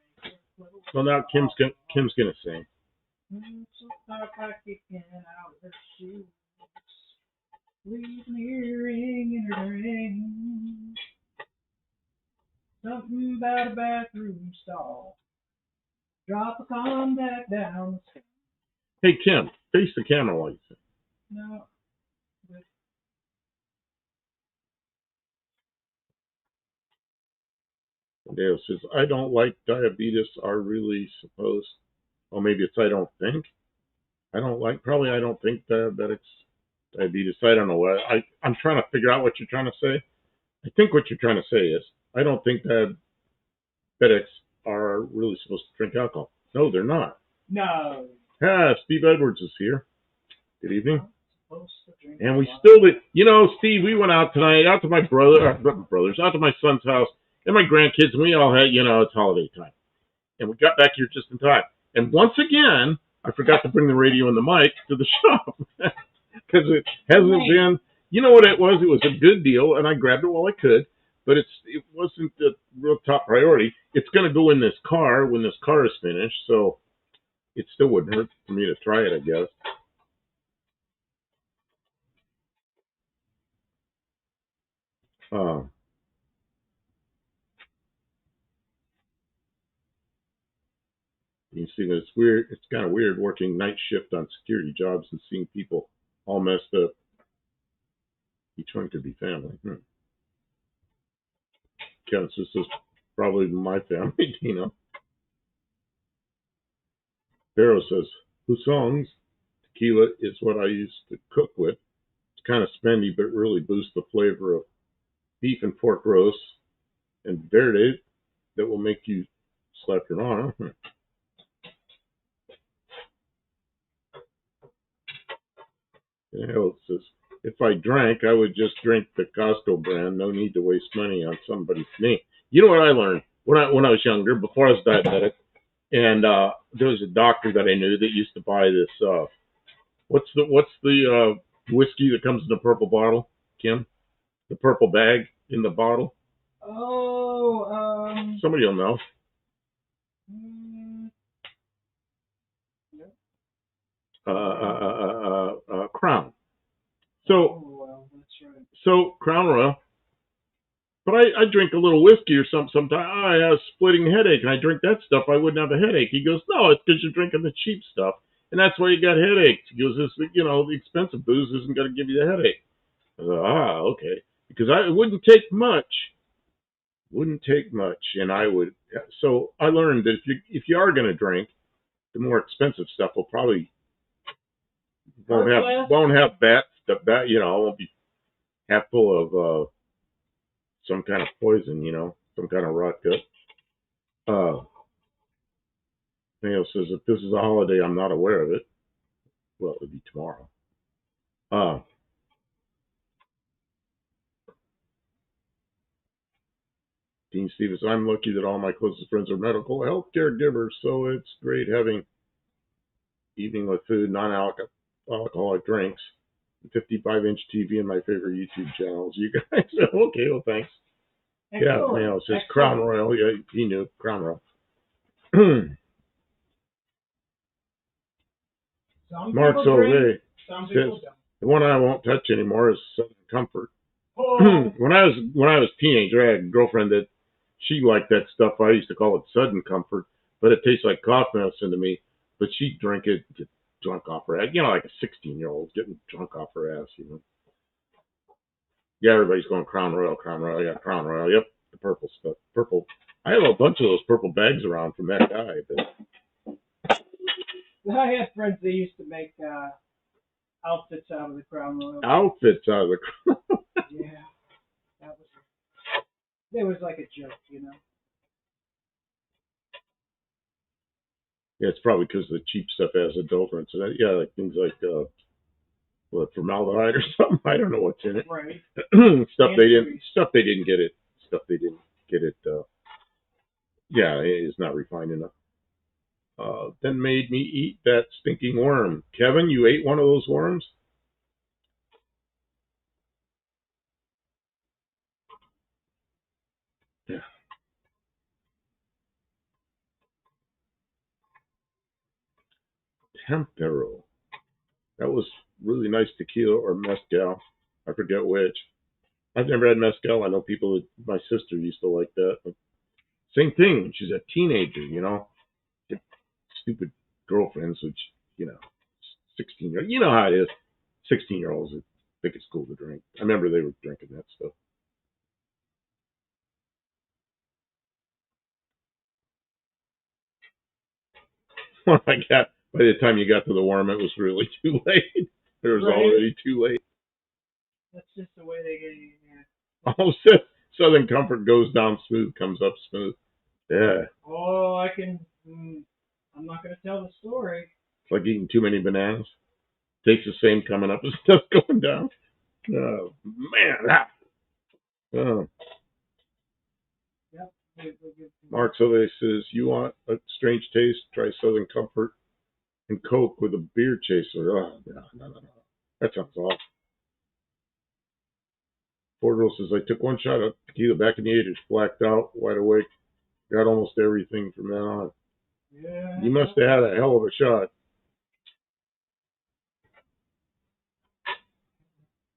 So now Kim's gonna sing. So start by kicking out her shoes. Leave me ring in her ring. Something about a bathroom stall. Drop a contact down the stairs. Hey Kim, face the camera while you sing. No. Dale says, I don't like diabetes are really supposed. Well, maybe it's I don't think. I don't think diabetics, diabetes. I don't know what. I'm trying to figure out what you're trying to say. I think what you're trying to say is, I don't think diabetics are really supposed to drink alcohol. No, they're not. No. Steve Edwards is here. Good evening. And we still did. Steve, we went out tonight, out to my out to my son's house, and my grandkids, and we all had, it's holiday time. And we got back here just in time. And once again, I forgot to bring the radio and the mic to the shop. Because it hasn't been, you know what it was? It was a good deal, and I grabbed it while I could, but it wasn't the real top priority. It's going to go in this car when this car is finished, so it still wouldn't hurt for me to try it, I guess. You see, it's weird. It's kind of weird working night shift on security jobs and seeing people all messed up. Each one could be family. Kevin says, this is probably my family, Barrow says, Husong's tequila is what I used to cook with. It's kind of spendy, but it really boosts the flavor of beef and pork roasts and verde that will make you slap your arm. It says, if I drank, I would just drink the Costco brand. No need to waste money on somebody's name. You know what I learned when I was younger, before I was diabetic, and there was a doctor that I knew that used to buy this. What's the whiskey that comes in a purple bottle, Kim? The purple bag in the bottle. Oh, Somebody will know. Crown. So, that's right. So Crown Royal. But I drink a little whiskey or something sometimes. I have a splitting headache, and I drink that stuff. I wouldn't have a headache. He goes, no, it's because you're drinking the cheap stuff, and that's why you got headaches. He goes, the expensive booze isn't going to give you the headache. I go, okay. Because it wouldn't take much. And I would. So I learned that if you are going to drink, the more expensive stuff will probably won't have that stuff. That won't be half full of some kind of poison. Some kind of rot gut. Mayo says if this is a holiday, I'm not aware of it. Well, it'll be tomorrow. Dean Stevens, I'm lucky that all my closest friends are medical health caregivers, so it's great having evening with food, non-alcoholic drinks, 55-inch TV, and my favorite YouTube channels. You guys, okay, well, thanks. Excellent. Yeah, Mayo says Crown Royal. Yeah, he knew Crown Royal. Mark Sauvé says the one I won't touch anymore is Southern Comfort. Oh. When I was a teenager, I had a girlfriend that she liked that stuff. I used to call it Southern Comfort, but it tastes like cough medicine to me. But she'd drink it, get drunk off her ass. Like a 16-year-old getting drunk off her ass. Yeah, everybody's going Crown Royal. Yeah, Crown Royal. Yep, the purple stuff. Purple. I have a bunch of those purple bags around from that guy. But I had friends that used to make outfits out of the Crown Royal. Outfits out of the Crown. Yeah, it was like a joke, Yeah, it's probably because the cheap stuff has adulterants in it. Yeah, like things like formaldehyde or something. I don't know what's in it. Right. Stuff they didn't get it. Yeah, it's not refined enough. Then made me eat that stinking worm. Kevin, you ate one of those worms? Yeah. Tempero. That was really nice tequila or mezcal. I forget which. I've never had mezcal. I know people. My sister used to like that. But same thing when she's a teenager. Stupid girlfriends, which 16-year-old. You know how it is. 16-year-olds think it's cool to drink. I remember they were drinking that stuff. By the time you got to the worm, it was really too late. It was already too late. That's just the way they get you. Yeah. Oh, Southern Comfort goes down smooth, comes up smooth. Yeah. Oh, I'm not going to tell the story. It's like eating too many bananas. Takes the same coming up as stuff going down. Oh, man. Oh. Yep. Mark Silvey says, you want a strange taste? Try Southern Comfort and Coke with a beer chaser. Oh, no. That sounds awful. Ford says, I took one shot of tequila back in the 80s, blacked out, wide awake, got almost everything from then on. Yeah. You must have had a hell of a shot.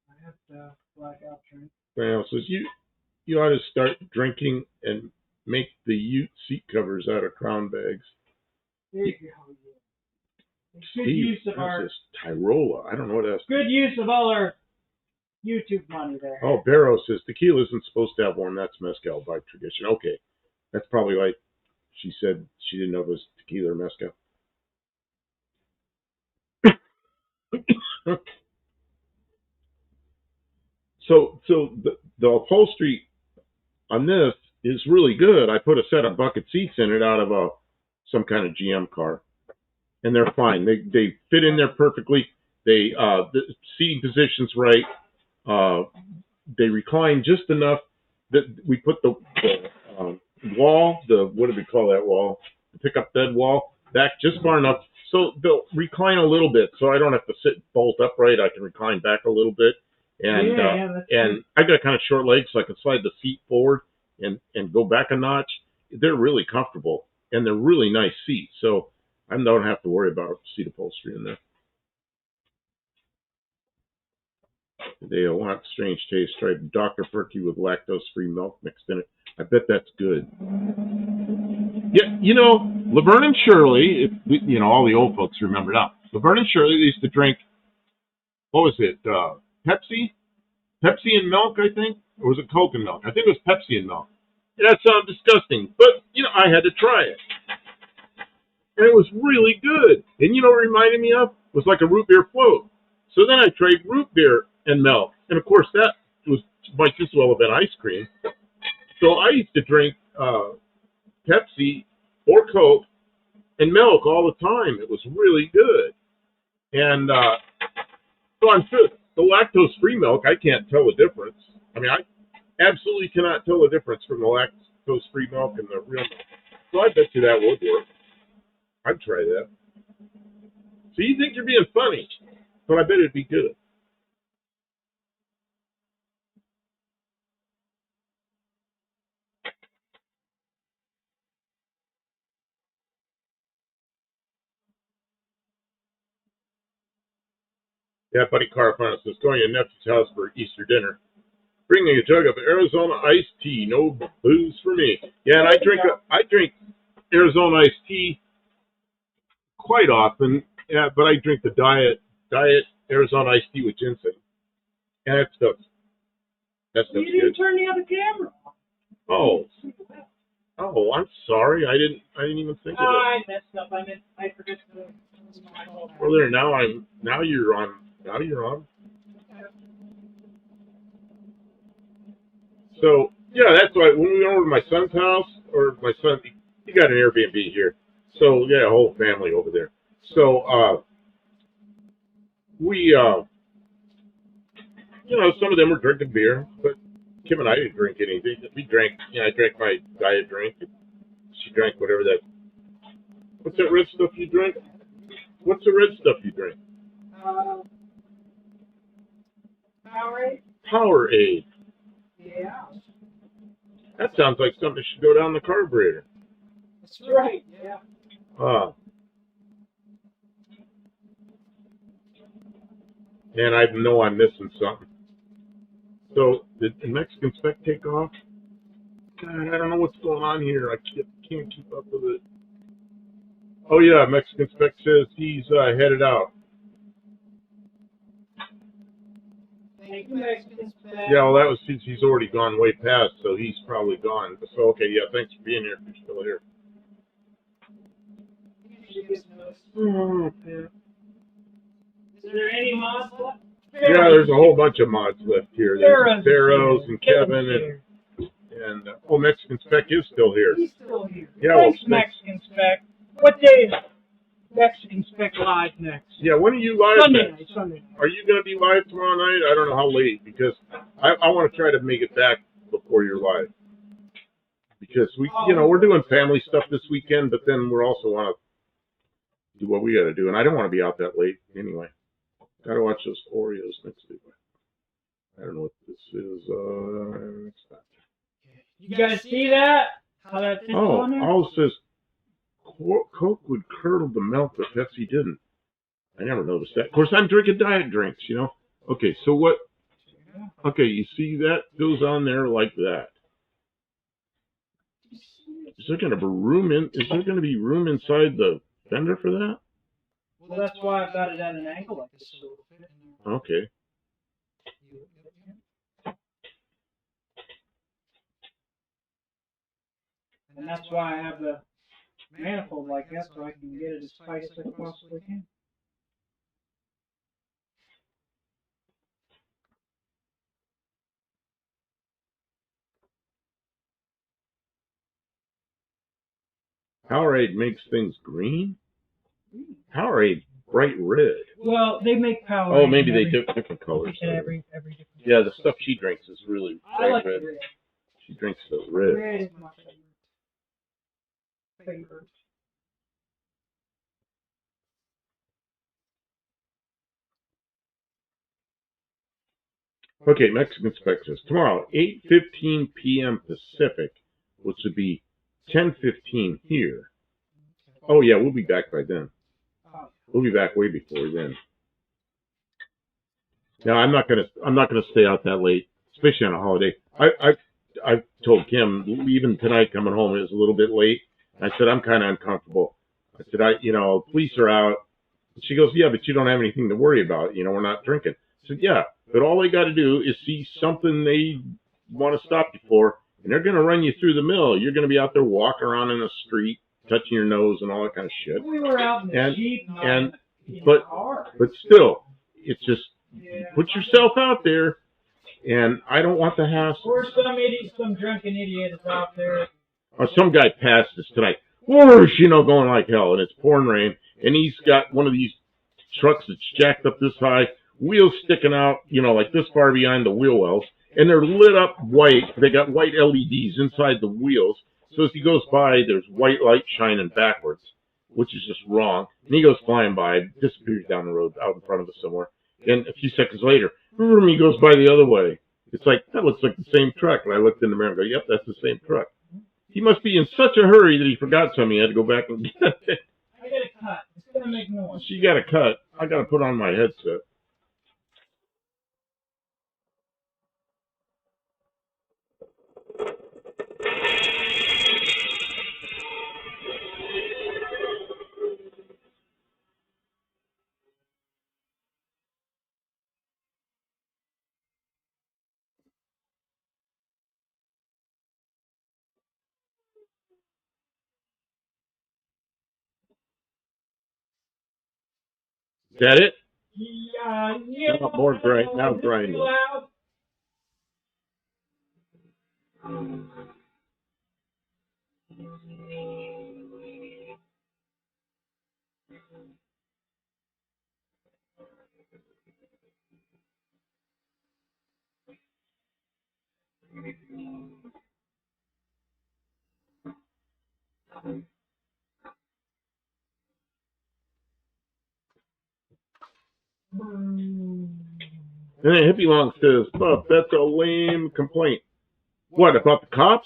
I have to black out drink. Well, says you ought to start drinking and make the Ute seat covers out of Crown bags. There you go. Good use of our Tyrola. I don't know what that's. Good use of all our YouTube money there. Oh, Barrow says tequila isn't supposed to have one. That's mezcal by tradition. Okay, that's probably like she said she didn't know it was tequila or mezcal. So the upholstery on this is really good. I put a set of bucket seats in it out of some kind of GM car, and they're fine. They fit in there perfectly. The seating position's right. They recline just enough that we put the wall, what do we call that wall? The pickup bed wall, back just far enough so they'll recline a little bit, so I don't have to sit bolt upright. I can recline back a little bit, and I got kind of short legs, so I can slide the seat forward and go back a notch. They're really comfortable, and they're really nice seats, so I don't have to worry about seat upholstery in there. They want strange taste. Tried Dr. Perky with lactose-free milk mixed in it. I bet that's good. Yeah, Laverne and Shirley, all the old folks remember now. Laverne and Shirley, they used to drink, what was it, Pepsi? Pepsi and milk, I think? Or was it Coke and milk? I think it was Pepsi and milk. That sounds disgusting, but, I had to try it. And it was really good. And what it reminded me of? It was like a root beer float. So then I tried root beer and milk. And, of course, that might just well have been ice cream. So I used to drink Pepsi or Coke and milk all the time. It was really good. And so I'm sure the lactose-free milk, I can't tell the difference. I mean, I absolutely cannot tell the difference from the lactose-free milk and the real milk. So I bet you that would work. I'd try that. So you think you're being funny, but I bet it'd be good. Yeah, Buddy Carfano says, going to nephew's house for Easter dinner. Bringing a jug of Arizona iced tea. No booze for me. Yeah, and I drink Arizona iced tea quite often. Yeah, but I drink the diet Arizona iced tea with ginseng. And that stuff's you didn't turn the other camera on. Oh, I'm sorry. I didn't even think of it. I messed up. I forgot to. Well, there. Now you're on. So yeah, that's why when we went over to my son's house, or my son, he got an Airbnb here. So yeah, a whole family over there. So we some of them were drinking beer, but Kim and I didn't drink anything. We drank. I drank my diet drink. She drank whatever that. What's that red stuff you drink? What's the red stuff you drink? Powerade. Powerade. Yeah. That sounds like something that should go down the carburetor. That's right. Yeah. And I know I'm missing something. So did the Mexican spec take off? God, I don't know what's going on here. I can't keep up with it. Oh yeah, Mexican spec says he's headed out. Thank you, Mexican spec. Yeah, well that was he's already gone way past, so he's probably gone. So okay, yeah, thanks for being here. If you're still here. Yeah. Is there any mods left? Yeah, there's a whole bunch of mods left here. There's Pharaohs and Kevin and Mexican Spec is still here. He's still here. Yeah, Thanks, Mexican Spec. What day is Mexican Spec live next? Yeah, when are you live Sunday next? Sunday. Are you going to be live tomorrow night? I don't know how late, because I want to try to make it back before you're live. Because we're doing family stuff this weekend, but then we also want to do what we got to do, and I don't want to be out that late anyway. Got to watch those Oreos next week. I don't know what this is. You guys see that? How that fits on there? All it says Coke would curdle the milk, but Pepsi didn't. I never noticed that. Of course, I'm drinking diet drinks, Okay, so what? Okay, you see that goes on there like that. Is there going to be room inside the fender for that? Well, that's why I've got it at an angle like this, so it'll fit in there. Okay. And that's why I have the manifold like that, so I can get it as tight as I possibly can. Powerade makes things green? Powerade bright red. Well, they make Powerade. Oh, maybe they do different colors. Every different. Yeah, the stuff she drinks is really I like red. red. She drinks the red. Red is my favorite. Okay, Mexican Spectrum. Tomorrow, 8:15 p.m. Pacific, which would be 10:15 here. Oh yeah, we'll be back by then. We'll be back way before then. Now I'm not gonna stay out that late, especially on a holiday. I told Kim even tonight coming home it was a little bit late. I said I'm kind of uncomfortable. I said police are out. She goes, yeah, but you don't have anything to worry about. We're not drinking. I said, yeah, but all they got to do is see something they want to stop you for, and they're going to run you through the mill. You're going to be out there walking around in the street, touching your nose and all that kind of shit. We were out in the Jeep, but still, it's just put yourself out there, and I don't want the hassle. Or some drunken idiot is out there. Or some guy passed us tonight. Whoosh, going like hell, and it's pouring rain, and he's got one of these trucks that's jacked up this high, wheels sticking out, like this far behind the wheel wells, and they're lit up white. They got white LEDs inside the wheels, so as he goes by, there's white light shining backwards, which is just wrong. And he goes flying by, disappears down the road out in front of us somewhere, and a few seconds later, he goes by the other way. It's like, that looks like the same truck, and I looked in the mirror and go, yep, that's the same truck. He must be in such a hurry that he forgot something. He had to go back and get it. I got a cut. It's going to make noise. She got a cut. I got to put on my headset. Is that it? Yeah. Now more grind. Now grinding. And then Hippie Long says, Bub, that's a lame complaint. What, about the cops?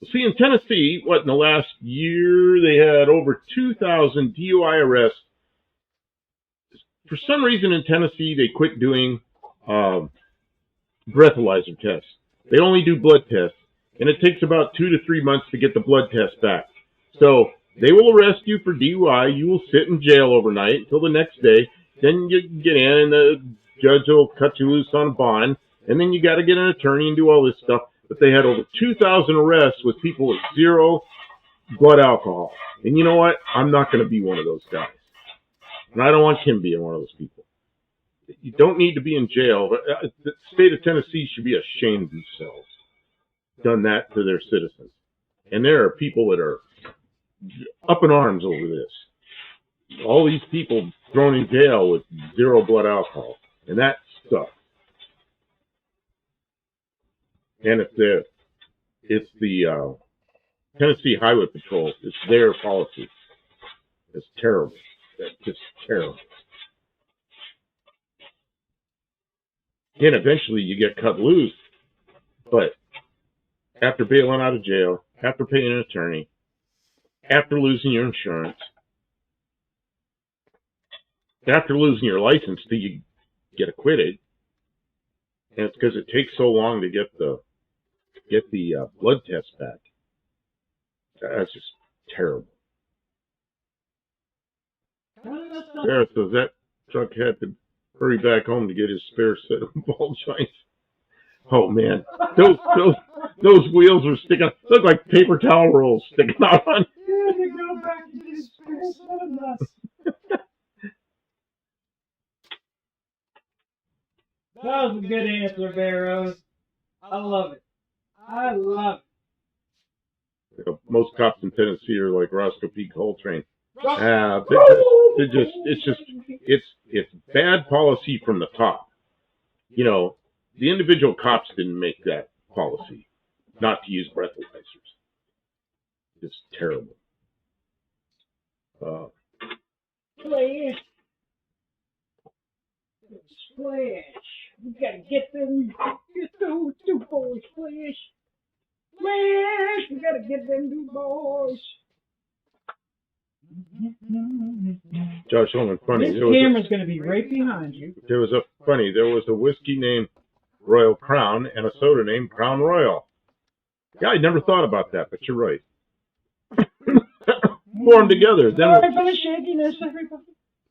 Well, see, in Tennessee, in the last year, they had over 2,000 DUI arrests. For some reason in Tennessee, they quit doing breathalyzer tests. They only do blood tests, and it takes about 2 to 3 months to get the blood test back. So they will arrest you for DUI. You will sit in jail overnight until the next day. Then you get in, and the judge will cut you loose on a bond, and then you got to get an attorney and do all this stuff. But they had over 2,000 arrests with people with zero blood alcohol. And you know what? I'm not going to be one of those guys. And I don't want Kim being one of those people. You don't need to be in jail. But the state of Tennessee should be ashamed of themselves. Done that to their citizens. And there are people that are up in arms over this. All these people thrown in jail with zero blood alcohol. And that sucks. And it's the Tennessee Highway Patrol. It's their policy. It's terrible. That's just terrible. And eventually you get cut loose. But after bailing out of jail, after paying an attorney, after losing your insurance, after losing your license till you get acquitted, and it's because it takes so long to get the blood test back. That's just terrible. Sarah says that truck had to hurry back home to get his spare set of ball joints. Oh man, those wheels are sticking. Look like paper towel rolls sticking out on. Yeah, to go back to get his spare set of nuts. That was a good answer, Barrows. I love it. I love it. Most cops in Tennessee are like Roscoe P. Coltrane. It's bad policy from the top. You know, the individual cops didn't make that policy, not to use breathalyzers. It's terrible. Splash. Splash. We gotta get those two boys. Splash. Splash. We gotta get them two boys. Josh Holman, funny. This camera's gonna be right behind you. There was a whiskey named Royal Crown and a soda named Crown Royal. Yeah, I never thought about that, but you're right. Pour them together. Then Sorry for the shakiness, everybody.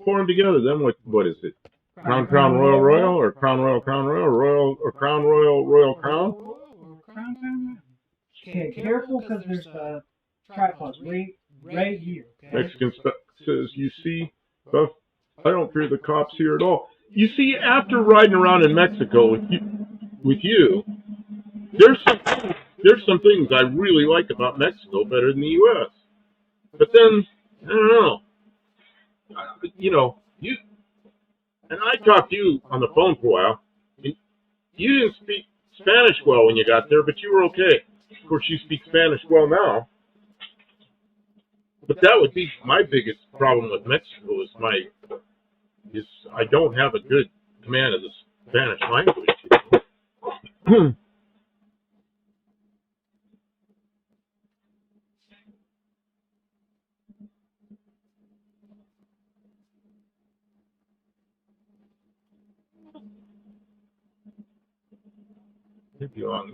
Pour them together. Then what is it? Crown Royal Royal, or Crown Royal Crown Royal, Royal or Crown Royal Royal Crown? Crown. Okay, careful because there's tripods right here. Okay? Mexican says, you see, Buff, I don't fear the cops here at all. You see, after riding around in Mexico with you, there's some things I really like about Mexico better than the U.S. But then, I don't know. You know, and I talked to you on the phone for a while. And you didn't speak Spanish well when you got there, but you were okay. Of course, you speak Spanish well now. But that would be my biggest problem with Mexico is I don't have a good command of the Spanish language.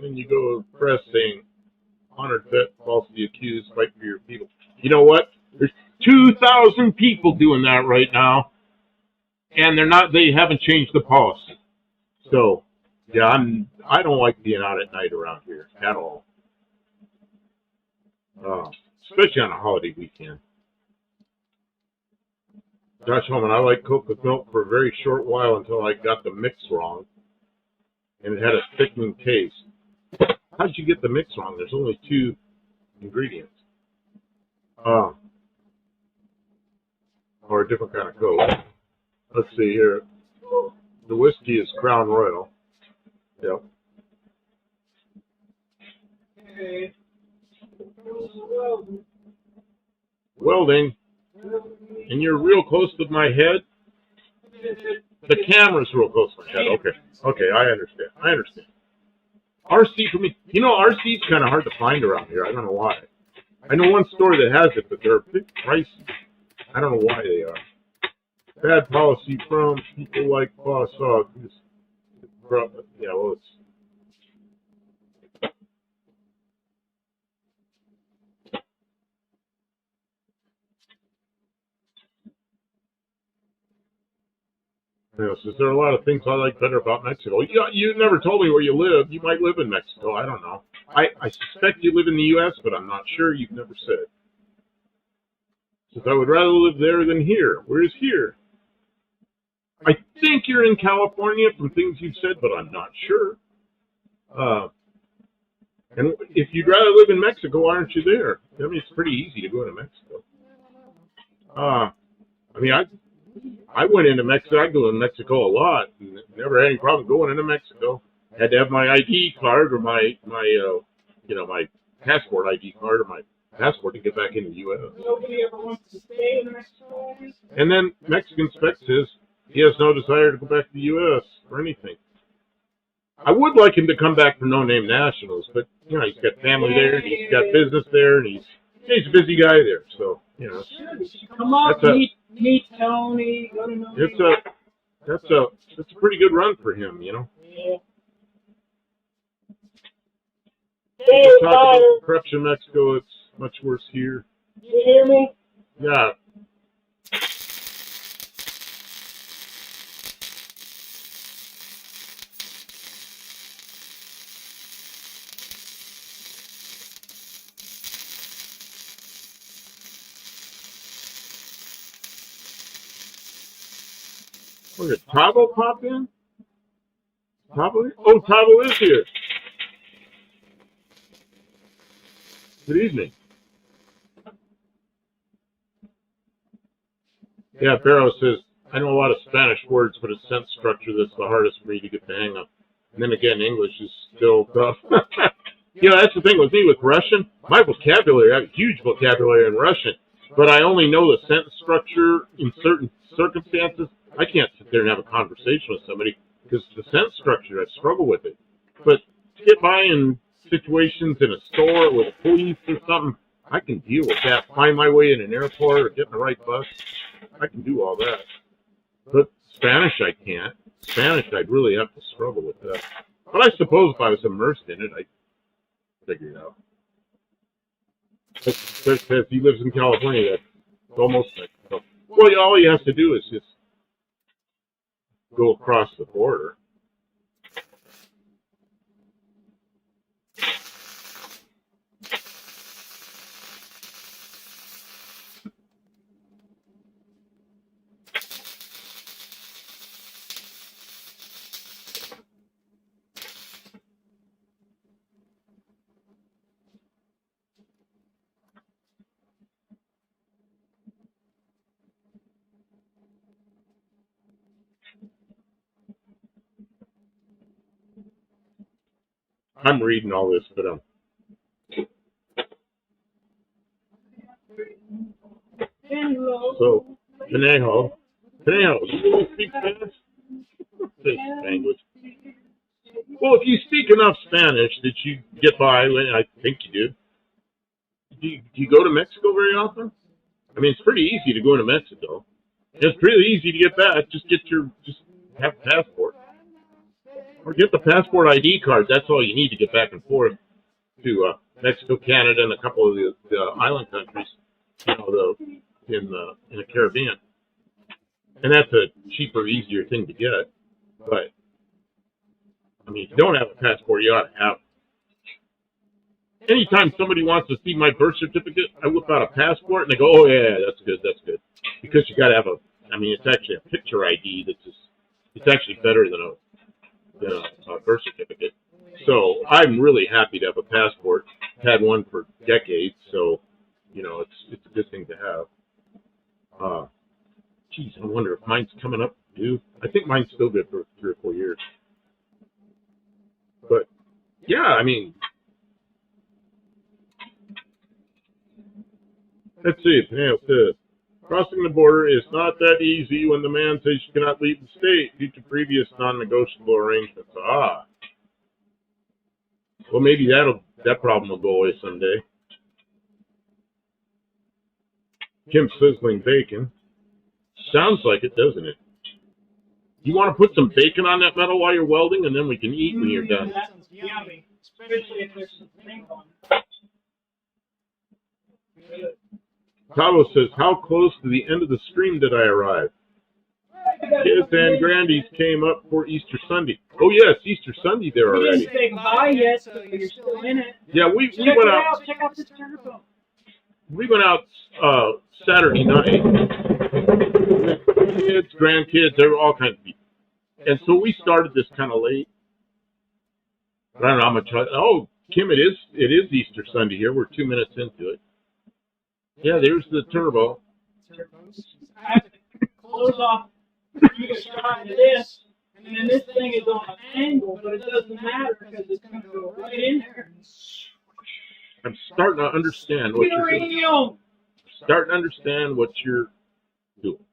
Then you go press saying, honored vet, falsely accused, fight for your people. You know what? There's 2,000 people doing that right now, and they haven't changed the policy. So, yeah, I don't like being out at night around here at all. Especially on a holiday weekend. Josh Holman, I like Coke with milk for a very short while until I got the mix wrong, and it had a thickening taste. How'd you get the mix wrong? There's only 2 ingredients. Or a different kind of Coke. Let's see here. The whiskey is Crown Royal. Yep. Okay. Welding. And you're real close to my head? The camera's real close to my head. Okay, I understand. RC for me. You know, RC's kind of hard to find around here. I don't know why. I know one store that has it, but they're a bit pricey. I don't know why they are. Bad policy from people like Boss Hog. Yeah, well, it's... Yes, there are a lot of things I like better about Mexico. You never told me where you live. You might live in Mexico. I don't know. I suspect you live in the U.S., but I'm not sure. You've never said. Says I would rather live there than here. Where's here? I think you're in California from things you've said, but I'm not sure. And if you'd rather live in Mexico, why aren't you there? I mean, it's pretty easy to go into Mexico. I mean, I went into Mexico. I go to Mexico a lot. And never had any problem going into Mexico. Had to have my ID card or my passport ID card or my passport to get back into the U.S. Nobody ever wants to stay in Mexico. And then Mexican spec says he has no desire to go back to the U.S. for anything. I would like him to come back for no-name nationals, but you know he's got family there, and he's got business there, and he's a busy guy there. So you know, come up, meet Tony. Go to that's a pretty good run for him, you know. Yeah. Talk about corruption in Mexico. It's much worse here. You hear me? Yeah. Where did Tavo pop in? Tavo? Oh, Tavo is here. Good evening. Yeah, Barrow says, I know a lot of Spanish words, but it's sentence structure that's the hardest for me to get the hang of. And then again, English is still tough. You know, that's the thing with me with Russian. My vocabulary, I have a huge vocabulary in Russian, but I only know the sentence structure in certain circumstances. I can't sit there and have a conversation with somebody because the sentence structure, I struggle with it. But to get by in situations in a store with police or something, I can deal with that. Find my way in an airport or get in the right bus. I can do all that. But Spanish, I can't. Spanish, I'd really have to struggle with that. But I suppose if I was immersed in it, I'd figure it out. Says he lives in California. That's almost like, well, all he has to do is just go across the border. I'm reading all this, but so Conejo, do you speak Spanish? This language. Well, if you speak enough Spanish that you get by, I think you do. Do you go to Mexico very often? I mean, it's pretty easy to go into Mexico. It's pretty easy to get back. Just have a passport. Or get the passport ID card. That's all you need to get back and forth to Mexico, Canada, and a couple of the island countries, you know, in the Caribbean. And that's a cheaper, easier thing to get. But I mean, if you don't have a passport, you ought to have it. Anytime somebody wants to see my birth certificate, I whip out a passport and they go, "Oh yeah, that's good, that's good," because you got to have it's actually a picture ID it's actually better than a birth certificate. So I'm really happy to have a passport. Had one for decades, so you know it's a good thing to have. Geez, I wonder if mine's coming up due. I think mine's still good for 3 or 4 years. But yeah, I mean, let's see. Crossing the border is not that easy when the man says you cannot leave the state due to previous non-negotiable arrangements. Well, maybe that problem will go away someday. Kim sizzling bacon. Sounds like it, doesn't it? You want to put some bacon on that metal while you're welding, and then we can eat when you're done. That sounds yummy, especially if there's some things on it. Tavo says, how close to the end of the stream did I arrive? Kids and Grandies came up for Easter Sunday. Oh, yes, Easter Sunday there already. We didn't say goodbye yet, so you're still in it. Yeah, we went out. Check out this turbo. We went out Saturday night. Kids, grandkids, there were all kinds of people. And so we started this kind of late. But I don't know how much. Oh, Kim, it is Easter Sunday here. We're 2 minutes into it. Yeah, there's the turbo. I have to close off the shot to this, and then this thing is on an angle, but it doesn't matter because it's going to go right in there. I'm starting to understand what you're doing. Starting to understand what you're doing.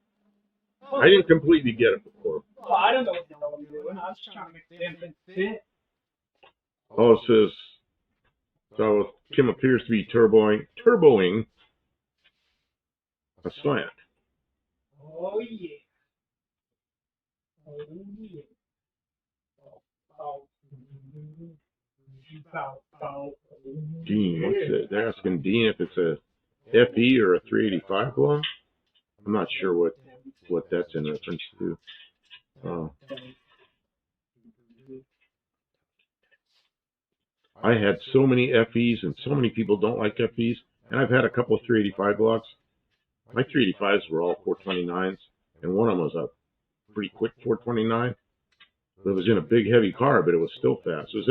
I didn't completely get it before. Well, I don't know what the hell I'm doing. I was trying to make the damn thing fit. Oh, it says, so Kim appears to be turboing a slant. Oh, yeah. Oh, yeah. Dean, what's it? They're asking Dean if it's a FE or a 385 block. I'm not sure what that's in reference to. I had so many FEs, and so many people don't like FEs, and I've had a couple of 385 blocks. My 385s were all 429s, and one of them was a pretty quick 429. It was in a big, heavy car, but it was still fast. It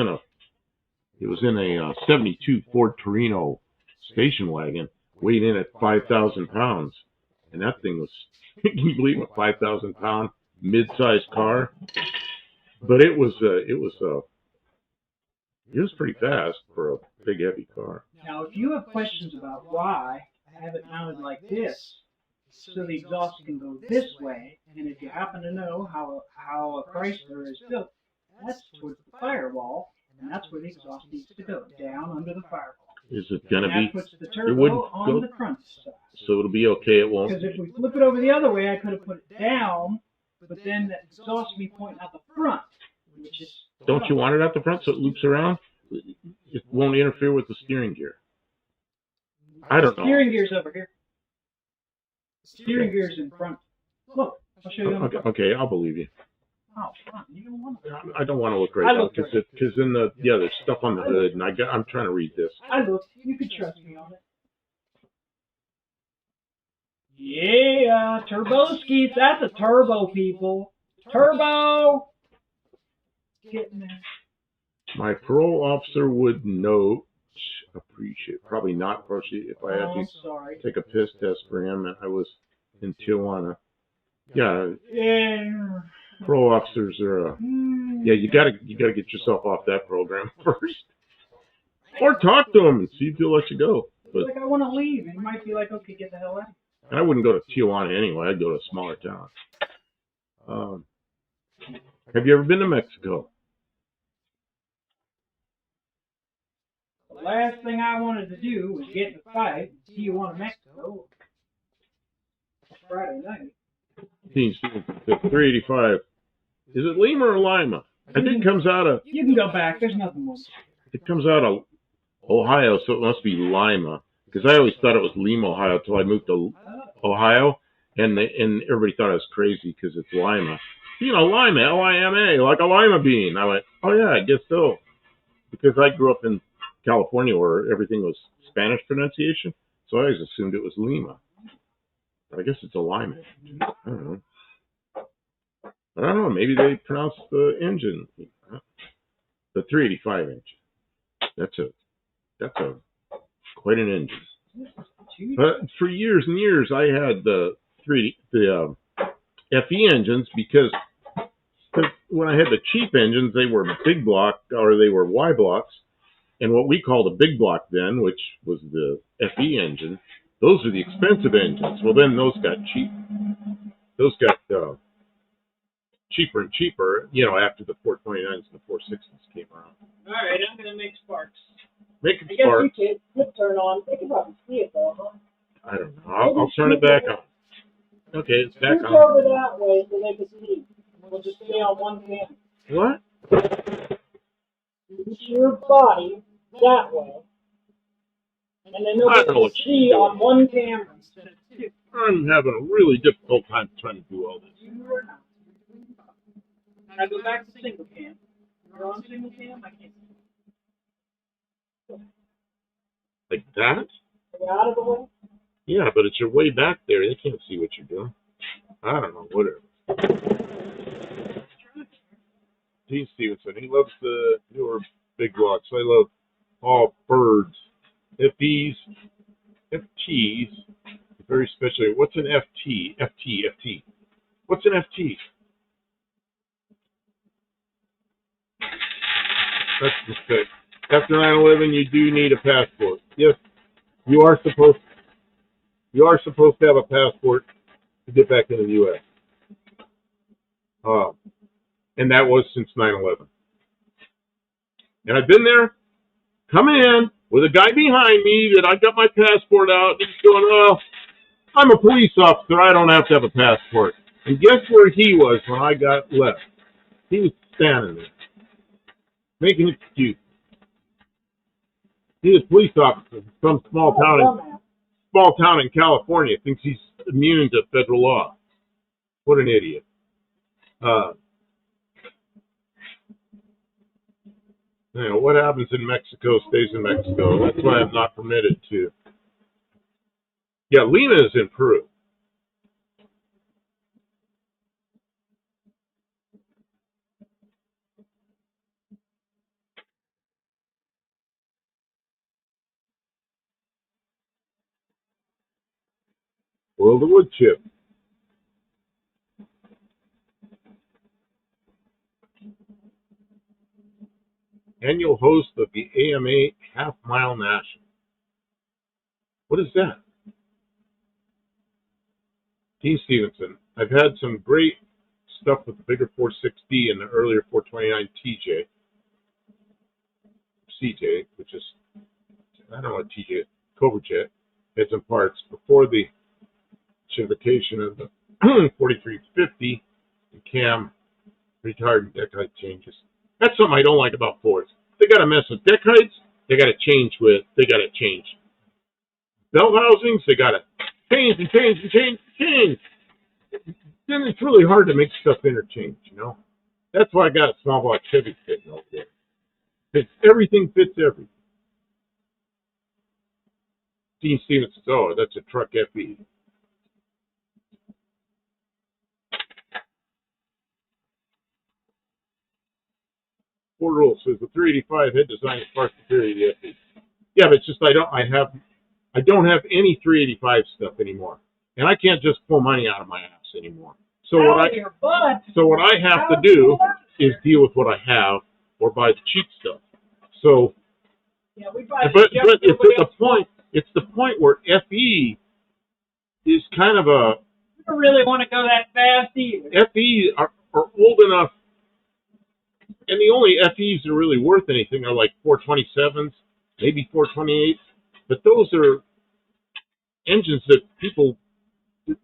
was in a 72 Ford Torino station wagon, weighed in at 5,000 pounds, and that thing was, can you believe a 5,000-pound mid-sized car? But it was pretty fast for a big heavy car. Now, if you have questions about why I have it mounted like this, so the exhaust can go this way, and if you happen to know how a Chrysler is built, that's towards the firewall, and that's where the exhaust needs to go, down under the firewall. Is it gonna And be? that puts the It turbo wouldn't on go, the front side. so it'll be okay. It won't. Because if we flip it over the other way, I could have put it down, but then the exhaust would be pointing out the front, which is. Don't you want it at the front so it loops around? It won't interfere with the steering gear. I don't know. Steering gear's over here. Steering gear's in front. Look, I'll show you. Okay, I'll believe you. Oh, front. You don't want to. I don't want to look right now because in the there's stuff on the hood and I'm trying to read this. I looked. You can trust me on it. Yeah, turbo skis. That's a turbo, people. Turbo. Getting there. My parole officer would note, probably not appreciate if I had to take a piss test for him. I was in Tijuana. Yeah. Parole officers are. You gotta get yourself off that program first, or talk to him and see if he'll let you go. But like I want to leave, and he might be like, "Okay, get the hell out." I wouldn't go to Tijuana anyway. I'd go to a smaller town. Have you ever been to Mexico? The last thing I wanted to do was get in a fight in Tijuana, Mexico. Friday night. 385. Is it Lima or Lima? I think it comes out of. You can go back. There's nothing more. It comes out of Ohio, so it must be Lima. Because I always thought it was Lima, Ohio, until I moved to Ohio, and everybody thought I was crazy because it's Lima. You know, Lima, Lima, like a lima bean. I went, oh yeah, I guess so. Because I grew up in California where everything was Spanish pronunciation, so I always assumed it was Lima. But I guess it's a lima. I don't know. I don't know. Maybe they pronounce the engine the 385 engine. That's quite an engine. But for years and years, I had the FE engines because when I had the cheap engines, they were big block or they were Y blocks, and what we called a big block then, which was the FE engine, those are the expensive engines. Well, then those got cheap. Those got cheaper and cheaper, after the 429s and the 460s came around. All right, I'm going to make sparks. Make it spark. I guess you could turn on. They can probably see it, though, huh? I don't know. I'll turn it back on. Okay, it's back on. Over that way so they can see. We'll just stay on one camera. What? Push your body that way. And then they'll be able to see on one camera instead of two. I'm having a really difficult time trying to do all this. Now go back to single cam. You're on single cam? I can't see. Like that? Are you out of the way? Yeah, but it's your way back there. They can't see what you're doing. I don't know, whatever. Gene Stevenson, he loves the newer big blocks. I love all birds. FTs, very special. What's an FT? FT. What's an FT? That's a mistake. After 9/11, you do need a passport. Yes, you are supposed to have a passport to get back into the U.S. And that was since 9/11. And I've been there, coming in with a guy behind me that I got my passport out. And he's going, "Well, I'm a police officer. I don't have to have a passport." And guess where he was when I got left? He was standing there, making excuses. He's a police officer from small town in California. Thinks he's immune to federal law. What an idiot. What happens in Mexico stays in Mexico. That's why I'm not permitted to. Yeah, Lima is in Peru. World of Wood Chip. Annual host of the AMA Half Mile National. What is that? Dean Stevenson. I've had some great stuff with the bigger 460 and the earlier 429 CJ, which is, I don't know what TJ is, Cobra Jet, had some parts before the certification of the 4350 and cam retardant deck height changes. That's something I don't like about Fords. They got to mess with deck heights. They got to change belt housings. They got to change and change and change and change. Then it's really hard to make stuff interchange, you know. That's why I got a small block Chevy sitting over there. Everything fits everything. Dean Stevens says, "Oh, that's a truck FE." Ford Rules says the 385 head design is part superior to the FE. Yeah, but it's just I don't have any 385 stuff anymore, and I can't just pull money out of my ass anymore. So what I have to do is deal with what I have or buy the cheap stuff. So, yeah, but it's the point where FE is kind of a. We don't really want to go that fast either. FE are old enough, and the only FEs that are really worth anything are like 427s, maybe 428s, but those are engines that people.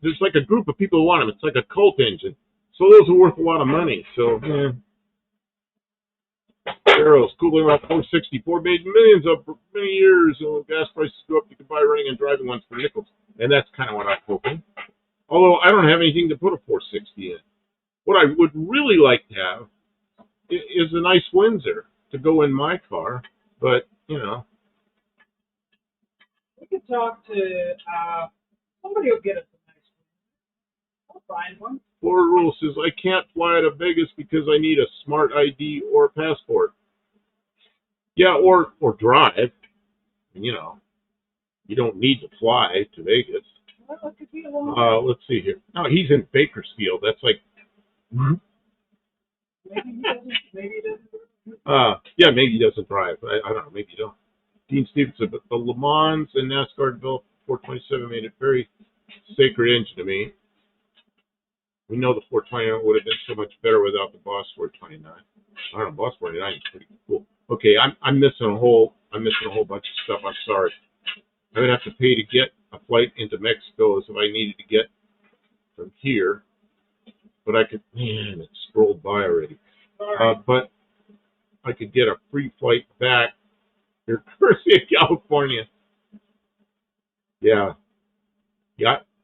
There's like a group of people who want them. It's like a cult engine. So those are worth a lot of money. So, Arrows, cooling about 464 made millions up for many years. And when gas prices go up, you can buy running and driving ones for nickels. And that's kind of what I'm hoping. Although I don't have anything to put a 460 in. What I would really like to have is a nice Windsor to go in my car. But, you know. We could talk to, somebody will get us a nice one. I'll find one. Ford Rule says, I can't fly to Vegas because I need a smart ID or passport. Yeah, or drive. You know, you don't need to fly to Vegas. Well, it could be a long let's see here. No, he's in Bakersfield. That's like. Maybe he doesn't. Yeah, maybe he doesn't drive. I don't know. Maybe you don't. Dean Stevenson, but the Le Mans and NASCAR developed 427 made it very sacred engine to me. We know the 429 would have been so much better without the Boss 429. I don't know, Boss 429 is pretty cool. Okay, I'm missing a whole bunch of stuff. I'm sorry. I would have to pay to get a flight into Mexico as if I needed to get from here. But I could, man, it scrolled by already. But I could get a free flight back here, Garcia, California. Yeah.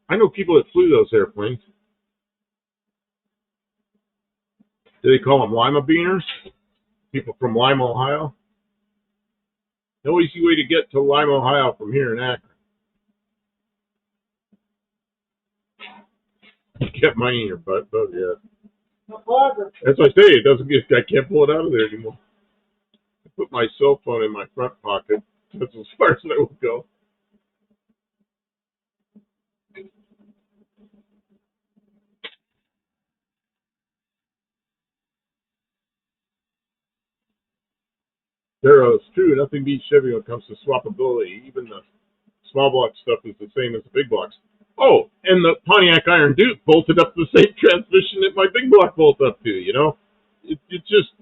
I know people that flew those airplanes. Do they call them Lima Beaners? People from Lima, Ohio? No easy way to get to Lima, Ohio from here in Akron. You get money in your butt, but yeah. As I say, it doesn't get. I can't pull it out of there anymore. I put my cell phone in my front pocket. That's as far as I will go. It's true. Nothing beats Chevy when it comes to swappability. Even the small block stuff is the same as the big blocks. Oh, and the Pontiac Iron Duke bolted up the same transmission that my big block bolts up to. You know, it just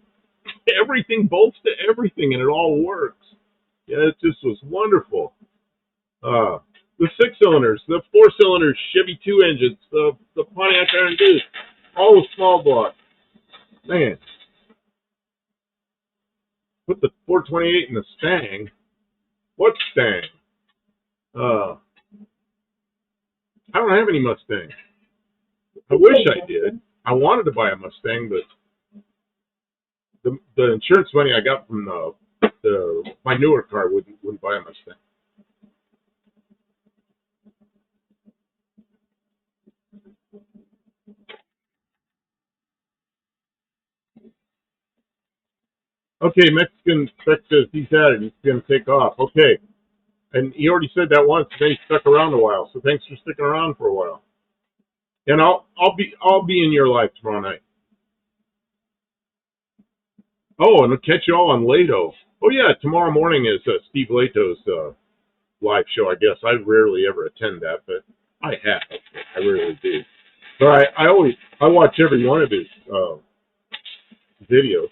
everything bolts to everything, and it all works. Yeah, it just was wonderful. The 6-cylinders, the 4-cylinders, Chevy 2 engines, the Pontiac Iron Duke, all the small block. Man, put the 428 in the Stang. What Stang? I don't have any Mustang. I wish I did. I wanted to buy a Mustang, but the insurance money I got from my newer car wouldn't buy a Mustang. Okay, Mexican spec says he's at it. He's going to take off. Okay, And he already said that once. They stuck around a while, so thanks for sticking around for a while. And I'll be in your life tomorrow night. Oh, and I'll catch you all on Lato. Oh yeah, tomorrow morning is Steve Lato's live show. I guess I rarely ever attend that, but I have. I rarely do. But I watch every one of his videos.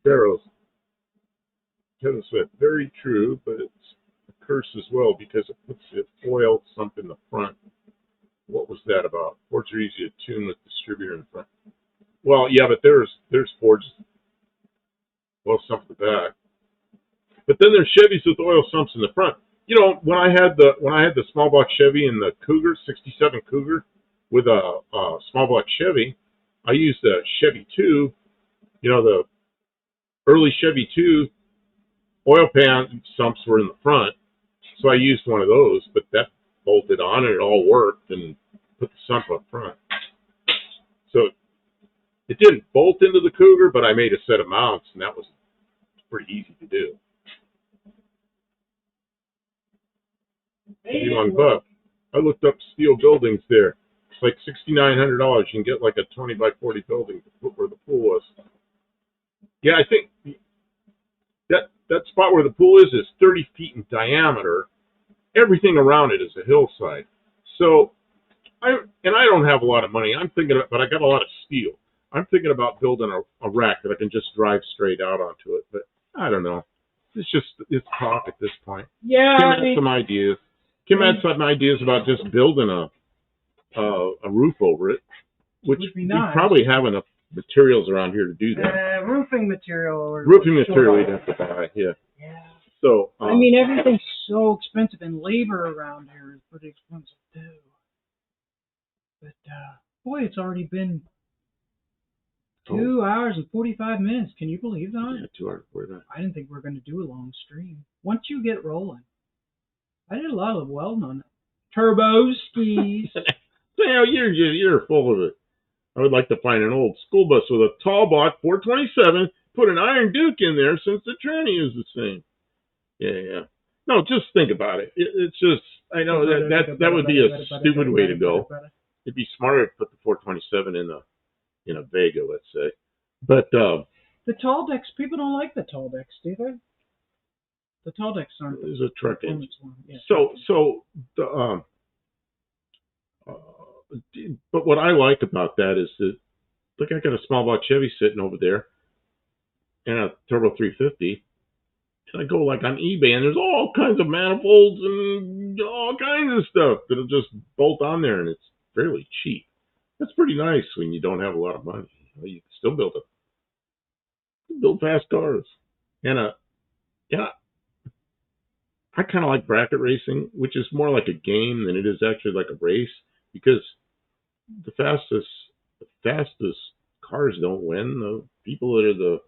Barrows. Kevin Smith, very true, but it's a curse as well because it puts the oil sump in the front. What was that about? Fords are easy to tune with distributor in front. Well, yeah, but there's Fords oil sump in the back. But then there's Chevys with oil sumps in the front. You know, when I had the small block Chevy and the Cougar, '67 Cougar, with a small block Chevy, I used the Chevy 2. You know, the early Chevy 2 oil pan sumps were in the front, so I used one of those. But that bolted on and it all worked, and put the sump up front. So it didn't bolt into the Cougar, but I made a set of mounts, and that was pretty easy to do. $81. I looked up steel buildings there. It's like $6,900. You can get like a 20 by 40 building where the pool was. Yeah, I think that spot where the pool is 30 feet in diameter. Everything around it is a hillside. So, I don't have a lot of money. But I got a lot of steel. I'm thinking about building a rack that I can just drive straight out onto it. But I don't know. It's talk at this point. Yeah, Kim had some ideas. Kim had some ideas about just building a roof over it, which would be we nice. probably have enough materials around here to do that. Roofing material. Roofing material we'd have to buy, yeah. Yeah. So I mean, everything's so expensive, and labor around here is pretty expensive too. But boy, it's already been 2 hours and 45 minutes. Can you believe that? Yeah, 2 hours 45. I didn't think we were going to do a long stream. Once you get rolling, I did a lot of welding on it. Turbo skis. Well, you're full of it. I would like to find an old school bus with a tall block 427, put an iron Duke in there since the tranny is the same. Yeah. No, just think about it. It's just, I know that would be a stupid way to go. It'd be smarter to put the 427 in a Vega, let's say. But the tall decks, people don't like the tall decks, do they? The tall decks aren't. There's a truck engine. Yeah. So but what I like about that is that, look, I got a small block Chevy sitting over there and a Turbo 350. And I go like on eBay, and there's all kinds of manifolds and all kinds of stuff that'll just bolt on there, and it's fairly cheap. That's pretty nice when you don't have a lot of money. You can still build fast cars. And I kind of like bracket racing, which is more like a game than it is actually like a race, because the fastest cars don't win. The people that are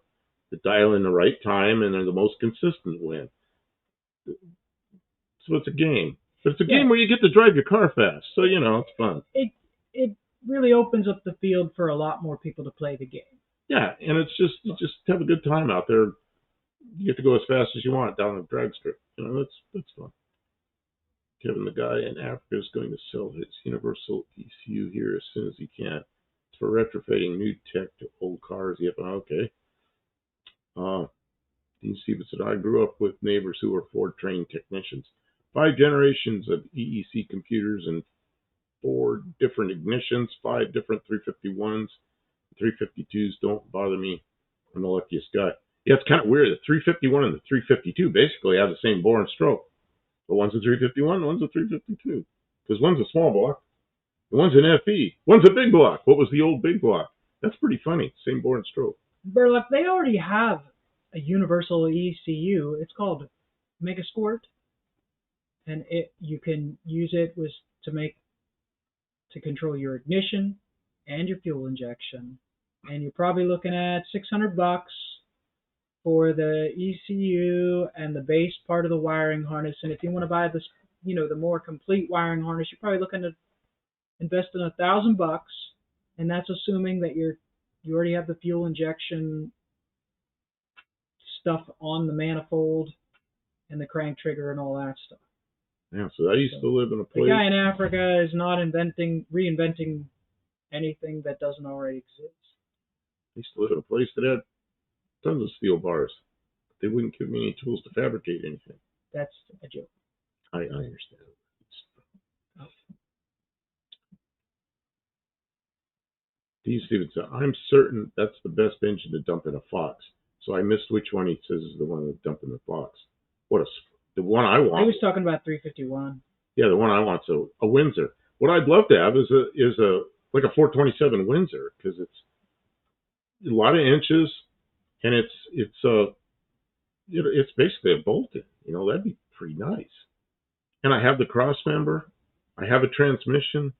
that dial in the right time and are the most consistent win. So it's a game. But it's a game where you get to drive your car fast. So, it's fun. It really opens up the field for a lot more people to play the game. Yeah, and it's just, you just have a good time out there. You get to go as fast as you want down the drag strip. That's fun. Kevin, the guy in Africa, is going to sell his universal ECU here as soon as he can. It's for retrofitting new tech to old cars. Yep, okay. Dean Stevens said, I grew up with neighbors who were Ford trained technicians. 5 generations of EEC computers and 4 different ignitions, 5 different 351s. 352s don't bother me. I'm the luckiest guy. Yeah, it's kind of weird. The 351 and the 352 basically have the same bore and stroke. But one's a 351, one's a 352. Because one's a small block, and one's an FE. One's a big block. What was the old big block? That's pretty funny. Same bore and stroke. Burlock, they already have a universal ECU. It's called Megasquirt, and you can use it to control your ignition and your fuel injection. And you're probably looking at $600 for the ECU and the base part of the wiring harness. And if you want to buy this, the more complete wiring harness, you're probably looking to invest in $1,000, and that's assuming that you already have the fuel injection stuff on the manifold and the crank trigger and all that stuff. Yeah, so I used to live in a place. The guy in Africa is not reinventing anything that doesn't already exist. I used to live in a place that had tons of steel bars. They wouldn't give me any tools to fabricate anything. That's a joke. I understand. Dean Stevenson, I'm certain that's the best engine to dump in a Fox. So I missed which one he says is the one to dump in the Fox. The one I want. I was talking about 351. Yeah, the one I want. So a Windsor. What I'd love to have is like a 427 Windsor, because it's a lot of inches, and it's basically a bolt-in. That'd be pretty nice. And I have the cross member. I have a transmission.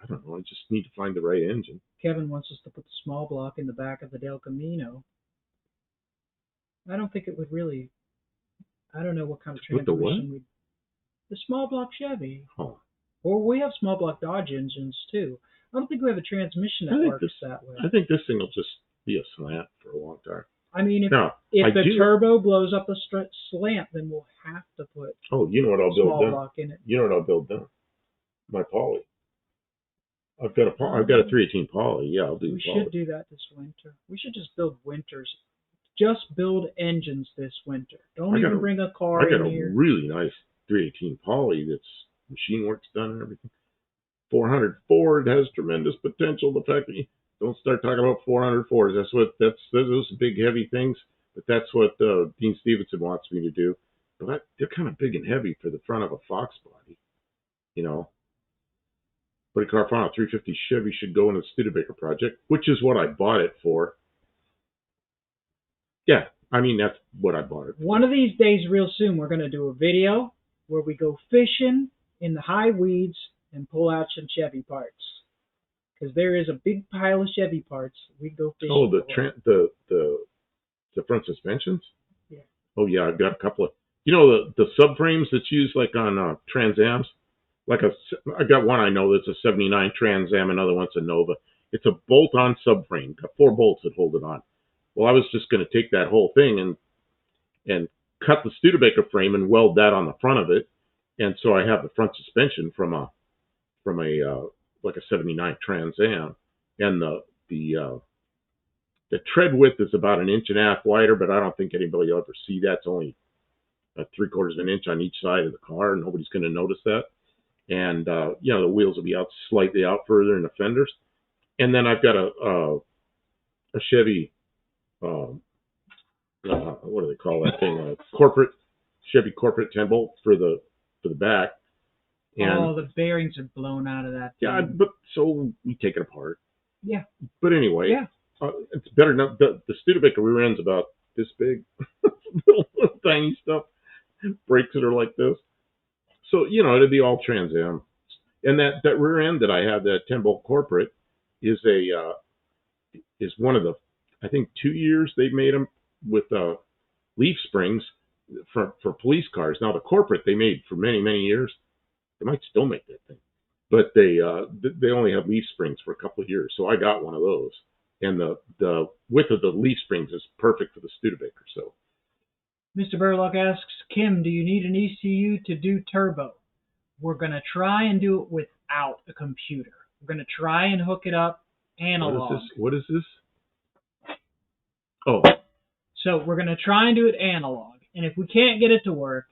I don't know. I just need to find the right engine. Kevin wants us to put the small block in the back of the Del Camino. I don't think it would really. I don't know what kind of transmission the small block Chevy. Oh. Or we have small block Dodge engines too. I don't think we have a transmission that works that way. I think this thing will just be a slant for a long time. I mean, if the turbo blows up a slant, then we'll have to put you know what I'll build small block in it. You know what I'll build then? My Poly. I've got a 318 Poly. Yeah, I'll do. We should do that this winter. We should just build winters. Just build engines this winter. Don't even bring a car in here. I got a really nice 318 Poly that's machine work's done and everything. 400 Ford has tremendous potential. The fact that you don't start talking about 400 Fords. Those big heavy things. But that's what Dean Stevenson wants me to do. But they're kind of big and heavy for the front of a Fox body, But a Carvana 350 Chevy should go in the Studebaker project, which is what I bought it for. Yeah, I mean, that's what I bought it for. One of these days, real soon, we're going to do a video where we go fishing in the high weeds and pull out some Chevy parts. Because there is a big pile of Chevy parts. We go fishing. Oh, the front suspensions? Yeah. Oh, yeah, I've got a couple of... the subframes that's used like on Trans Ams? I got one I know that's a 79 Trans Am, another one's a Nova. It's a bolt-on subframe, got 4 bolts that hold it on. Well, I was just going to take that whole thing and cut the Studebaker frame and weld that on the front of it, and so I have the front suspension from a like a 79 Trans Am, and the tread width is about 1.5 inches wider, but I don't think anybody will ever see that. It's only 3/4 of an inch on each side of the car. Nobody's going to notice that. And the wheels will be slightly out further in the fenders. And then I've got a Chevy, what do they call that thing? Chevy corporate 10-bolt for the back. And, the bearings are blown out of that thing. Yeah, but so we take it apart. Yeah. But anyway, yeah. It's better not. The Studebaker rear end's about this big, little tiny stuff. Brakes that are like this. So, it'd be all Trans Am. And that rear end that I have, that 10-bolt corporate, is one of the, I think, 2 years they've made them with leaf springs for police cars. Now, the corporate they made for many, many years. They might still make that thing. But they only have leaf springs for a couple of years. So I got one of those. And the width of the leaf springs is perfect for the Studebaker. So. Mr. Burlock asks, Kim, do you need an ECU to do turbo? We're going to try and do it without a computer. We're going to try and hook it up analog. What is this? Oh. So we're going to try and do it analog. And if we can't get it to work,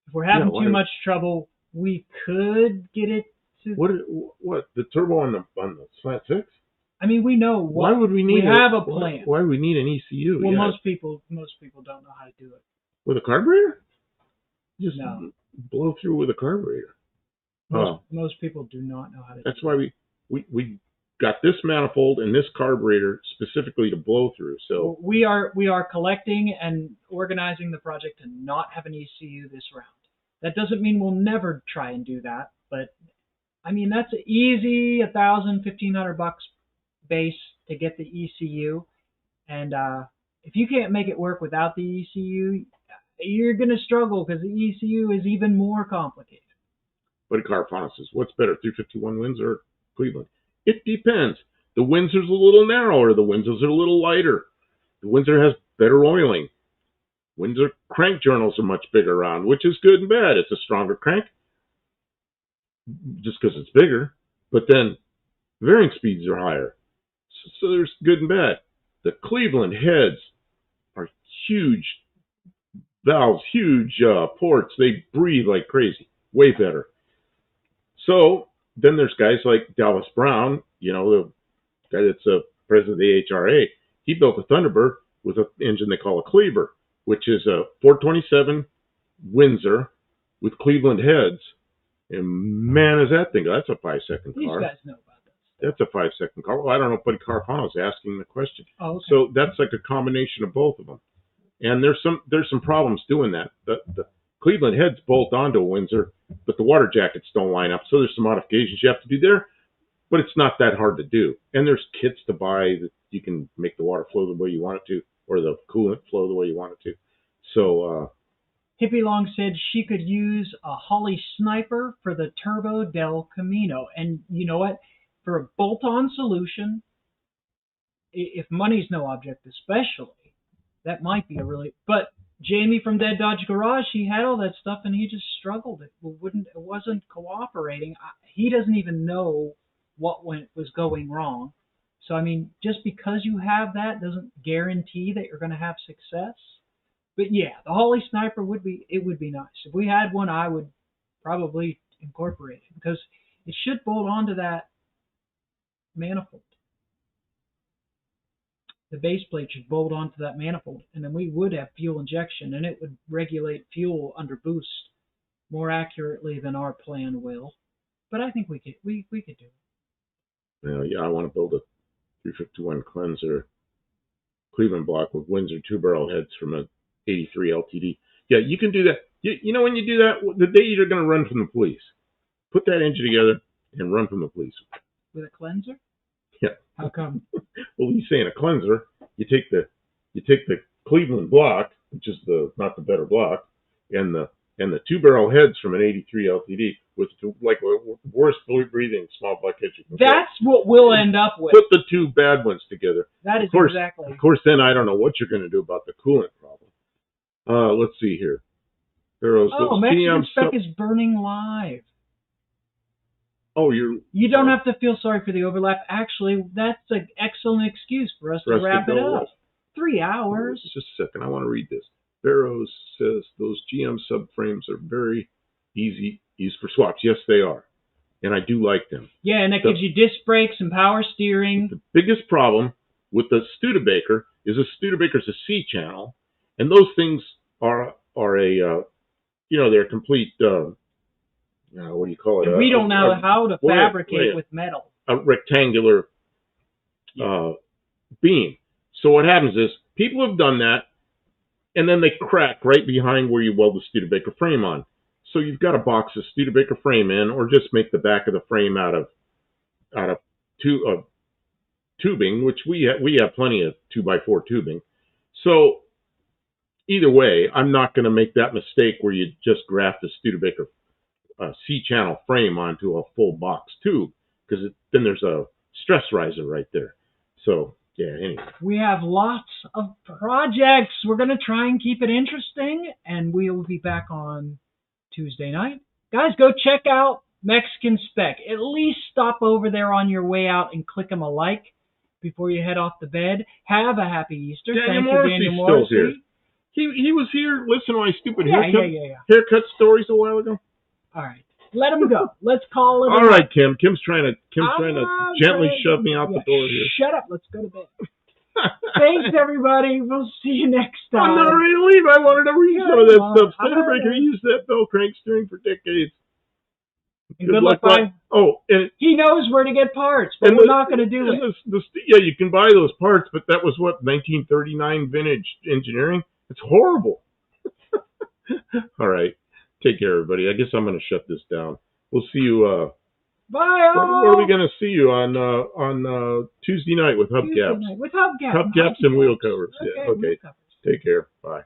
if we're having too much trouble, we could get it to... What? The turbo on the Slant 6? I mean, we know what... Why would we need... We have a plan. Why would we need an ECU? Well, most people don't know how to do it. With a carburetor? Just no. Blow through with a carburetor. Most people do not know how to do it. That's why we got this manifold and this carburetor specifically to blow through. So we are collecting and organizing the project to not have an ECU this round. That doesn't mean we'll never try and do that, but I mean that's easy $1,000-$1,500 base to get the ECU, and if you can't make it work without the ECU, you're going to struggle because the ECU is even more complicated. But Carvana says, what's better, 351 Windsor or Cleveland? It depends. The Windsor's a little narrower. The Windsors are a little lighter. The Windsor has better oiling. Windsor crank journals are much bigger around, which is good and bad. It's a stronger crank, just because it's bigger. But then varying speeds are higher. So there's good and bad. The Cleveland heads are huge valves, huge ports. They breathe like crazy. Way better. So then there's guys like Dallas Brown, the guy that's president of the HRA. He built a Thunderbird with an engine they call a Cleaver, which is a 427 Windsor with Cleveland heads. And man, is that thing, that's a 5-second car. These guys know about this. That's a 5-second car. Well, I don't know if Buddy Carfano's asking the question. Oh, okay. So that's like a combination of both of them. And there's some problems doing that. The Cleveland heads bolt onto a Windsor, but the water jackets don't line up. So there's some modifications you have to do there, but it's not that hard to do. And there's kits to buy that you can make the water flow the way you want it to, or the coolant flow the way you want it to. So Hippie Long said she could use a Holly Sniper for the Turbo Del Camino. And you know what? For a bolt-on solution, if money's no object especially, that might be a really... But Jamie from Dead Dodge Garage, he had all that stuff and he just struggled. It wasn't cooperating. He doesn't even know what was going wrong. So, I mean, just because you have that doesn't guarantee that you're going to have success. But yeah, the Holly Sniper would be nice. If we had one, I would probably incorporate it because it should bolt onto that manifold. The base plate should bolt onto that manifold, and then we would have fuel injection, and it would regulate fuel under boost more accurately than our plan will. But I think we could do it. Yeah, I want to build a 351 Cleanser Cleveland block with Windsor two-barrel heads from a 83 LTD. Yeah, you can do that. You know when you do that, the day you're going to run from the police, put that engine together and run from the police. With a cleanser? Yeah. How come? Well, he's saying a cleanser. You take the Cleveland block, which is not the better block, and the two-barrel heads from an 83 LTD with like the worst breathing small block heads you can get. That's what we'll end up with. Put the two bad ones together. That is exactly. Of course, then I don't know what you're going to do about the coolant problem. Let's see here. Mexican Spec is burning live. Oh, you don't have to feel sorry for the overlap. Actually, that's an excellent excuse for us to wrap it up. 3 hours. Just a second. I want to read this. Barrows says those GM subframes are very easy for swaps. Yes, they are. And I do like them. Yeah, and that gives you disc brakes and power steering. The biggest problem with the Studebaker is a Studebaker's a C-channel, and those things are they're a complete... what do you call it? And we don't know how to fabricate with metal. A rectangular beam. So what happens is people have done that, and then they crack right behind where you weld the Studebaker frame on. So you've got to box a Studebaker frame in, or just make the back of the frame out of tubing, which we have plenty of 2x4 tubing. So either way, I'm not going to make that mistake where you just graft a Studebaker C-channel frame onto a full box tube, because then there's a stress riser right there. So yeah, anyway. We have lots of projects. We're going to try and keep it interesting, and we'll be back on Tuesday night. Guys, go check out Mexican Spec. At least stop over there on your way out and click them a like before you head off to bed. Have a happy Easter. Thank you, Daniel Morrissey. Still here. He was here listening to my stupid haircut stories a while ago. All right. Let him go. Let's call it. All right, Kim. Kim's trying to gently shove me out the door here. Shut up. Let's go to bed. Thanks, everybody. We'll see you next time. I'm not ready to leave. I wanted to read some of that stuff. Studebaker used that bell crank steering for decades. Good luck, bye. And he knows where to get parts, but we're not going to do it. Yeah, you can buy those parts, but that was 1939 vintage engineering. It's horrible. All right. Take care, everybody. I guess I'm going to shut this down. We'll see you. Bye. Where are we going to see you on Tuesday night with hubcaps? With hubcaps. Hubcaps and wheel covers. Okay. Take care. Bye.